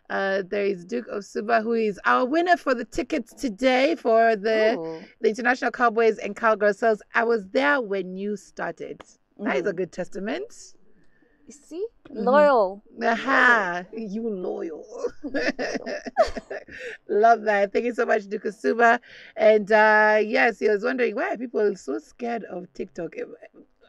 there is Duke of Suba, who is our winner for the tickets today for the International Cowboys and Cowgirls Sales. I was there when you started. That is a good testament. You see? Loyal. You loyal. Love that. Thank you so much, Duke of Suba. And yes, he was wondering, why are people so scared of TikTok?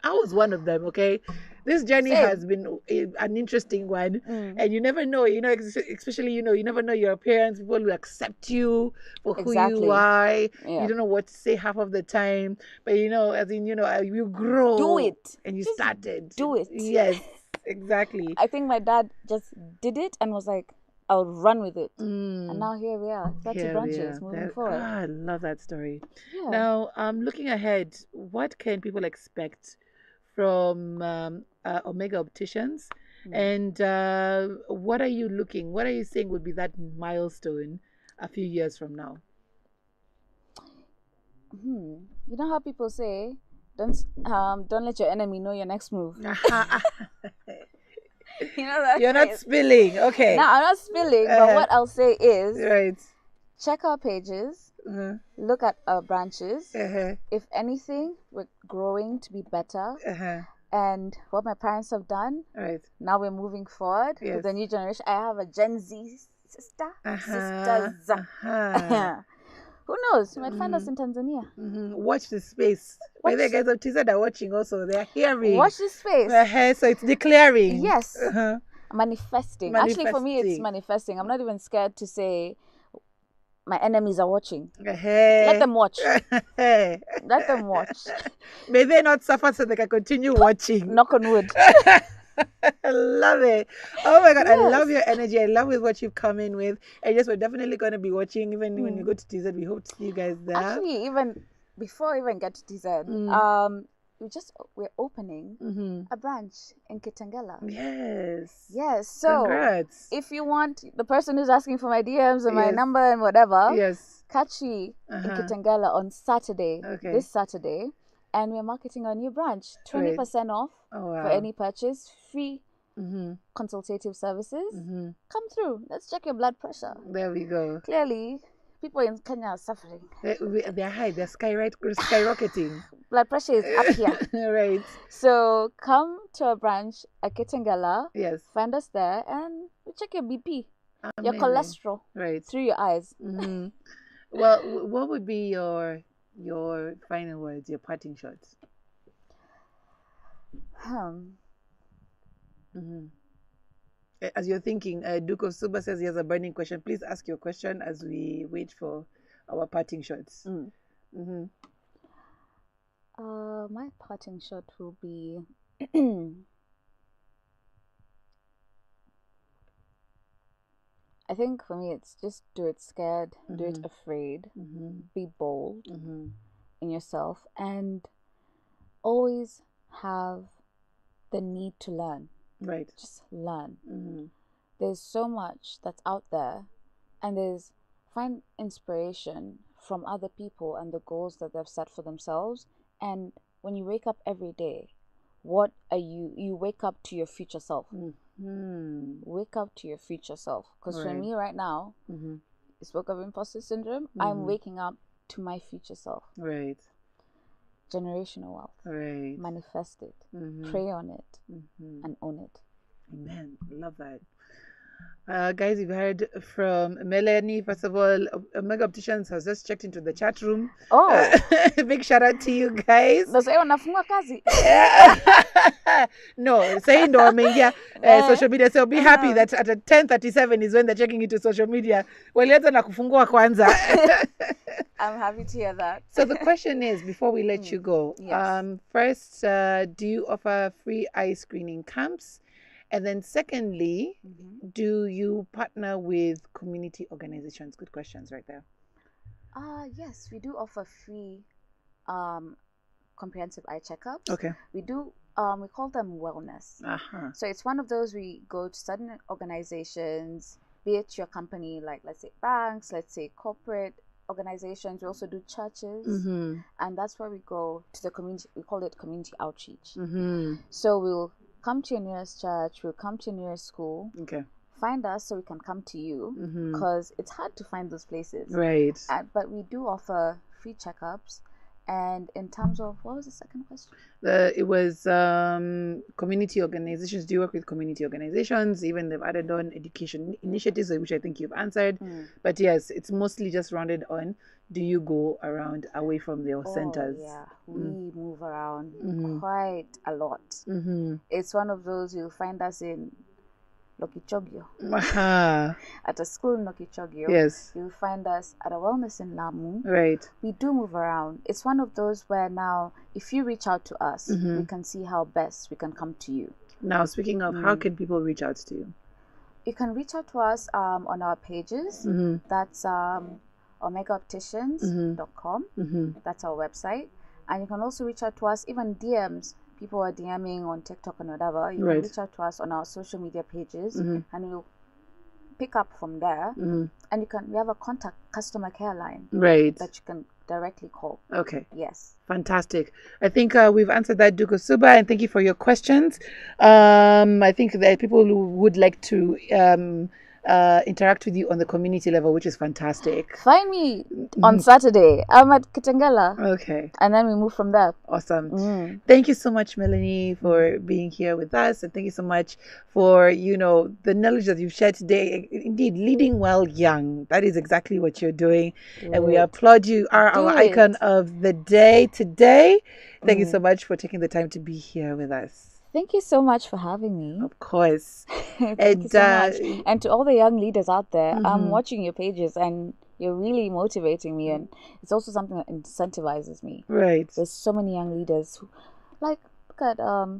I was one of them, okay? This journey has been an interesting one. And you never know, especially, you never know your parents, people will accept you for who you are. You don't know what to say half of the time. But, you grow. Do it. And you started. Do it. Yes, exactly. I think my dad just did it and was like, I'll run with it. And now here we are. 30 branches moving forward. I love that story. Yeah. Now, looking ahead, what can people expect from Omega Opticians? And what are you saying would be that milestone a few years from now? You know how people say, don't let your enemy know your next move. You know that You're not spilling. Okay. No, I'm not spilling. But what I'll say is, check our pages, look at our branches. If anything, we're growing to be better. And what my parents have done, now we're moving forward with the new generation. I have a Gen Z sisters. Who knows? You might find us in Tanzania. Watch the space. By the guys of TZ are watching also. They're hearing. Watch this space. So it's declaring. Yes. Manifesting. Actually, for me, it's manifesting. I'm not even scared to say my enemies are watching. Let them watch. Let them watch. May they not suffer so they can continue watching. Knock on wood. I love it. Oh my God, yes. I love your energy. I love with what you've come in with. And yes, we're definitely going to be watching even when you go to TZ. We hope to see you guys there. Actually, even before we even get to TZ, we're opening Mhm. a branch in Kitengela. Yes. So Congrats. if you want the person who's asking for my DMs and my Yes. number and whatever, Yes. catch me in Uh-huh. Kitengela on Saturday, Okay. this Saturday, and we're marketing our new branch. 20% off Oh, for wow. any purchase, free Mhm. consultative services. Mhm. Come through. Let's check your blood pressure. There we go. Clearly, people in Kenya are suffering. They're high. They're skyrocketing. Blood pressure is up here. Right. So come to a branch at Kitengela. Yes. Find us there and we check your BP, your Amazing. cholesterol, Right. through your eyes. Hmm. Well, what would be your final words, your parting shots? Mm-hmm. As you're thinking, Duke of Suba says he has a burning question. Please ask your question as we wait for our parting shots. Mm-hmm. My parting shot will be I think for me it's just do it scared, do it afraid, be bold in yourself, and always have the need to learn. Right. Just learn. Mm-hmm. There's so much that's out there, and find inspiration from other people and the goals that they've set for themselves. And when you wake up every day, what are you wake up to your future self. Wake up to your future self, because for Right. me right now, Mm-hmm. you spoke of imposter syndrome. I'm waking up to my future self. Right. Generational wealth. Right. Manifest it. Mhm. Pray on it. Mhm. And own it. Amen. Love that. Guys, you've heard from Melanie. First of all, Omega Opticians has just checked into the chat room. Oh. Big shout out to you guys. kazi. No, saying ndo wameingia social media. So be happy that at 10:37 is when they're checking into social media. Walianza na kufungua kwanza. I'm happy to hear that. So the question is, before we let you go, Yes. first, do you offer free eye screening camps? And then secondly, do you partner with community organizations? Good questions right there. Yes, we do offer free comprehensive eye checkups. Okay. We do we call them wellness. Uh-huh. So it's one of those, we go to certain organizations, be it your company, like let's say banks, let's say corporate organizations. We also do churches, and that's where we go to the community. We call it community outreach. So we'll come to your nearest church, we'll come to your nearest school. Okay. Find us so we can come to you, because it's hard to find those places. Right. But we do offer free checkups. And in terms of, what was the second question? It was community organizations. Do you work with community organizations? Even they've added on education initiatives, which I think you've answered. But yes, it's mostly just rounded on. Do you go around away from your centers? Yeah, we move around quite a lot. It's one of those, you'll find us in Lokichogio. At a school in Lokichogio. Yes. You'll find us at a wellness in Lamu. Right. We do move around. It's one of those where now, if you reach out to us, we can see how best we can come to you. Now, speaking of, how can people reach out to you? You can reach out to us on our pages. That's omegaopticians.com. That's our website. And you can also reach out to us, even DMs. People are DMing on TikTok and whatever. You can reach out to us on our social media pages, and we'll pick up from there. And we have a contact customer care line that you can directly call. Okay. Yes. Fantastic. I think we've answered that, Duke of Suba, and thank you for your questions. I think that people who would like to interact with you on the community level, which is fantastic. Find me on Saturday. I'm at Kitengela. Okay. And then we move from there. Awesome. Thank you so much, Melanie, for being here with us. And thank you so much for, the knowledge that you've shared today. Indeed, leading well young. That is exactly what you're doing. And we applaud you. Are our icon of the day today. Thank you so much for taking the time to be here with us. Thank you so much for having me. Of course. Thank you so much. And to all the young leaders out there, I'm watching your pages and you're really motivating me, and it's also something that incentivizes me. Right. There's so many young leaders who, at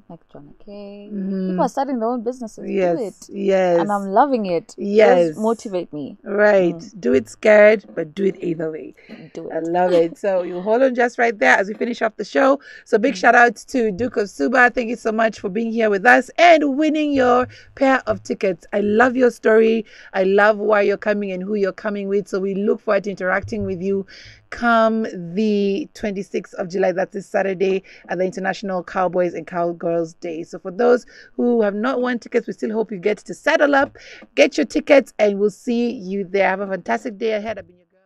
like John K. People are starting their own businesses. Yes, Do it. yes. And I'm loving it. Yes. Those motivate me. Right. Do it scared, but do it either way. Do it. I love it. So you hold on just right there as we finish off the show. So big shout out to Duke of Suba. Thank you so much for being here with us and winning your pair of tickets. I love your story. I love why you're coming and who you're coming with. So we look forward to interacting with you come the 26th of July. That's this Saturday at the International Cowboys and Cowgirls Day. So for those who have not won tickets, we still hope you get to saddle up, get your tickets, and we'll see you there. Have a fantastic day ahead. I've been your girl.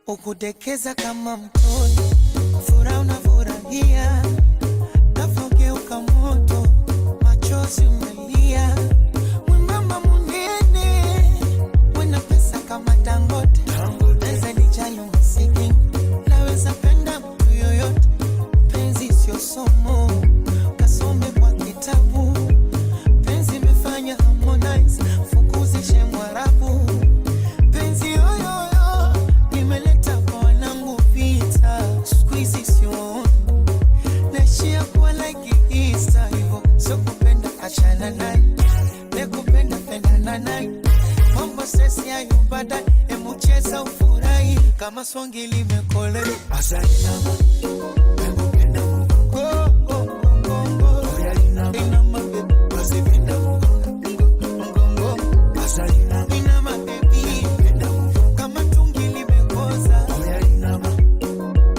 Ukudekeza kama mtoto, furaha unafurahia, ghafla ugeuka moto, machozi umelia. Mwembamba munene, wena pesa kama Dangote, naweza nijali umasikini, naweza penda mtu yoyote. Penzi sio somo, kasome kwa kitabu. Penzi imefanya Harmonize, fukuzishe Mwarabu. Penzi yoyoyo, nimeleta kwa wanangu vita. Squeezy sio naishia kuwa like Easter. Hivo, so kupenda achana naye, nekupenda pendana naye. Mambo sesi ya yubada, emu cheza ufurahi. Kama swangi limekole asali nama, nekupenda mungu. Oya inama, inama baby, wasipenda mungu. Asali nama, inama baby, penda mungu. Kama tungi limekoza, oya inama,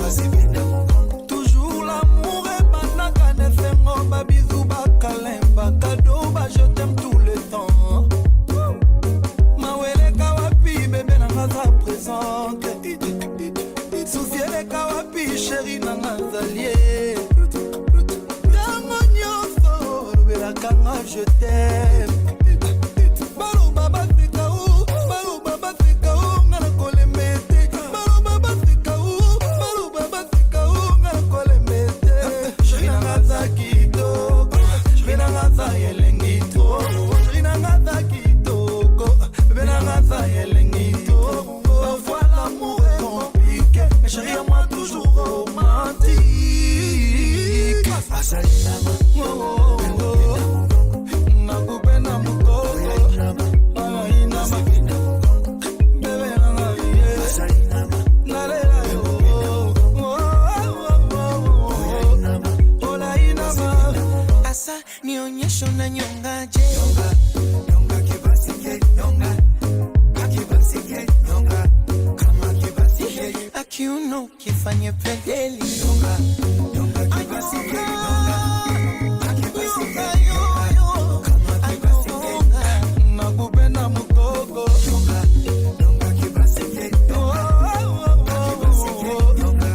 wasipenda mungu. Toujours l'amour est banaka, ne fait mon babizou bakalin, bakado, ba je t'aime tout le temps. Mawele kawapi, bébé na ngaza présente. Soufiele kawapi, chéri na ngazalie. Tango nyonso, lobela kanga je t'aime. Balo baba fika u, balo baba fika u, ngana kolemete. Balo baba fika u, balo baba fika u, ngana kolemete. Chéri na ngaza kitoko, chéri na ngaza yelengi toko, chéri na ngaza kitoko, bébé na ngaza yelengi toko. Parfois l'amour est compliqué, mais chéri à moi toujours romantique. Asali nama, oh, oh, oh. Nakupenda mukoko, ala inama, bebe nanga ye. Asali nama, nalela yo, oh, oh, oh, oh. Ola inama, asa nionyesho na nyongaje. Nyonga kibasike, nyonga kibasike, nyonga kama kibasike. Akiuno kifanye pedeli, nyonga kibasike, nyonga kibasike, nyonga kama kibasike. Nakupenda mukoko, nyonga kibasike, nyonga kibasike, nyonga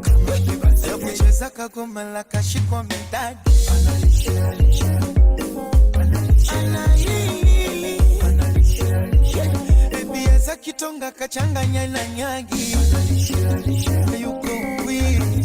kama kibasike. Kucheza kagoma la kashikwa medadi, analisha lisha, ebiaza kitonga kachanganya na nyagi, yuko wili